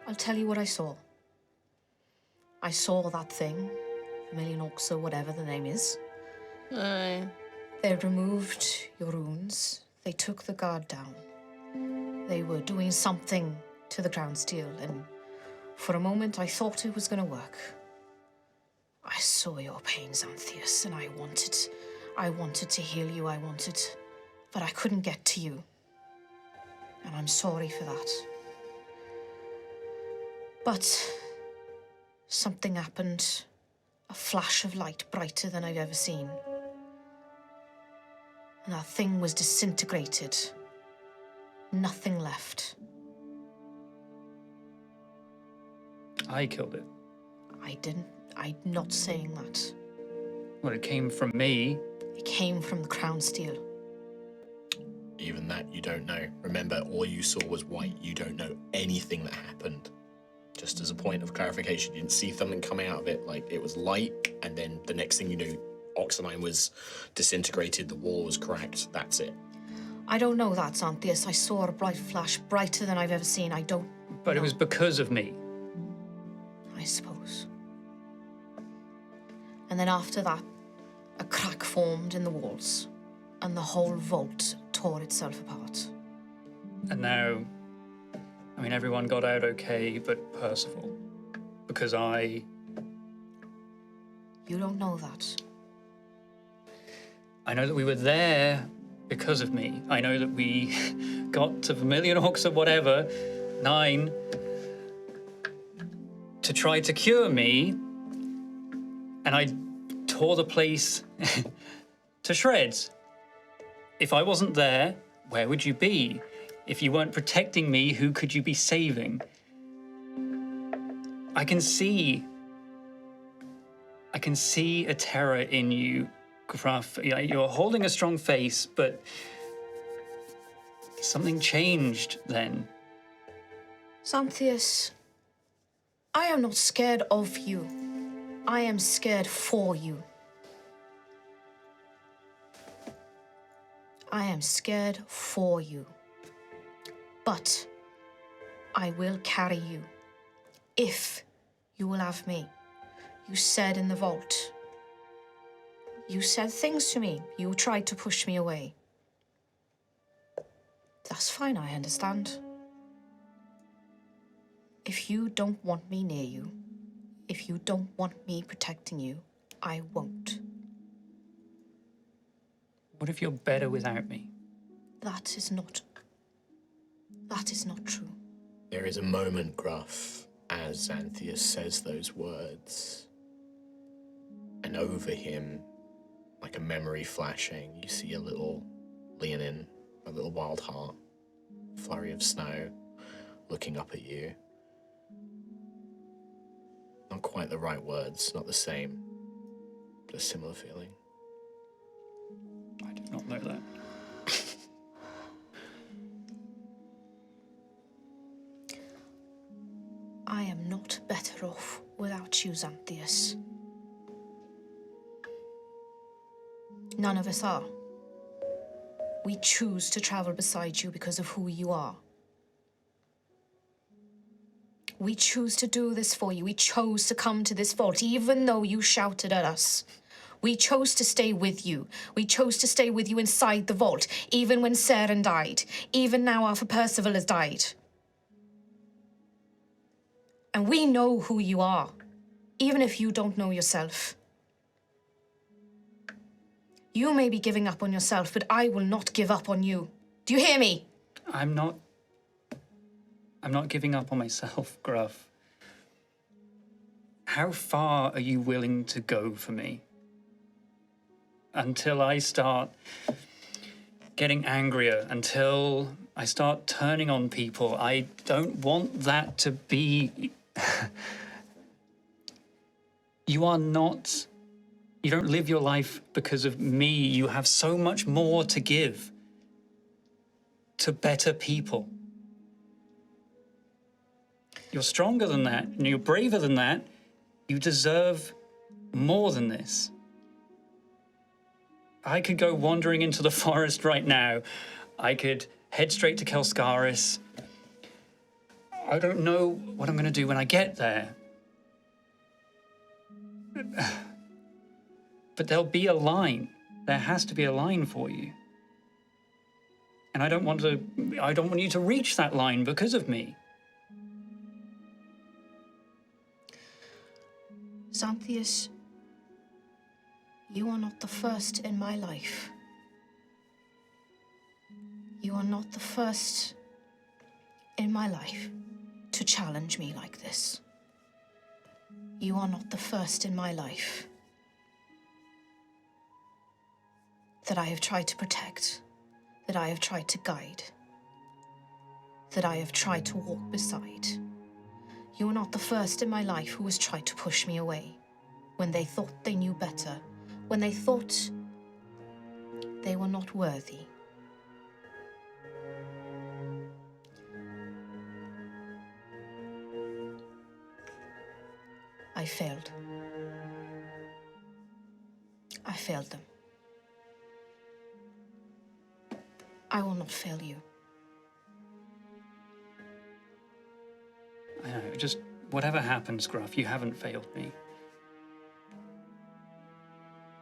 I'll tell you what I saw. I saw that thing, vermilion orcs or whatever the name is. Aye. They removed your runes. They took the guard down. They were doing something to the ground steel, and for a moment I thought it was going to work. I saw your pains, Altheus, and I wanted to heal you, but I couldn't get to you. And I'm sorry for that. But something happened, a flash of light brighter than I've ever seen. And that thing was disintegrated. Nothing left. I killed it. I didn't. I'm not saying that. Well, it came from me. It came from the crown steel. Even that you don't know. Remember, all you saw was white. You don't know anything that happened. Just as a point of clarification, you didn't see something coming out of it. Like, it was light, and then the next thing you knew, Oxenine was disintegrated, the wall was cracked. That's it. I don't know that, Altheus. I saw a bright flash, brighter than I've ever seen. I don't But know. it was because of me. I suppose. And then after that, a crack formed in the walls, and the whole vault tore itself apart. And now, everyone got out okay, but Percival. Because You don't know that. I know that we were there because of me. I know that we got to Vermilion Orcs or whatever, 9, to try to cure me, and I tore the place to shreds. If I wasn't there, where would you be? If you weren't protecting me, who could you be saving? I can see a terror in you, Gruff. You're holding a strong face, but something changed then. Xanthias, I am not scared of you. I am scared for you. I am scared for you. But I will carry you if you will have me. You said in the vault. You said things to me. You tried to push me away. That's fine, I understand. If you don't want me near you, if you don't want me protecting you, I won't. What if you're better without me? That is not true. There is a moment, Gruff, as Xanthias says those words. And over him, like a memory flashing, you see a little Leonin, a little wild heart, flurry of snow, looking up at you. Not quite the right words, not the same, but a similar feeling. I did not know that. I am not better off without you, Xanthias. None of us are. We choose to travel beside you because of who you are. We choose to do this for you. We chose to come to this vault, even though you shouted at us. We chose to stay with you. We chose to stay with you inside the vault, even when Seren died, even now after Percival has died. And we know who you are, even if you don't know yourself. You may be giving up on yourself, but I will not give up on you. Do you hear me? I'm not giving up on myself, Gruff. How far are you willing to go for me? Until I start getting angrier, until I start turning on people. I don't want that to be... You don't live your life because of me. You have so much more to give to better people. You're stronger than that, and you're braver than that. You deserve more than this. I could go wandering into the forest right now. I could head straight to Kelskaris. I don't know what I'm going to do when I get there. But there'll be a line. There has to be a line for you. And I don't want you to reach that line because of me. Xanthias, you are not the first in my life. You are not the first in my life to challenge me like this. You are not the first in my life that I have tried to protect, that I have tried to guide, that I have tried to walk beside. You are not the first in my life who has tried to push me away when they thought they knew better, when they thought they were not worthy. I failed. I failed them. I will not fail you. I know, just whatever happens, Gruff, you haven't failed me.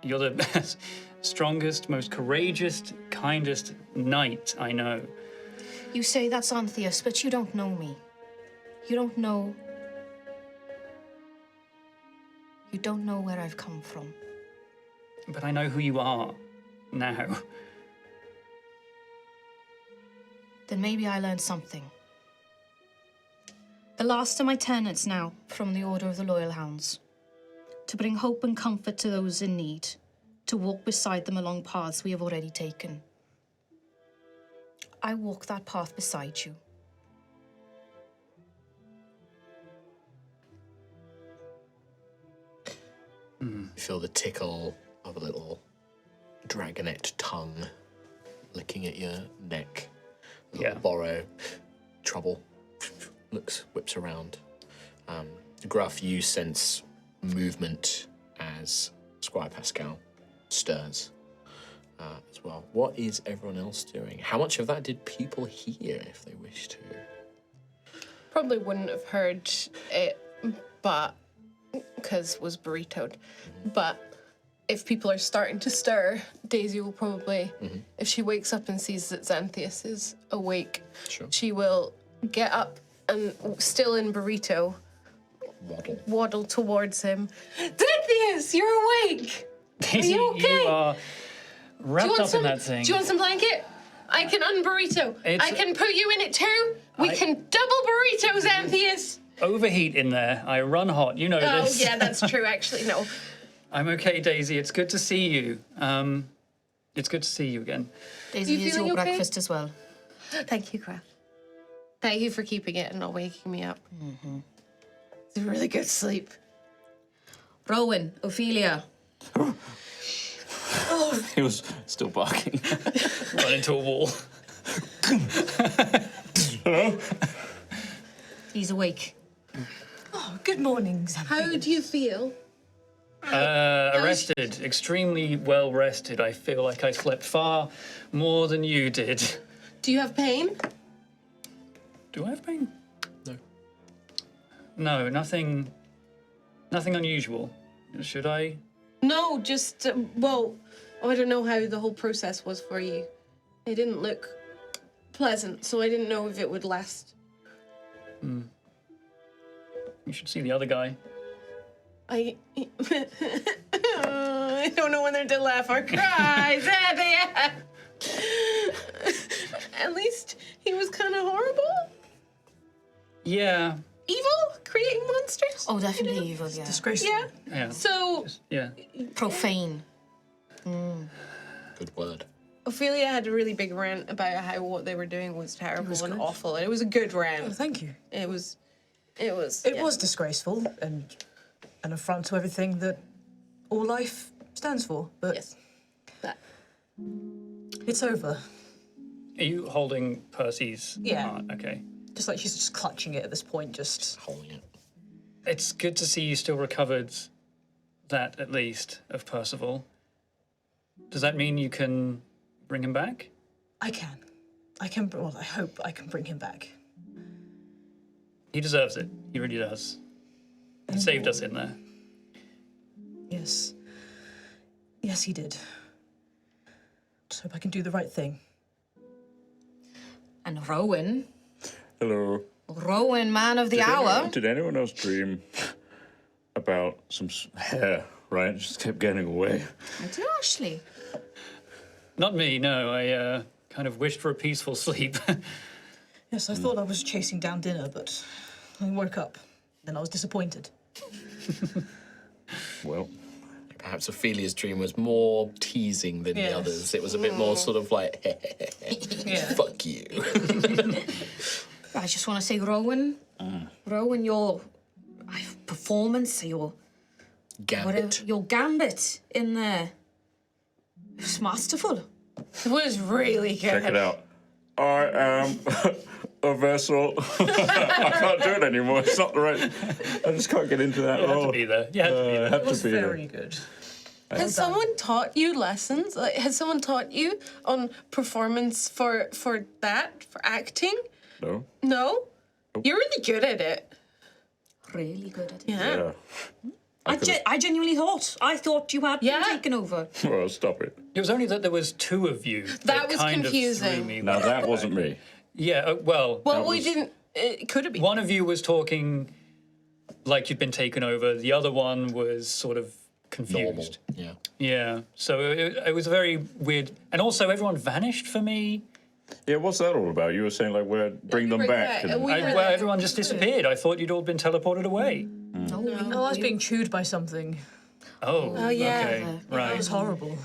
You're the strongest, most courageous, kindest knight I know. You say that's Antheus, but you don't know me. You don't know... You don't know where I've come from. But I know who you are now. Then maybe I learned something. The last of my tenets now from the Order of the Loyal Hounds. To bring hope and comfort to those in need. To walk beside them along paths we have already taken. I walk that path beside you. You feel the tickle of a little dragonette tongue licking at your neck. A little borrow trouble. whips around. Gruff, you sense movement as Squire Pascal stirs as well. What is everyone else doing? How much of that did people hear if they wish to? Probably wouldn't have heard it, but because was burritoed. But if people are starting to stir, Daisy will probably, if she wakes up and sees that Xanthias is awake, she will get up and, still in burrito, waddle towards him. Xanthias, you're awake! Daisy, you okay? you are wrapped up in that thing. Do you want some blanket? I can unburrito. I can put you in it too. We can double burrito, Xanthias. Overheat in there. I run hot. You know this. Oh, yeah, that's true, actually. No. I'm okay, Daisy. It's good to see you. It's good to see you again. Daisy, here's your breakfast as well. Thank you, Kraft. Thank you for keeping it and not waking me up. It's a really good sleep. Rowan, Ophelia. He was still barking. Run into a wall. Hello? He's awake. Oh, good morning, Xanthias. How do you feel? Arrested. Extremely well rested. I feel like I slept far more than you did. Do you have pain? Do I have pain? No. No, nothing unusual. Should I? No, just, well, I don't know how the whole process was for you. It didn't look pleasant, so I didn't know if it would last. You should see the other guy. I don't know whether to laugh or cry. At least he was kind of horrible. Yeah. Evil? Creating monsters? Oh, definitely evil, yeah. Disgraceful. Yeah. Yeah. So, Yeah. Profane. Good word. Ophelia had a really big rant about how what they were doing was terrible and awful, and it was a good Oh, rant. thank you. It was It was disgraceful and an affront to everything that all life stands for. But Yes. That. it's over. Are you holding Percy's Yeah. heart? Okay. Just like she's just clutching it at this point, just... Holding it. It's good to see you still recovered that, at least, of Percival. Does that mean you can bring him back? I can. Well, I hope I can bring him back. He deserves it. He really does. He saved us in there. Yes. Yes, he did. Just hope I can do the right thing. And Rowan. Hello. Rowan, man of the hour. Did anyone else dream about some hair, right? Just kept getting away. I do, Ashley. Not me, no. I kind of wished for a peaceful sleep. Yes, I thought I was chasing down dinner, but I woke up. Then I was disappointed. Well, Perhaps Ophelia's dream was more teasing than the Yes. others. It was a bit more sort of like, fuck you. I just want to say, Rowan. Rowan, your performance, your Gambit. your gambit in there. It was masterful. It was really good. check it out. I am a vessel. I can't do it anymore. It's not the right. I just can't get into that You had role. to be there. You had to be I there. have It was to be there. very good. Has someone taught you lessons? Like, has someone taught you on performance for acting? No. No? You're really good at it. Really good at it. Yeah. Yeah. I genuinely thought you had been Yeah. taken over. Well, stop it. It was only that there was two of you. That was kind confusing. Of threw me. Now that wasn't me. Yeah, well, Well, we didn't. It could have been. one of you was talking like you'd been taken over. The other one was sort of Normal. confused. Yeah. Yeah, so it was very weird. And also, everyone vanished for me. Yeah, what's that all about? You were saying like bring them bring back. back- And, we- Well, everyone just disappeared. I thought you'd all been teleported away. Oh, I was being chewed by something. Oh, yeah. okay, It right. was horrible.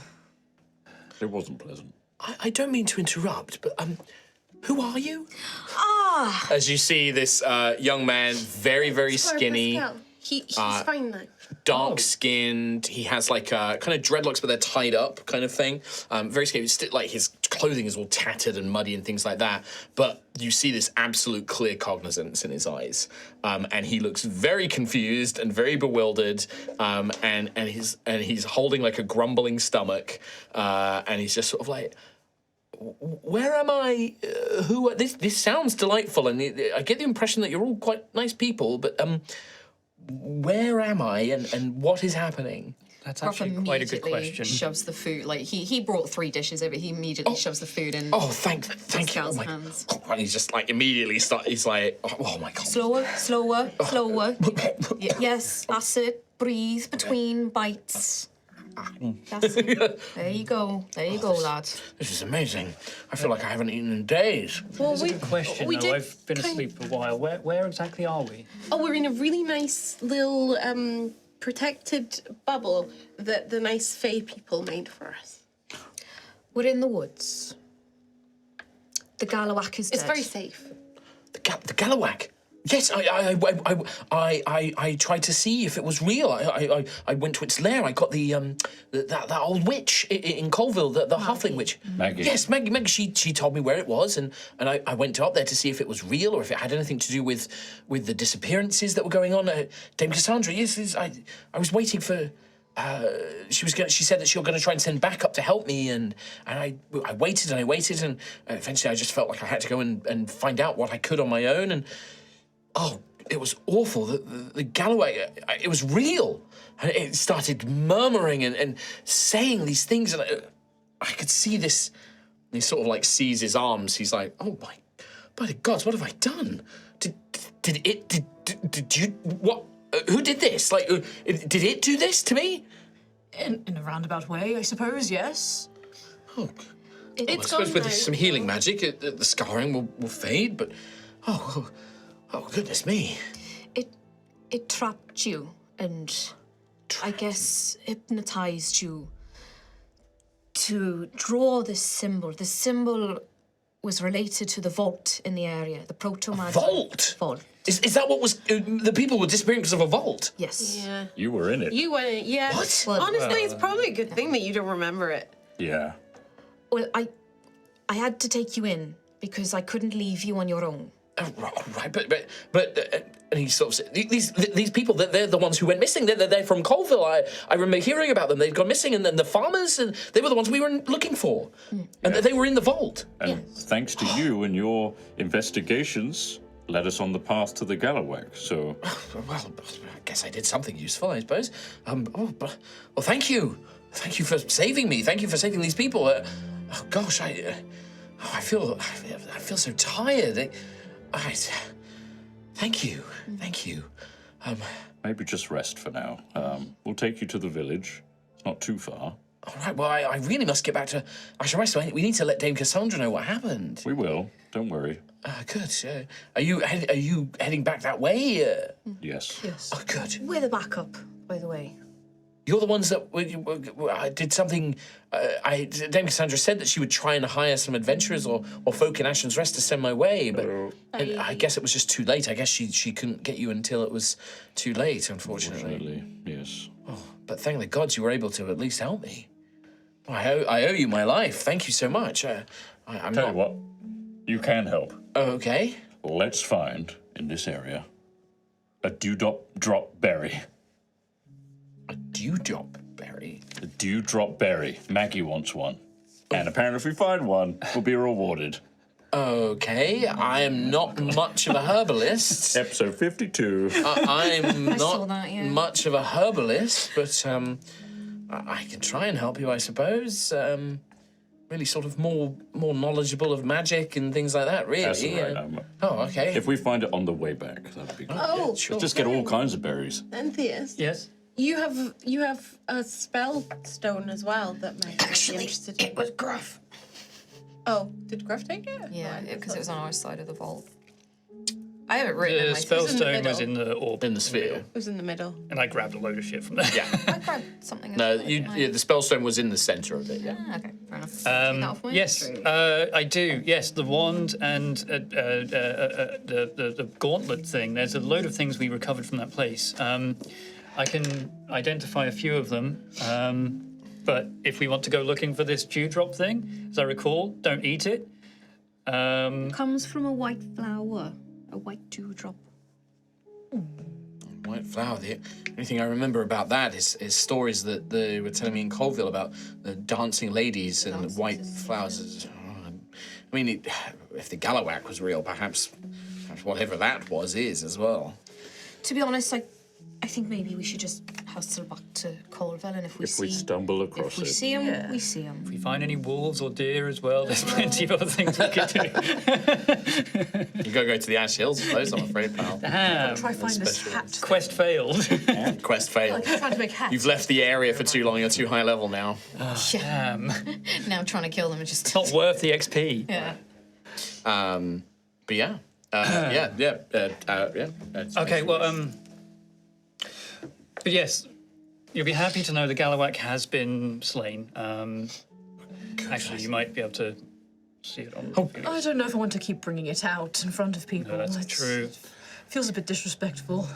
it wasn't pleasant. I don't mean to interrupt, but who are you? Ah, As you see this young man, very, very skinny, He's fine now. dark-skinned. He has like kind of dreadlocks, but they're tied up, kind of thing. Very skinny. Like his clothing is all tattered and muddy and things like that. But you see this absolute clear cognizance in his eyes, and he looks very confused and very bewildered, and he's holding like a grumbling stomach, and he's just sort of like, where am I? Who? This sounds delightful, and I get the impression that you're all quite nice people, but where am I, and what is happening? That's Gruff actually quite a good immediately question. shoves the food. Like he brought 3 dishes over. He immediately shoves the food in. Oh, thank you. Oh Gal's my, hands. and he's just like immediately he's like, oh my god. Slower, slower, slower. Yes, that's it. Breathe between bites. That's it. There you go. There you go, lad. This is amazing. I feel like I haven't eaten in days. Well, That's a good question, we though. did I've been asleep for a while. Where exactly are we? Oh, we're in a really nice little protected bubble that the nice Fae people made for us. We're in the woods. The Galawak is dead. It's very safe. The Galawak. Yes, I tried to see if it was real. I went to its lair. I got that old witch in Colville, the halfling witch. Maggie. Yes, Maggie. She told me where it was, and I went up there to see if it was real or if it had anything to do with the disappearances that were going on. Dame Cassandra. Yes, I was waiting for. She said that she was going to try and send back up to help me, and I waited and I waited, and eventually I just felt like I had to go and find out what I could on my own, and. Oh, it was awful. The Galloway, it was real. And it started murmuring and saying these things, and I could see this. And he sort of like sees his arms. He's like, oh by the gods, what have I done? Did you, what? Who did this? Like, did it do this to me? In a roundabout way, I suppose, yes. Oh, I It's suppose gone with now. some healing magic, the scarring will fade, but oh, goodness me. It trapped you and I guess hypnotized you to draw this symbol. The symbol was related to the vault in the area, the Proto-Magi Vault? Vault. Is that what was... the people were disappearing because of a vault? Yes. Yeah. You were in it. You went, yeah. What? Well, Honestly, it's probably a good thing that you don't remember it. Yeah. Well, I had to take you in because I couldn't leave you on your own. Oh, right, but and he sort of said, these people, they're the ones who went missing. They're from Colville. I remember hearing about them. They'd gone missing, and then the farmers, and they were the ones we were looking for, and they were in the vault. And thanks to you and your investigations, led us on the path to the Galawak. So Well, I guess I did something useful, I suppose. Well, thank you for saving me. Thank you for saving these people. Oh gosh, I feel so tired. Thank you. maybe just rest for now. We'll take you to the village. It's not too far. All right. Well, I really must get back to Asheresto. We need to let Dame Cassandra know what happened. We will. Don't worry. Good. Are you heading back that way? Yes. Yes. Oh, good. We're the backup, by the way. You're the ones that did something. Dame Cassandra said that she would try and hire some adventurers or folk in Ashen's Rest to send my way, but and I guess it was just too late. I guess she couldn't get you until it was too late, unfortunately. Unfortunately, yes. Oh, but thank the gods you were able to at least help me. I owe you my life. Thank you so much. I'm Tell not... you what, you can help. Okay. Let's find, in this area, a dewdrop berry. A dewdrop berry? A dewdrop berry. Maggie wants one. And apparently if we find one, we'll be rewarded. Okay, I am not much of a herbalist. Episode 52. I'm saw not that, yeah. much of a herbalist, but I can try and help you, I suppose. Really sort of more knowledgeable of magic and things like that, really. That's all right. Oh, okay. If we find it on the way back, that'd be good. Oh, sure. Just get all kinds of berries. Antheus. Yes. You have a spell stone as well that might be interested in. It was Gruff. Oh, did Gruff take it? Yeah, Oh, I because it was thought- on our side of the vault. I have it written in The my spellstone was middle. in the orb. In the sphere. It was in the middle. And I grabbed a load of shit from there. Yeah. I grabbed something. No, else. the spellstone was in the centre of it, yeah. Ah, okay, fair enough. Take that off my Yes, inventory. I do. Yes, the wand and the gauntlet thing. There's a load of things we recovered from that place. I can identify a few of them. But if we want to go looking for this dewdrop thing, as I recall, don't eat it. Comes from a white flower, a white dewdrop. White flower. The only thing I remember about that is stories that they were telling me in Colville about the dancing ladies and the white flowers. I mean, if the Galawak was real, perhaps whatever that was is as well. To be honest, I think maybe we should just hustle back to Colville, and if we stumble across if we it. see him, we see him. If we find any wolves or deer as well, there's plenty of other things we could do. You gotta go to the Ash Hills for those, I'm afraid, pal. Damn. Try find this hat. Quest failed. Quest failed. Trying to make hats. You've left the area for too long. You're too high level now. Damn. Now trying to kill them is just Not worth the XP. yeah. But yeah. Okay, well, but yes, you'll be happy to know the Galawak has been slain. Actually, you might be able to see it on. I don't know if I want to keep bringing it out in front of people. No, that's It's- true. Feels a bit disrespectful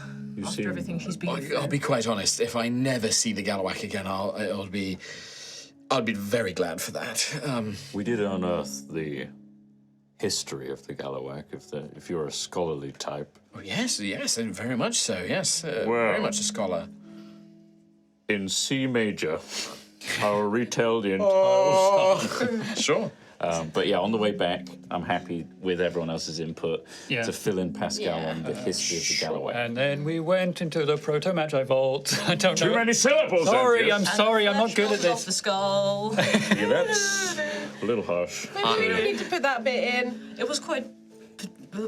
after everything she's been through. I'll be quite honest. If I never see the Galawak again, I'd be very glad for that. We did unearth the history of the Galawak, if you're a scholarly type. Oh, yes, and very much so. Yes, Well. very much a scholar. In C major, I'll retell the entire Sure. But yeah, on the way back, I'm happy with everyone else's input Yeah. to fill in Pascal on the history of the Galawak. And then we went into the Proto-Magi Vault. I don't Too know. many syllables, Sorry, I'm Andrew. sorry, I'm not good at Off the this. skull. Yeah, that's a little harsh. Maybe we don't need to put that bit in. It was quite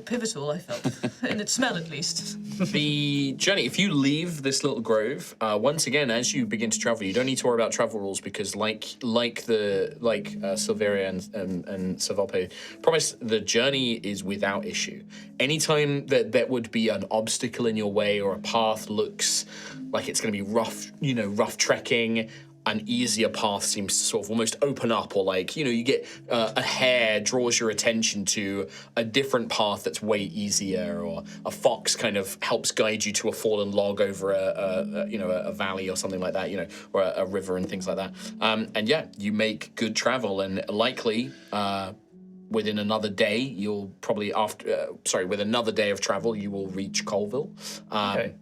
pivotal, I felt, in its smell at least. The journey, if you leave this little grove, once again, as you begin to travel, you don't need to worry about travel rules because, like Silveria and Savalpe promise, the journey is without issue. Anytime that would be an obstacle in your way or a path looks like it's going to be rough trekking, an easier path seems to sort of almost open up, or you get a hare draws your attention to a different path that's way easier, or a fox kind of helps guide you to a fallen log over a valley or something like that, or a river and things like that. And yeah, you make good travel, and likely within another day, with another day of travel, you will reach Colville. Okay.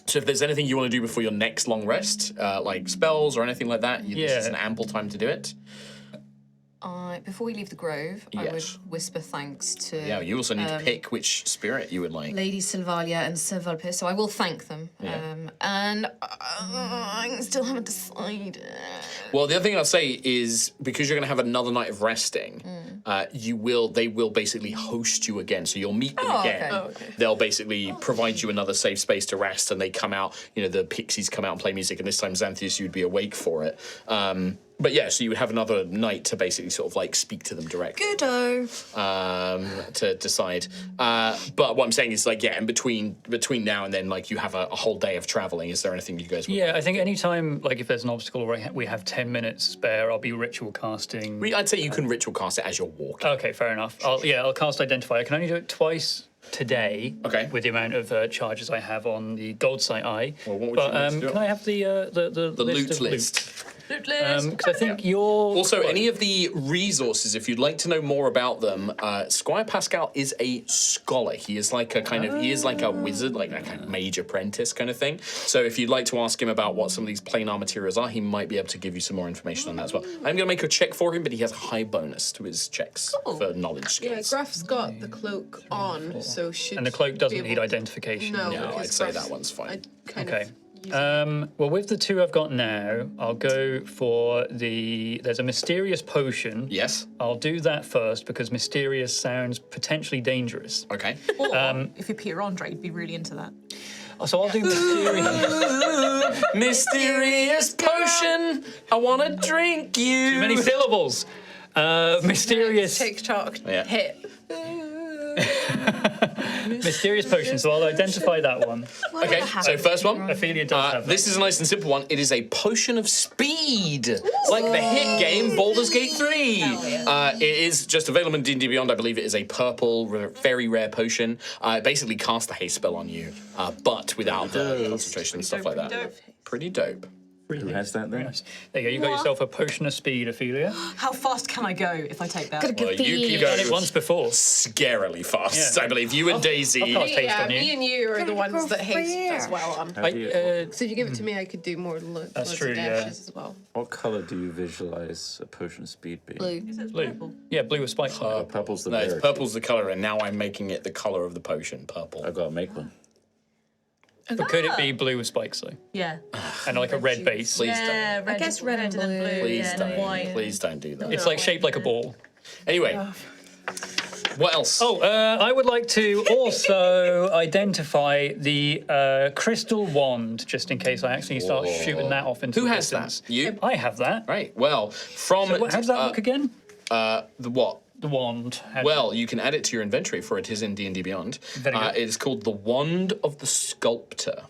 So if there's anything you want to do before your next long rest, like spells or anything like that, this is an ample time to do it. Before we leave the grove, I would Yes. whisper thanks to Yeah, you also need to pick which spirit you would like. Lady Silvalia and Silvalpe, so I will thank them. Yeah. And I still haven't decided. Well, the other thing I'll say is because you're going to have another night of resting, they will basically host you again. So you'll meet them again. okay. They'll basically provide you another safe space to rest, and they come out. The pixies come out and play music, and this time Xanthius, you'd be awake for it. But yeah, so you would have another night to basically sort of speak to them directly. Goodo. To decide. But what I'm saying is in between now and then, you have a whole day of traveling. Is there anything you guys would Yeah, I think anytime, if there's an obstacle or we have 10 minutes spare, I'll be ritual casting. I'd say you can ritual cast it as you're walking. Okay, fair enough. I'll cast Identify. I can only do it twice today. Okay. With the amount of charges I have on the gold site eye. Well, what would but you like to do? can I have the Loot of list. Loot list. Because I think you're... Also, any of the resources, if you'd like to know more about them, Squire Pascal is a scholar. He is like a wizard, like a mage apprentice kind of thing. So if you'd like to ask him about what some of these planar materials are, he might be able to give you some more information on that as well. I'm going to make a check for him, but he has a high bonus to his checks for knowledge Yeah, skills. Graf's got the cloak on, so should. And the cloak doesn't be need able to- identification. No, No, because I'd say Graf's- that one's fine. I'd kind Okay. of use it. Well, with the two I've got now, I'll go for there's a mysterious potion. Yes. I'll do that first because mysterious sounds potentially dangerous. Okay. If you're Peter Andre, you'd be really into that. So I'll do mysterious. Mysterious potion. I want to drink you. Too many syllables. Mysterious. TikTok Yeah. hit. Mysterious potion. So I'll identify that one. Okay, so first one. Ophelia does have that. This is a nice and simple one. It is a potion of speed, like the hit game Baldur's Gate 3. It is just available in D&D Beyond. I believe it is a purple, very rare potion. It basically casts the haste spell on you, but without the concentration and stuff like that. Pretty dope. Really Who has that very then? nice. There you go. You got yourself a potion of speed, Ophelia. How fast can I go if I take that? Well, you You've done it go once before. scarily fast, Yeah. I believe. You and Daisy. I've got a taste Yeah, on you. me and you are the ones that haste as well on. Have you- So if you give it to me, I could do more loads true, of yeah. dashes as well. What color do you visualize a potion of speed being? Blue. Blue. Yeah, blue with spikes. on it. Purple's the No, it's berry. purple's the colour, and now I'm making it the colour of the potion, purple. I've got to make one. But could it be blue with spikes though? Yeah. And like a red base? Please Yeah, red, guess red and then blue. Please yeah, and don't. then white. Please don't do that. It's like shaped like a ball. Anyway, what else? Oh, I would like to also identify the crystal wand, just in case I actually start shooting that off into Who the has distance. that? You? I have that. Right. Well, from So how does that look again? the what? The wand. Well, you can add it to your inventory, for it is in D&D Beyond. Very good. It is called the Wand of the Sculptor.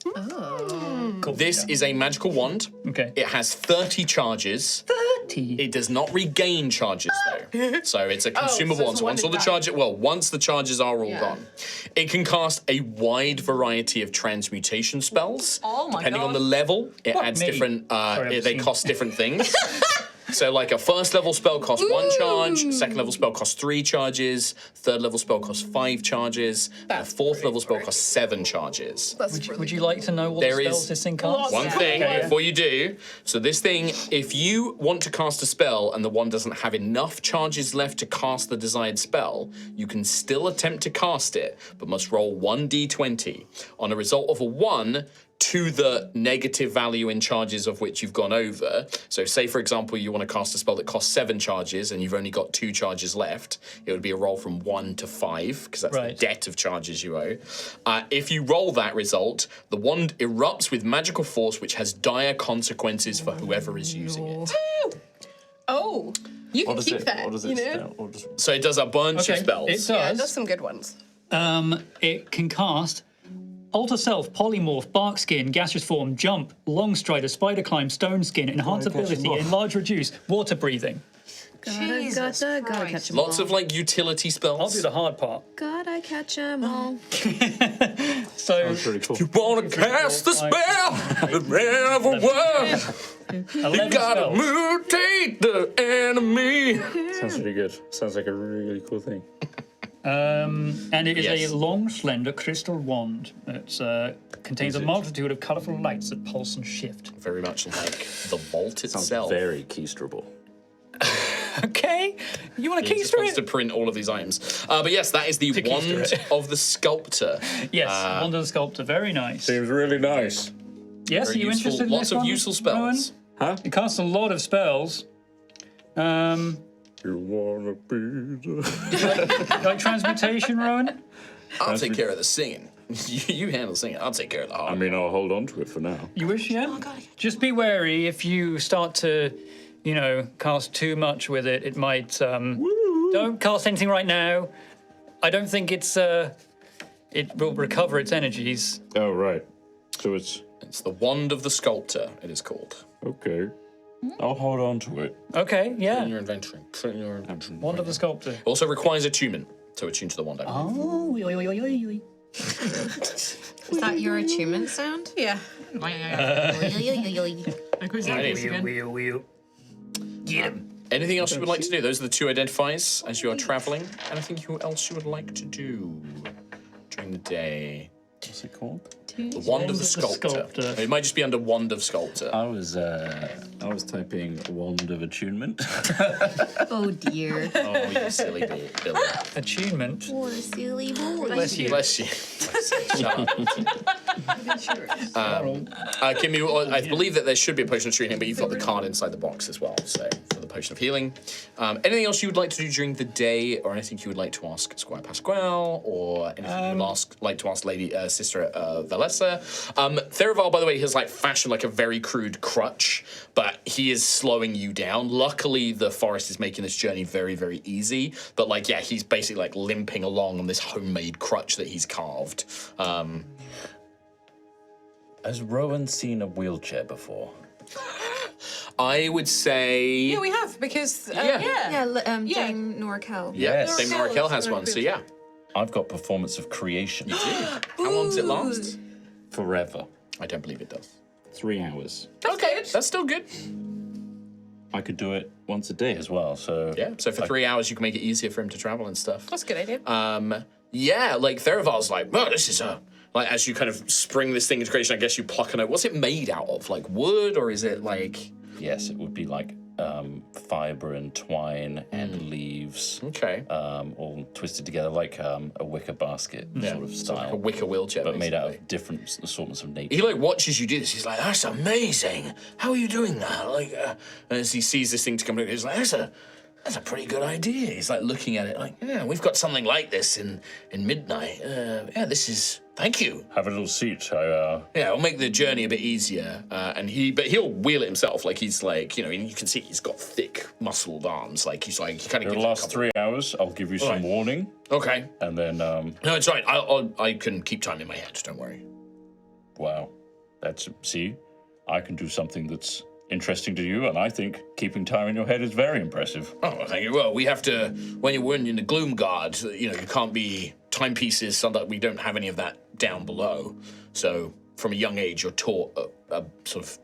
Cool. This is a magical wand. Okay. It has 30 charges. 30. It does not regain charges though, so it's a consumable so one. it's So once all the one and charges, well, once the charges are all gone, it can cast a wide variety of transmutation spells. Oh my depending on God. the level, it Fuck adds me. different. Sorry, I've They seen- cost different things. So, like a first level spell costs 1 charge, second level spell costs 3 charges, third level spell costs 5 charges, and a fourth level spell costs 7 charges. Would you like to know what There spells is this thing casts? One thing Okay, yeah. before you do. So this thing, if you want to cast a spell and the one doesn't have enough charges left to cast the desired spell, you can still attempt to cast it, but must roll 1d20. On a result of a 1 to the negative value in charges of which you've gone over. So say, for example, you want to cast a spell that costs 7 charges and you've only got 2 charges left. It would be a roll from 1 to 5, because that's Right. the debt of charges you owe. If you roll that result, the wand erupts with magical force, which has dire consequences for whoever is using it. Oh, you can What does keep it? that. What does you it know? spell? What does- So it does a bunch of Okay, spells. it Yeah, it does does. some good ones. It can cast Alter Self, Polymorph, Bark Skin, Gaseous Form, Jump, Long Strider, Spider Climb, Stone Skin, Enhance Ability, Enlarge Reduce, Water Breathing. Gotta catch 'em Lots all. of like utility spells. I'll do the hard part. Gotta catch 'em all. So, Pretty cool. You wanna cast the spell that never works. 11 You gotta spells. mutate the enemy. Sounds pretty good. Sounds like a really cool thing. And it is Yes. a long, slender crystal wand. It contains a multitude of colourful lights that pulse and shift. Very much like the vault Sounds itself. very keystrable. Okay, you want to He just keister wants to it? print all of these items. But yes, that is the To Wand keister it. of the Sculptor. Yes, Wand of the Sculptor. Very nice. Seems really nice. Yes, are Very you useful. interested in Lots this of one, useful Rowan? spells. Huh? It casts a lot of spells. You wanna be the... Like transmutation, Rowan? I'll take care of the singing. You handle singing. I'll take care of the I hard. mean, I'll hold on to it for now. You wish, yeah? Just be wary if you start to, cast too much with it. It might. Don't cast anything right now. I don't think it's. It will recover its energies. Oh, right. So it's... It's the Wand of the Sculptor, it is called. Okay. I'll hold on to it. Okay, In yeah. your inventory. Put it in your inventory. Wand of the Sculptor. It also requires attunement to attune to the wand. I believe. Oh, Is that your attunement sound? Yeah. Get him. Anything else you would like to do? Those are the 2 identifiers as you are traveling. Anything else you would like to do during the day? What's it called? The Wand of the Sculptor. It might just be under Wand of Sculptor. I was typing wand of attunement. Oh dear. Oh, you silly Billy. Attunement. What a silly boy. Bless you. Bless you. Shut up. Kimmy, I believe that there should be a potion of healing, but you've got the card inside the box as well. So for the potion of healing, anything else you would like to do during the day, or anything you would like to ask Squire Pasquale, or anything you would like to ask Lady Sister Valessa? Theraval, by the way, has fashioned a very crude crutch, but he is slowing you down. Luckily, the forest is making this journey very, very easy. But he's basically limping along on this homemade crutch that he's carved. Has Rowan seen a wheelchair before? I would say. Yeah, we have, because. Yeah, Dame Norkel. Yes, Dame Norkel Norkel is has very one, so good. yeah. I've got Performance of Creation. How long does it last? Forever. I don't believe it does. 3 hours. Okay, that's still good. I could do it once a day as well, so... Yeah, so for 3 hours you can make it easier for him to travel and stuff. That's a good idea. Yeah, like Theravar's like, oh, this is like as you kind of spring this thing into creation, I guess you pluck a note. What's it made out of? Like wood, or is it like... Yes, it would be like fiber and twine and leaves. Okay. All twisted together like a wicker basket sort of style. Like a wicker wheelchair, but made out basically. of different assortments of nature. He like watches you do this. He's like, "That's amazing. How are you doing that?" Like, and as he sees this thing to come, he's like, "That's a pretty good idea." He's like looking at it, like, "Yeah, we've got something like this in Midnight. Yeah, this is. Thank you. Have a little seat. Yeah, it'll make the journey a bit easier." But he'll wheel it himself. Like he's like, you can see he's got thick, muscled arms. Like he kind of. For the last 3 hours, I'll give you some warning, Okay. and then No, it's right. I can keep time in my head. Don't worry. wow, see, I can do something that's interesting to you, and I think keeping time in your head is very impressive. Oh, well, thank you. Well, we have to, when you're in the Gloom Guard, you can't be timepieces, so that we don't have any of that down below. So from a young age, you're taught a sort of,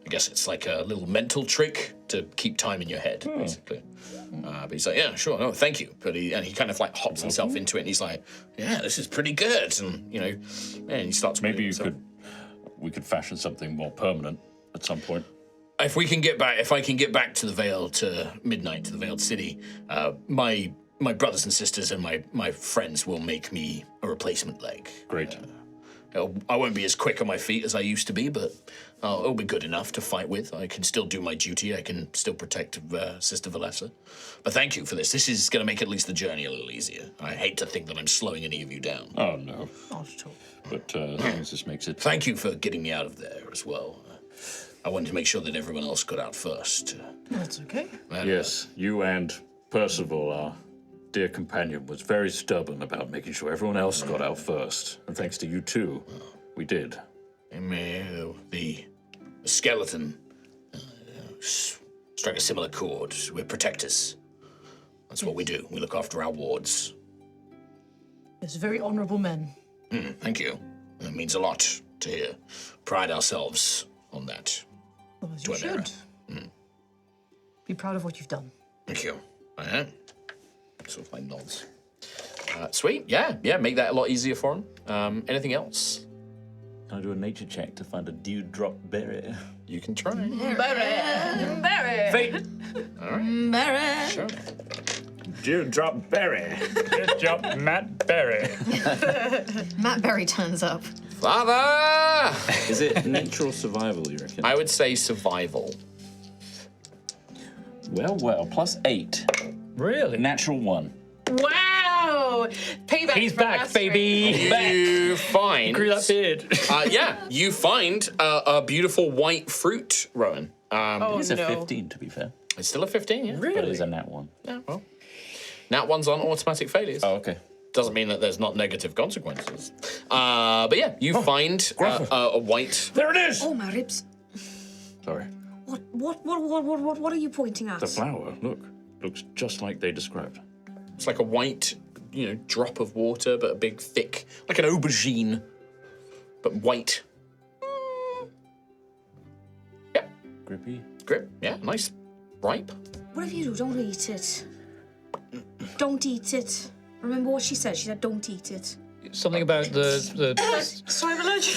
I guess it's like a little mental trick to keep time in your head, basically. But he's like, yeah, sure, no, thank you. But he kind of like hops himself into it, and he's like, yeah, this is pretty good. And, and he starts... Maybe we could fashion something more permanent at some point. If I can get back to the Vale, to Midnight, to the Veiled City, my brothers and sisters and my friends will make me a replacement leg. Great. I won't be as quick on my feet as I used to be, but it'll be good enough to fight with. I can still do my duty. I can still protect Sister Valessa. But thank you for this. This is going to make at least the journey a little easier. I hate to think that I'm slowing any of you down. Oh, no. Not at all. But as long as this makes it... Thank you for getting me out of there as well. I wanted to make sure that everyone else got out first. That's okay. Yes, you and Percival, our dear companion, was very stubborn about making sure everyone else got out first. And thanks to you too, we did. The skeleton strike a similar chord. We're protectors. That's what we do. We look after our wards. Yes, very honourable men. Thank you. That means a lot to hear. Pride ourselves on that. Well, as you should. Be proud of what you've done. Thank you. I am. Sort of like nods. Sweet. Yeah. Make that a lot easier for him. Anything else? Can I do a nature check to find a dewdrop berry? You can try. Berry. All right. Sure. Dewdrop berry. Dewdrop Matt Berry. Matt Berry turns up. Father! Is it nature or survival, you reckon? I would say survival. Well, +8. Really? Natural 1. Wow. Payback. He's for back, last baby. You find... Grew that beard. you find a beautiful white fruit, Rowan. Oh, It's no. a 15, to be fair. It's still a 15, yeah? But it is a nat 1. Yeah, well. Nat 1's on automatic failures. Oh, okay. Doesn't mean that there's not negative consequences. But yeah, you find a white... There it is! Oh, my ribs. Sorry. What are you pointing at? The flower, look. Looks just like they described. It's like a white, drop of water, but a big, thick, like an aubergine, but white. Yeah, Grippy. grip. Yeah, nice. Ripe. Whatever you do, don't eat it. Don't eat it. Remember what she said? She said, don't eat it. Something about the So I'm allergic.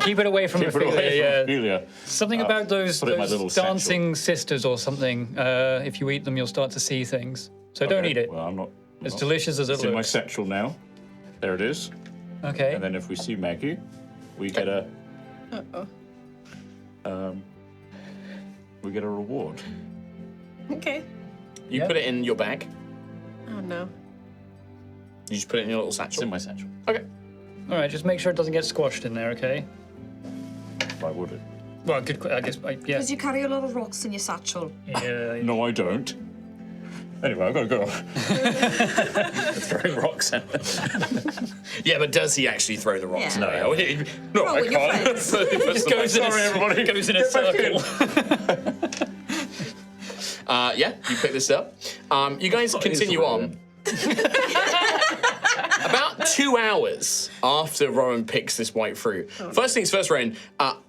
keep it away from Ophelia. Yeah. Ophelia. Something about those put it in my little dancing sisters or something. If you eat them, you'll start to see things. So don't eat it. Well, I'm not... As delicious as it It's in my looks. satchel now. There it is. Okay. And then if we see Maggie, we get a... we get a reward. Okay. You put it in your bag. Oh, no. You just put it in your little It's satchel. in my satchel. Okay. All right, just make sure it doesn't get squashed in there, okay? Why would it? Well, good. I guess. Yeah. Because you carry a lot of rocks in your satchel. Yeah. No, I don't. Anyway, I've got to go. Throwing rocks at it. Yeah, but does he actually throw the rocks? Yeah. No, Throw I with your can't. friends. Sorry, everybody. Goes in a circle. Yeah, you pick this up. You guys continue on. About 2 hours after Rowan picks this white fruit. First things first, Rowan, about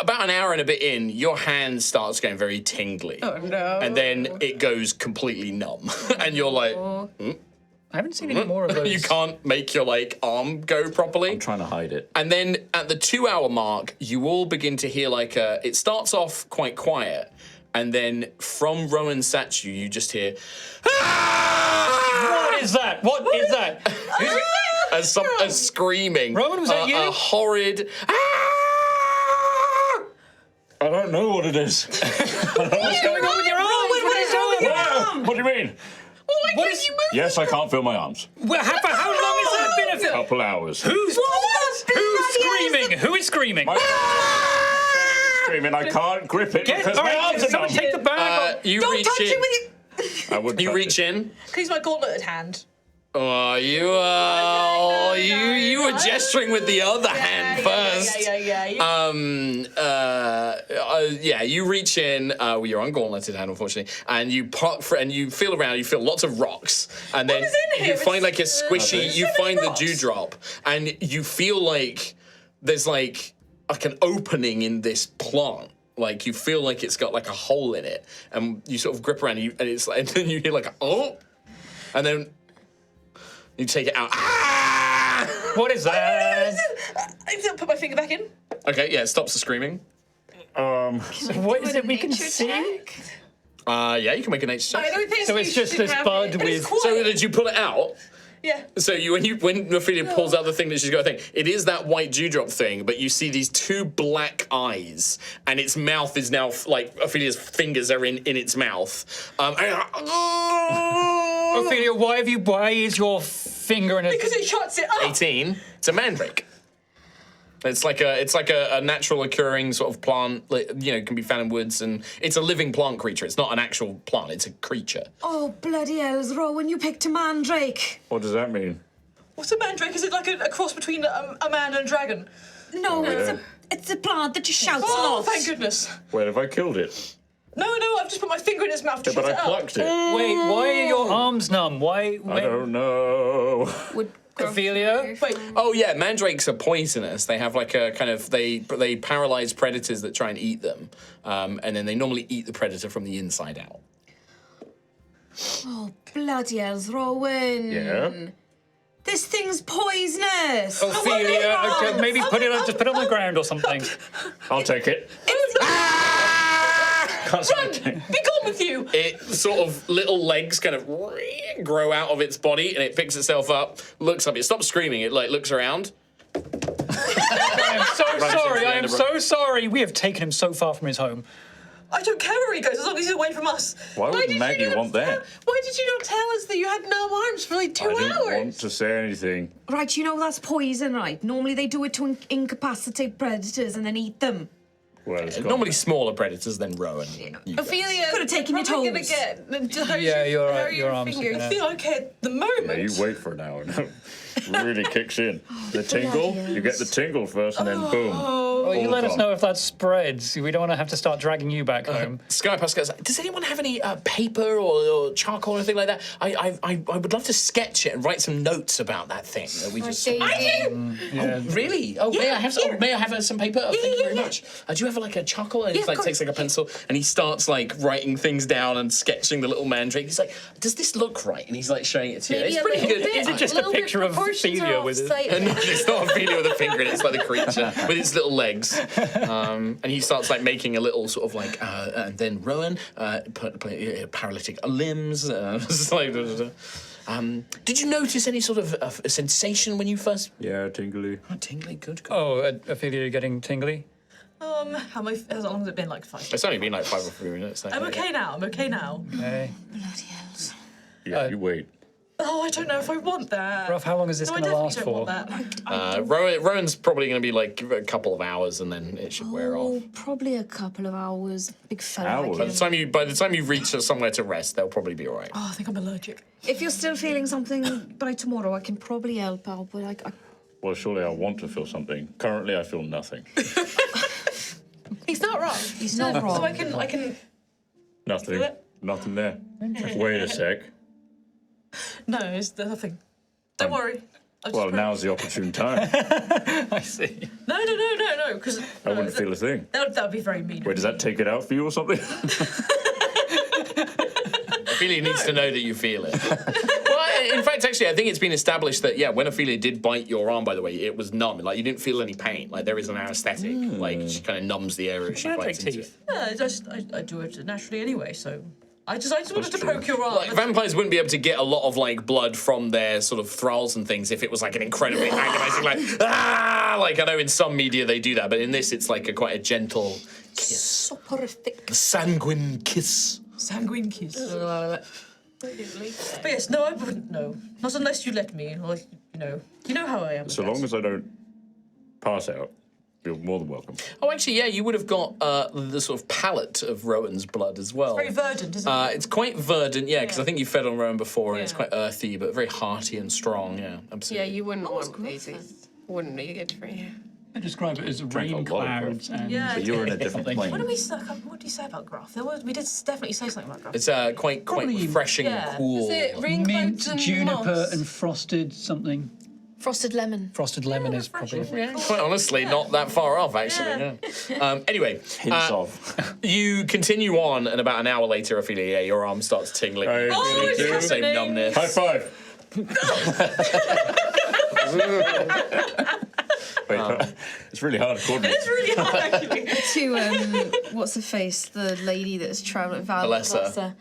about an hour and a bit in, your hand starts going very tingly. Oh no. And then it goes completely numb. And you're like, I haven't seen any more of those. you can't make your like arm go properly. I'm trying to hide it. And then at the 2 hour mark, you all begin to hear like it starts off quite quiet. And then from Rowan's statue, you just hear, What is that? What is that? a screaming. Rowan, was that you? A horrid, I don't know what it is. What's going on with your arms? What are you doing? Wow, what do you mean? What is? Yes, I can't feel my arms. Well, how long has that been? Couple hours. Who's screaming? Who is screaming? Screaming, I can't grip it because all my right, arms are someone numb. take the bag. you Don't reach touch in. it with your... I wouldn't You touch reach it. in. Use my gauntleted hand. Oh, you were gesturing with the other hand first. Yeah. You reach in with your ungauntleted hand, unfortunately, and you and you feel around. You feel lots of rocks, and then is in here? you find like a squishy. There's You so many find the rocks. dewdrop, and you feel like there's like an opening in this plant. Like you feel like it's got like a hole in it, and you sort of grip around, and it's like, and then you hear like and then. You take it out. What is that? I put my finger back in. Okay, yeah, it stops the screaming. What is it we can see? Yeah, you can make a nature check. I don't think So it's just this bud with. So did you pull it out? Yeah. So when Ophelia pulls out the thing that she's got a thing, it is that white dewdrop thing, but you see these two black eyes, and its mouth is now like Ophelia's fingers are in its mouth. Ophelia, why is your finger in a? Because it shuts it up. 18. It's a mandrake. It's like a natural occurring sort of plant, can be found in woods, and it's a living plant creature. It's not an actual plant; it's a creature. Oh, bloody hells, Rowan, you picked a mandrake. What does that mean? What's a mandrake? Is it like a cross between a man and a dragon? No, it's a plant that just shouts Oh, lots. thank goodness. Where have I killed it? No, I've just put my finger in its mouth to But shut I it up. plucked it. Wait, why are your arms numb? Why? I don't know. Would Ophelia? Wait, Oh yeah, mandrakes are poisonous. They have like a kind of they paralyze predators that try and eat them, and then they normally eat the predator from the inside out. Oh, bloody hells, Rowan. Yeah? This thing's poisonous. Ophelia, okay, maybe put it on the ground or something. I'll take it. Can't run! Be gone with you! It sort of little legs kind of grow out of its body, and it picks itself up, looks up. It stops screaming. It like looks around. I am so sorry. I am so sorry. We have taken him so far from his home. I don't care where he goes as long as he's away from us. Why would Maggie want that? Why did you not tell us that you had no arms for like 2 I hours? didn't want to say anything. Right, you know that's poison, right? Normally they do it to incapacitate predators and then eat them. Well, it's gone. Normally smaller predators than Rowan. Ophelia Could have taken your probably toes. gonna get. Yeah, you're how right, are your arms fingers? are I feel okay at the moment. Yeah, you wait for an hour. Really kicks in. The tingle, you get the tingle first, and then boom. Well, you all let us gone. know if that spreads. We don't want to have to start dragging you back home. Skypass goes, does anyone have any paper or charcoal or anything like that? I would love to sketch it and write some notes about that thing that we just... Yeah. Really? Oh, may I have some paper? Oh, thank you very much. Do you have like a charcoal? And he like takes like a pencil and he starts like writing things down and sketching the little mandrake. He's like, does this look right? And he's like showing it to you. It's pretty good. Is it just a picture of Ophelia with it? No, it's not Ophelia with a finger in it. It's like the creature with its little legs. And he starts like making a little sort of like, and then Rowan, paralytic limbs. It's like, did you notice any sort of a sensation when you first? Yeah, tingly. Oh, tingly, good. Oh, Ophelia, you're getting tingly? How long has it been? Like 5 minutes? It's only been like 5 or 3 minutes. I'm okay now. Okay. Bloody hells. Yeah, you wait. Oh, I don't know if I want that. Ruff, how long is this No, I going to definitely last don't for? want that. Rowan's probably going to be like a couple of hours, and then it should wear Oh, off. probably a couple of hours. Big fella. Hours? Like him. By the time you reach somewhere to rest, they'll probably be all right. Oh, I think I'm allergic. If you're still feeling something by tomorrow, I can probably help out, but I Well, surely I want to feel something. Currently, I feel nothing. He's not wrong. he's not So wrong. I can. Nothing. Nothing there. Wait a sec. No, it's nothing. Don't worry. Well, now's the opportune time. I see. No, because I wouldn't feel a thing. that would be very mean. Wait, does that take it out for you or something? Ophelia needs to know that you feel it. Well, in fact, actually, I think it's been established that, when Ophelia did bite your arm, by the way, it was numb. Like, you didn't feel any pain. Like, there is an anesthetic. Like, she kind of numbs the area as she bites into it. Yeah, I do it naturally anyway, so I just wanted to poke your arm. Like, vampires wouldn't be able to get a lot of, like, blood from their sort of thralls and things if it was, like, an incredibly agonizing, like, ah! Like, I know in some media they do that, but in this it's, like, quite a gentle kiss. Soporific. The sanguine kiss. Sanguine kiss. But yes, no, I wouldn't know. Not unless you let me. Like, you know how I am. So long as I don't pass out, you're more than welcome. Oh, actually, you would have got the sort of palate of Rowan's blood as well. Very verdant, isn't it? It's quite verdant, because I think you fed on Rowan before, and it's quite earthy, but very hearty and strong, absolutely. Yeah, you wouldn't want these. Wouldn't be good for you. I describe it as Drank a rain lot of clouds and But you're in a different plane. What do you say about Gruff? We did definitely say something about Gruff. It's quite refreshing and cool. Is it rain mint, clouds and juniper, moss? and frosted something. Frosted lemon. Frosted lemon is probably. Yeah, quite honestly, not that far off, actually. Yeah. Anyway, Hints of. you continue on, and about an hour later, Ophelia, your arm starts tingling. I really it's do. happening. Same numbness. High five. Wait, it's really hard to coordinate. It's really hard, actually. To what's her face? The lady that's traveling. Valessa.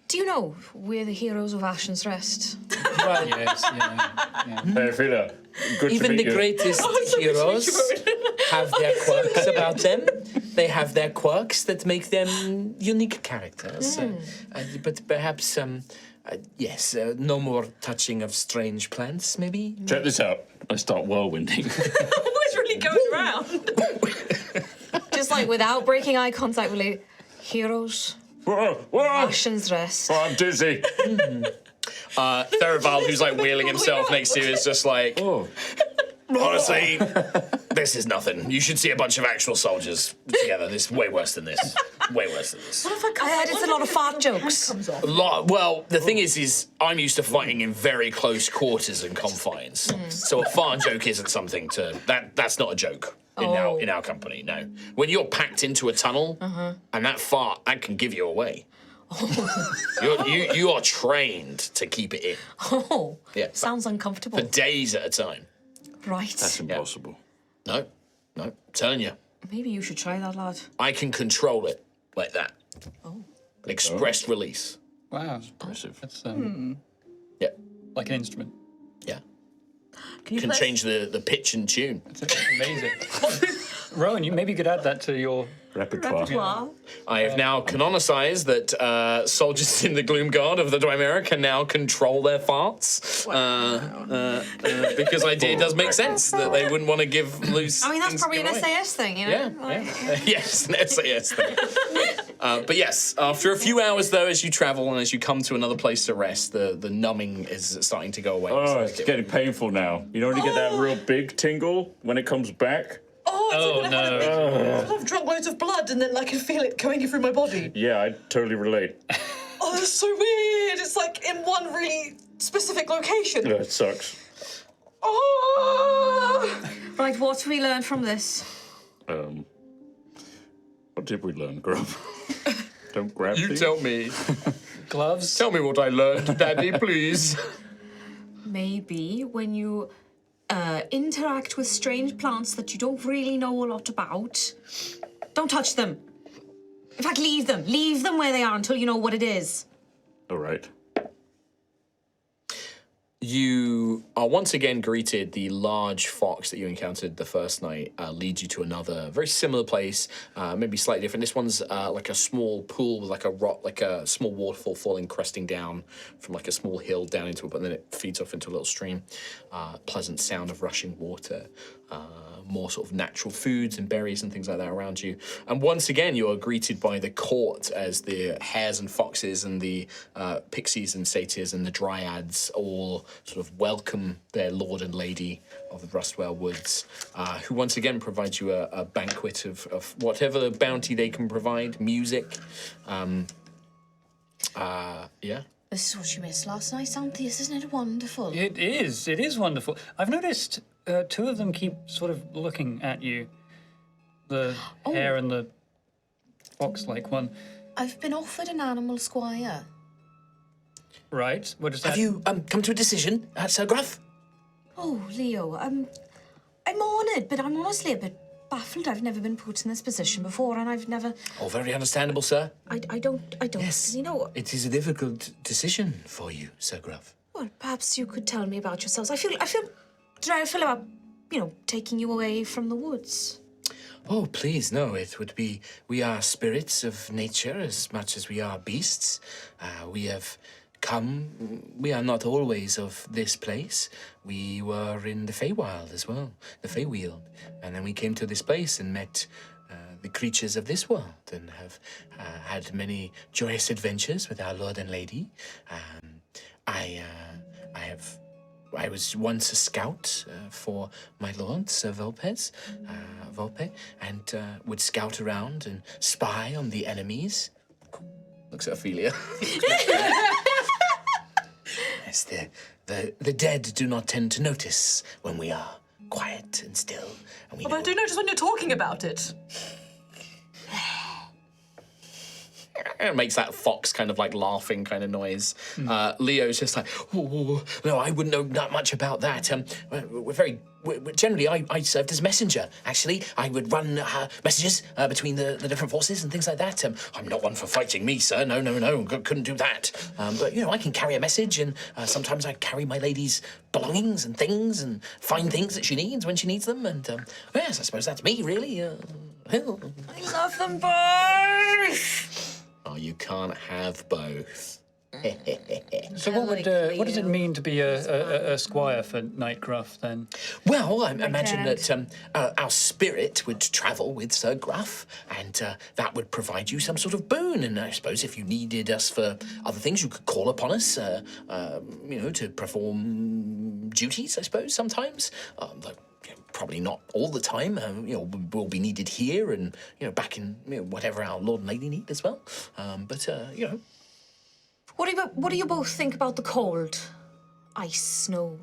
Do you know we're the heroes of Ashen's Rest? Yes, yeah. Hey, Ophelia, good to Even meet the you. greatest heroes have their quirks about them. They have their quirks that make them unique characters. But perhaps, yes, no more touching of strange plants, maybe? Check this out. I start whirlwinding. What's really going around? Just like without breaking eye contact, we're like, heroes, Whoa, whoa! Ashen's Rest. Oh, I'm dizzy. Theraval, who's like wheeling himself next to you, is just like, Oh. honestly, this is nothing. You should see a bunch of actual soldiers together. This is way worse than this. Way worse than this. I heard it's a lot of fart jokes. Well, the thing is I'm used to fighting in very close quarters and confines. So a fart joke isn't something to that's not a joke in our company. No, when you're packed into a tunnel and that fart that can give you away. You are trained to keep it in. Oh, Yeah, sounds uncomfortable. for days at a time. Right. That's impossible. No, I'm telling you, Maybe you should try that, lad. I can control it like that. Express release. Wow. Impressive. That's Yeah, like an instrument. yeah. Can you Can play? change the pitch and tune. That's amazing. Rowan, you maybe could add that to your. Repertoire. I have now canonicized that soldiers in the Gloomguard of the Dwemer can now control their farts. Because it does make sense that they wouldn't want to give loose. I mean, that's things probably an away. SAS thing, you know? Yeah, Like, yes, an SAS thing. But yes, after a few hours though, as you travel and as you come to another place to rest, the numbing is starting to go away. Oh, it's getting painful now. You know when you get that real big tingle when it comes back? Oh, Oh no. I've drunk loads of blood and then I can feel it going through my body. Yeah, I totally relate. Oh, that's so weird. It's like in one really specific location. Yeah, it sucks. Oh! Right, what have we learned from this? What did we learn, Grub? Don't grab You things. tell me. Gloves. Tell me what I learned, Daddy, please. Maybe when you interact with strange plants that you don't really know a lot about, don't touch them. In fact, leave them. Leave them where they are until you know what it is. All right. You are once again greeted. The large fox that you encountered the first night leads you to another very similar place, maybe slightly different. This one's like a small pool with like a rock, like a small waterfall falling, cresting down from like a small hill down into it, but then it feeds off into a little stream. Pleasant sound of rushing water. More sort of natural foods and berries and things like that around you. And once again, you are greeted by the court as the hares and foxes and the pixies and satyrs and the dryads all sort of welcome their lord and lady of the Rustwell Woods, who once again provide you a banquet of whatever bounty they can provide, music. Yeah. This is what you missed last night, Altheya. Isn't it wonderful? It is wonderful. I've noticed two of them keep sort of looking at you. The hare and the fox-like one. I've been offered an animal squire. Right, what does that... Have you come to a decision, Sir Gruff? Oh, Leo, I'm honoured, but I'm honestly a bit baffled. I've never been put in this position before, and I've never... Oh, very understandable, sir. I don't, Yes, you know... it is a difficult decision for you, Sir Gruff. Well, perhaps you could tell me about yourselves. I feel dreadful about, taking you away from the woods. Oh, please, no, it would be... We are spirits of nature as much as we are beasts. We have come... We are not always of this place. We were in the Feywild as well, the Feywield. And then we came to this place and met the creatures of this world and have had many joyous adventures with our Lord and Lady. I was once a scout for my lord, Sir Volpe, and would scout around and spy on the enemies. Looks at Ophelia. Yes, the dead do not tend to notice when we are quiet and still. And we But I do notice when you're talking about it. It makes that fox kind of like laughing kind of noise. Leo's just like, Oh, no, I wouldn't know that much about that. Generally, I served as messenger, actually. I would run messages between the different forces and things like that. I'm not one for fighting me, sir. No, couldn't do that. But, I can carry a message, and sometimes I carry my lady's belongings and things and find things that she needs when she needs them. And, yes, I suppose that's me, really. I love them both! oh, you can't have both. So what does it mean to be a squire for Knight Gruff, then? Well, I imagine that our spirit would travel with Sir Gruff, and that would provide you some sort of boon. And I suppose if you needed us for other things, you could call upon us, to perform duties, I suppose, sometimes. Probably not all the time. We'll be needed here and, back in whatever our Lord and Lady need as well. What do you both think about the cold? Ice, snow?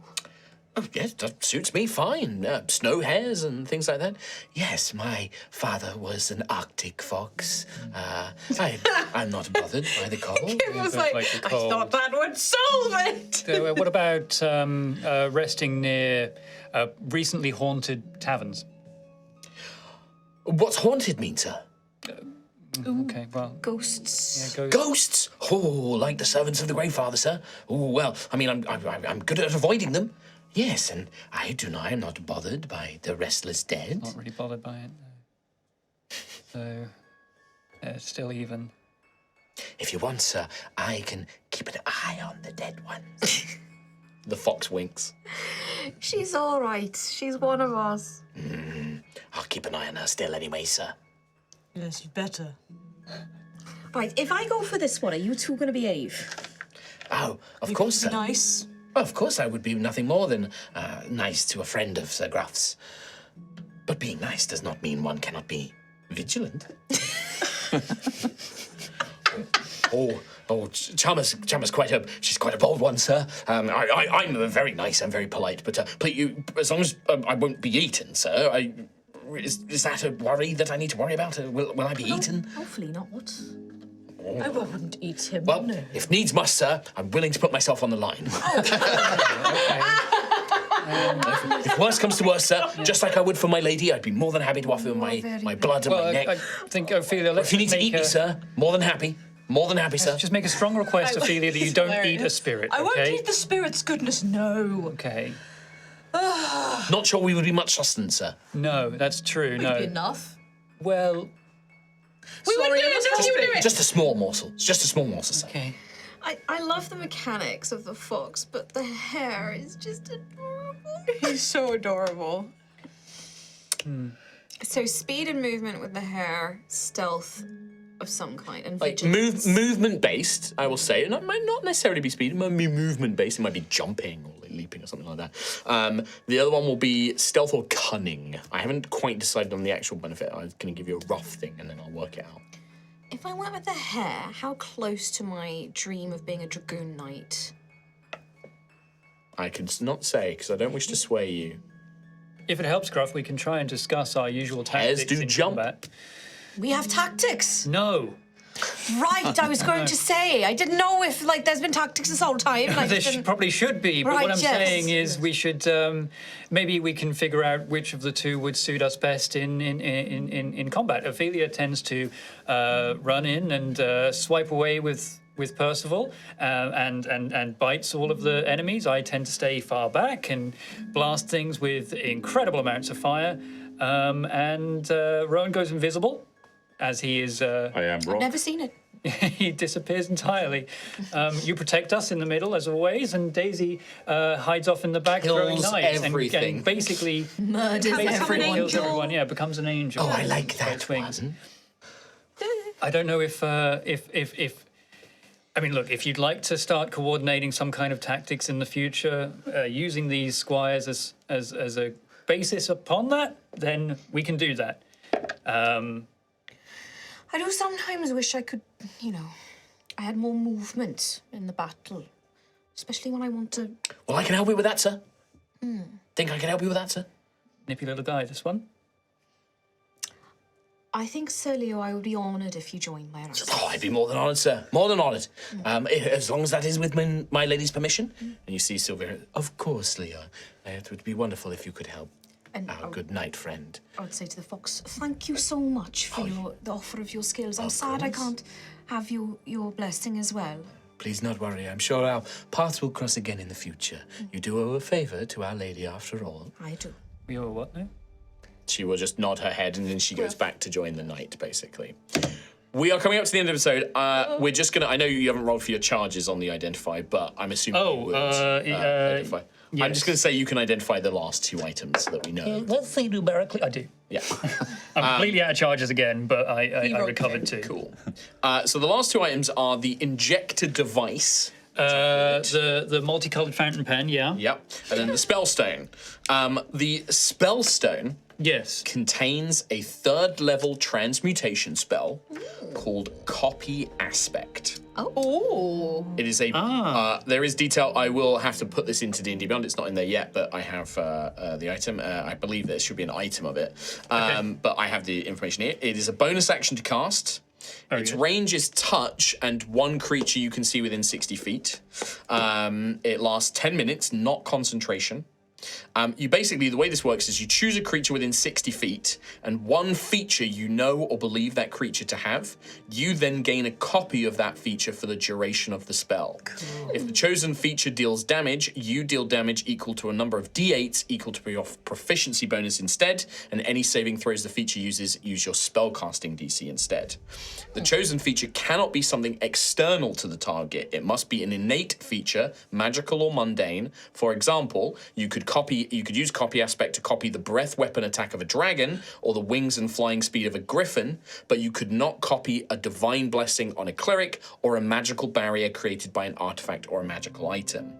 Oh, yes, that suits me fine. Snow hares and things like that. Yes, my father was an Arctic fox. I'm not bothered by the cold. It was like like the I cold. thought that would solve it. What about resting near recently haunted taverns? What's haunted mean, sir? Okay, well... Ghosts? Yeah, ghosts. Ghosts? Oh, like the servants of the Grey Father, sir. Oh, well, I mean, I'm good at avoiding them. Yes, and I'm not bothered by the restless dead. Not really bothered by it, no. So, it's still even. If you want, sir, I can keep an eye on the dead ones. The fox winks. She's all right. She's one of us. I'll keep an eye on her still anyway, sir. Yes, you'd better. Right, if I go for this one, are you two going to behave? Oh, of course, sir. Be nice. Of course, I would be nothing more than nice to a friend of Sir Gruff's. But being nice does not mean one cannot be vigilant. Charmer's she's quite a bold one, sir. I'm very nice, I'm very polite, but as long as I won't be eaten, sir, is that a worry that I need to worry about? Will I be eaten? Hopefully not. I wouldn't eat him. Well, no. if needs must, sir, I'm willing to put myself on the line. If worse comes to worse, sir, just like I would for my lady, I'd be more than happy to offer my blood and my neck. I think, Ophelia, let's If you need to eat me, sir, more than happy. More than happy, sir. Just make a strong request, Ophelia, that you don't eat a spirit, I won't okay? eat the spirit's goodness, no. Okay. Not sure we would be much sustenance, sir. No, that's true, no. Enough. Well, We would do it. Just a small morsel. Just a small morsel, sir. okay. I love the mechanics of the fox, but the hair is just adorable. He's so adorable. So speed and movement with the hair, stealth of some kind, and Like vigilance. movement based, I will say. And it might not necessarily be speed. It might be movement based. It might be jumping or leaping or something like that. The other one will be stealth or cunning. I haven't quite decided on the actual benefit. I'm going to give you a rough thing and then I'll work it out. If I went with the hair, how close to my dream of being a dragoon knight? I could not say, because I don't wish to sway you. If it helps, Gruff, we can try and discuss our usual tactics do in jump. combat. We have tactics. No. Right, I was going to say. I didn't know if, like, there's been tactics this whole time. And I There just didn't... probably should be, but Right, what I'm yes. saying is we should maybe we can figure out which of the two would suit us best in combat. Ophelia tends to run in and swipe away with Percival and bites all of the enemies. I tend to stay far back and blast things with incredible amounts of fire. And Rowan goes invisible, as he is. I am Rock. Never seen it. He disappears entirely. You protect us in the middle, as always, and Daisy hides off in the back, throwing Kills knives everything. and basically Murders Become an everyone. kills angel. everyone. Yeah, becomes an angel. Oh, I like by that twins. one. I don't know if I mean, look, if you'd like to start coordinating some kind of tactics in the future, using these squires as a basis upon that, then we can do that. I do sometimes wish I could, I had more movement in the battle. Especially when I want to... Well, I can help you with that, sir. Think I can help you with that, sir? Nippy little guy, this one. I think, Sir Leo, I would be honoured if you joined my ranks. Oh, I'd be more than honoured, sir. More than honoured. As long as that is with my lady's permission. And you see Sylvia. Of course, Leo. It would be wonderful if you could help And our good knight friend. I would say to the fox, thank you so much for the offer of your skills. I'm sad I can't have your blessing as well. Please not worry. I'm sure our paths will cross again in the future. You do owe a favour to Our Lady, after all. I do. We owe what now? She will just nod her head and then she goes back to join the knight, basically. We are coming up to the end of the episode. We're just going to... I know you haven't rolled for your charges on the identify, but I'm assuming you would identify. Yes. I'm just going to say you can identify the last two items so that we know. Let's say numerically. I do. Yeah. I'm completely out of charges again, but I recovered too. Cool. So the last two items are the injector device. The multicolored fountain pen, yeah. Yep. And then the spellstone. The spellstone Yes. contains a third-level transmutation spell called Copy Aspect. Oh. It is a. There is detail. I will have to put this into D&D Beyond. It's not in there yet, but I have the item. I believe there should be an item of it. But I have the information here. It is a bonus action to cast. Its range is touch and one creature you can see within 60 feet. It lasts 10 minutes, not concentration. You basically, the way this works is you choose a creature within 60 feet, and one feature you know or believe that creature to have, you then gain a copy of that feature for the duration of the spell. Cool. If the chosen feature deals damage, you deal damage equal to a number of d8s equal to your proficiency bonus instead, and any saving throws the feature uses, use your spellcasting DC instead. The chosen feature cannot be something external to the target. It must be an innate feature, magical or mundane. For example, you could use Copy Aspect to copy the breath weapon attack of a dragon or the wings and flying speed of a griffin, but you could not copy a divine blessing on a cleric or a magical barrier created by an artifact or a magical item.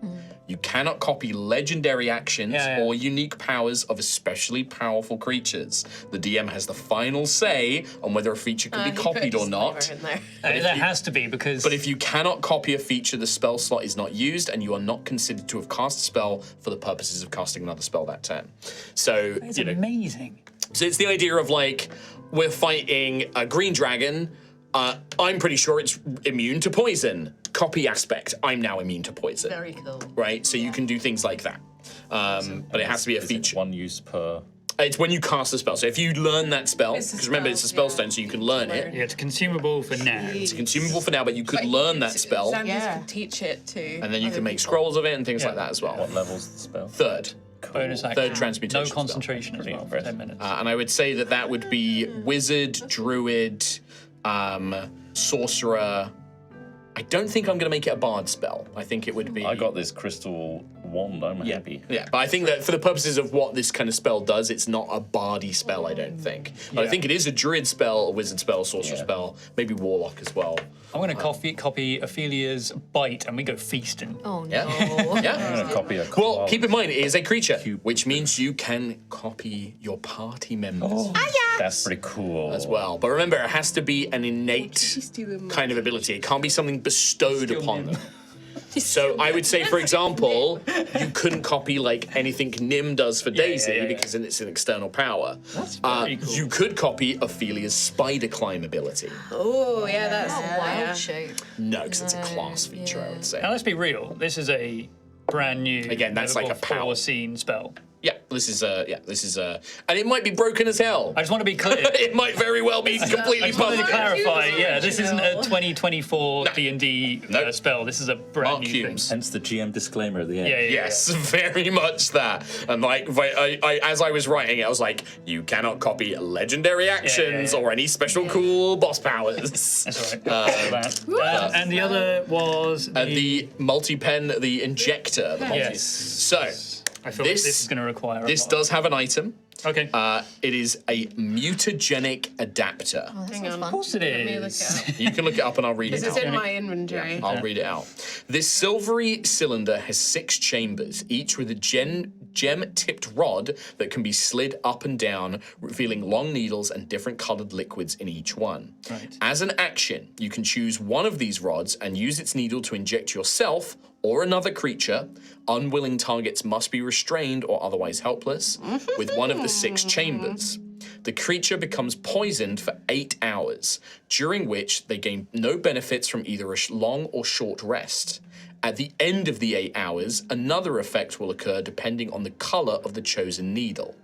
You cannot copy legendary actions or unique powers of especially powerful creatures. The DM has the final say on whether a feature can be copied or not. There has to be, because... But if you cannot copy a feature, the spell slot is not used, and you are not considered to have cast a spell for the purposes of casting another spell that turn. So, It's amazing. So it's the idea of, like, we're fighting a green dragon. I'm pretty sure it's immune to poison. Copy Aspect. I'm now immune to poison. Very cool. Right? So you can do things like that. But it has to be a feature. One use per... It's when you cast a spell. So if you learn that spell, because remember it's a spell stone, so you can learn it. Yeah, it's consumable for now. It's consumable for now, but you could learn that spell, Xanders can teach it to. and then you can make scrolls of it and things like that as well. What level's the spell? Third. Bonus action. Third transmutation. No concentration as well for 10 minutes. And I would say that that would be wizard, druid, sorcerer. I don't think I'm going to make it a bard spell. I think it would be... I got this crystal wand. I'm happy. Yeah, but I think that for the purposes of what this kind of spell does, it's not a bardy spell, I don't think. But I think it is a druid spell, a wizard spell, sorcerer spell, maybe warlock as well. I'm going to copy Ophelia's bite, and we go feasting. Oh, no. Yeah. Yeah. I'm gonna copy a Well, keep in mind, it is a creature, which means you can copy your party members That's pretty cool. as well. But remember, it has to be an innate kind of ability. It can't be something bestowed upon them. So I would say, for example, you couldn't copy like anything Nim does for Daisy because it's an external power. That's very cool. You could copy Ophelia's spider climb ability. Oh, yeah, that's Wild shape. No, because it's a class feature, I would say. Now let's be real. This is a brand new. Again, that's like a power scene spell. Yeah, this is and it might be broken as hell. I just want to be clear. It might very well be completely I just wanted to busted. clarify. Yeah, this isn't a 2024 D&D spell. This is a brand Mark new Humes. thing. Hence the GM disclaimer at the end. Yeah. Yes, very much that. And like, I as I was writing it, I was like, you cannot copy legendary actions or any special cool boss powers. That's all right. And the other was the multi-pen, the injector. The Yes. So. I feel like this is going to require. This does have an item. Okay. It is a mutagenic adapter. Hang on. Of course it Let me look is. it up. You can look it up and I'll read it It's out. in my inventory. I'll read it out. This silvery cylinder has 6 chambers, each with a gem-tipped rod that can be slid up and down, revealing long needles and different colored liquids in each one. Right. As an action, you can choose one of these rods and use its needle to inject yourself or another creature. Unwilling targets must be restrained or otherwise helpless with one of the 6 chambers. The creature becomes poisoned for 8 hours, during which they gain no benefits from either a long or short rest. At the end of the 8 hours, another effect will occur depending on the color of the chosen needle.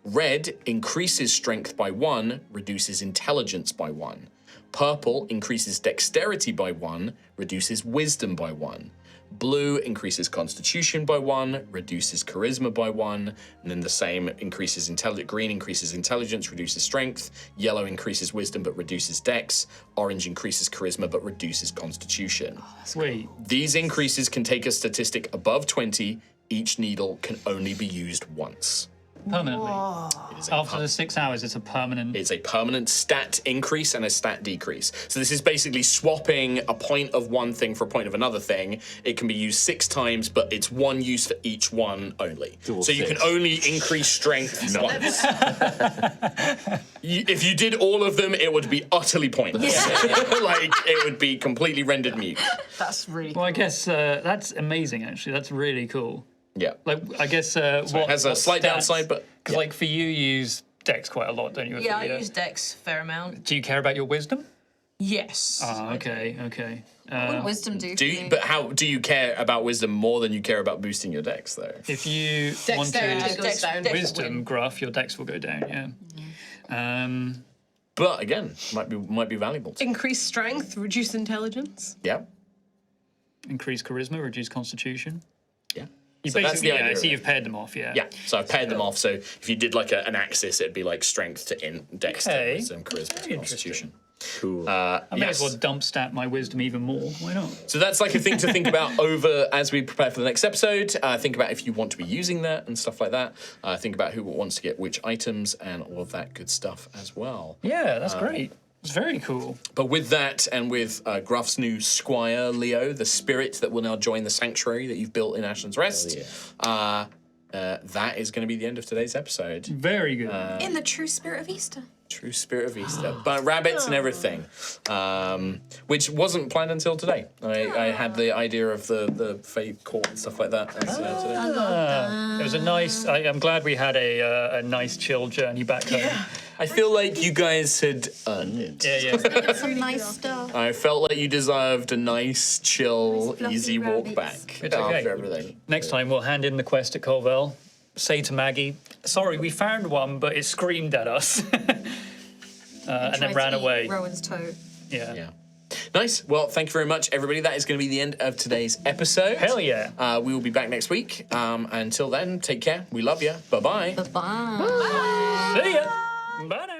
Red increases strength by 1, reduces intelligence by 1. Purple increases dexterity by 1, reduces wisdom by 1. Blue increases constitution by 1, reduces charisma by 1, and then the same increases intelligence. Green increases intelligence, reduces strength. Yellow increases wisdom but reduces dex. Orange increases charisma but reduces constitution. Sweet. These increases can take a statistic above 20. Each needle can only be used once. Permanently. It is a After the 6 hours, it's a permanent. It's a permanent stat increase and a stat decrease. So this is basically swapping a point of one thing for a point of another thing. It can be used 6 times, but it's one use for each one only. So you can only increase strength once. If you did all of them, it would be utterly pointless. Like, it would be completely rendered mute. That's really Well, I guess that's amazing, actually. That's really cool. Yeah. Like, I guess So it has a slight downside, but... Because, like, for you use Dex quite a lot, don't you? Yeah, I use Dex a fair amount. Do you care about your wisdom? Yes. Oh, okay. What would wisdom do? Do you, but how do you care about wisdom more than you care about boosting your dex, though? If you Dexterity wanted goes down. wisdom gruff, your dex will go down, yeah. But again, might be valuable. Increase strength, reduce intelligence. Yeah. Increase charisma, reduce constitution. Yeah. You So that's basically, the idea so of it. you've paired them off, yeah. Yeah, so I've paired them off. So if you did like an axis, it'd be like strength to dex Okay. to wisdom, charisma to constitution. Cool. I may as well dump stat my wisdom even more. Why not? So that's like a thing to think about over as we prepare for the next episode. Think about if you want to be using that and stuff like that. Think about who wants to get which items and all of that good stuff as well. Yeah, that's great. It's very cool. But with that, and with Gruff's new squire, Leo, the spirit that will now join the sanctuary that you've built in Ashland's Rest, that is going to be the end of today's episode. Very good. In the true spirit of Easter. True spirit of Easter. But rabbits and everything, which wasn't planned until today. I had the idea of the fake court and stuff like that. Today. It was a nice. I'm glad we had a nice chill journey back home. I feel like you guys had earned it. Yeah. Some nice stuff. I felt like you deserved a nice, chill, Nice fluffy easy walk rabbits. back It's okay. after everything. Next time we'll hand in the quest at Colville. Say to Maggie, "Sorry, we found one, but it screamed at us," and then ran away. Rowan's toe. Yeah. Nice. Well, thank you very much, everybody. That is going to be the end of today's episode. Hell yeah. We will be back next week. Until then, take care. We love you. Bye-bye. Bye-bye. See ya. Bye now.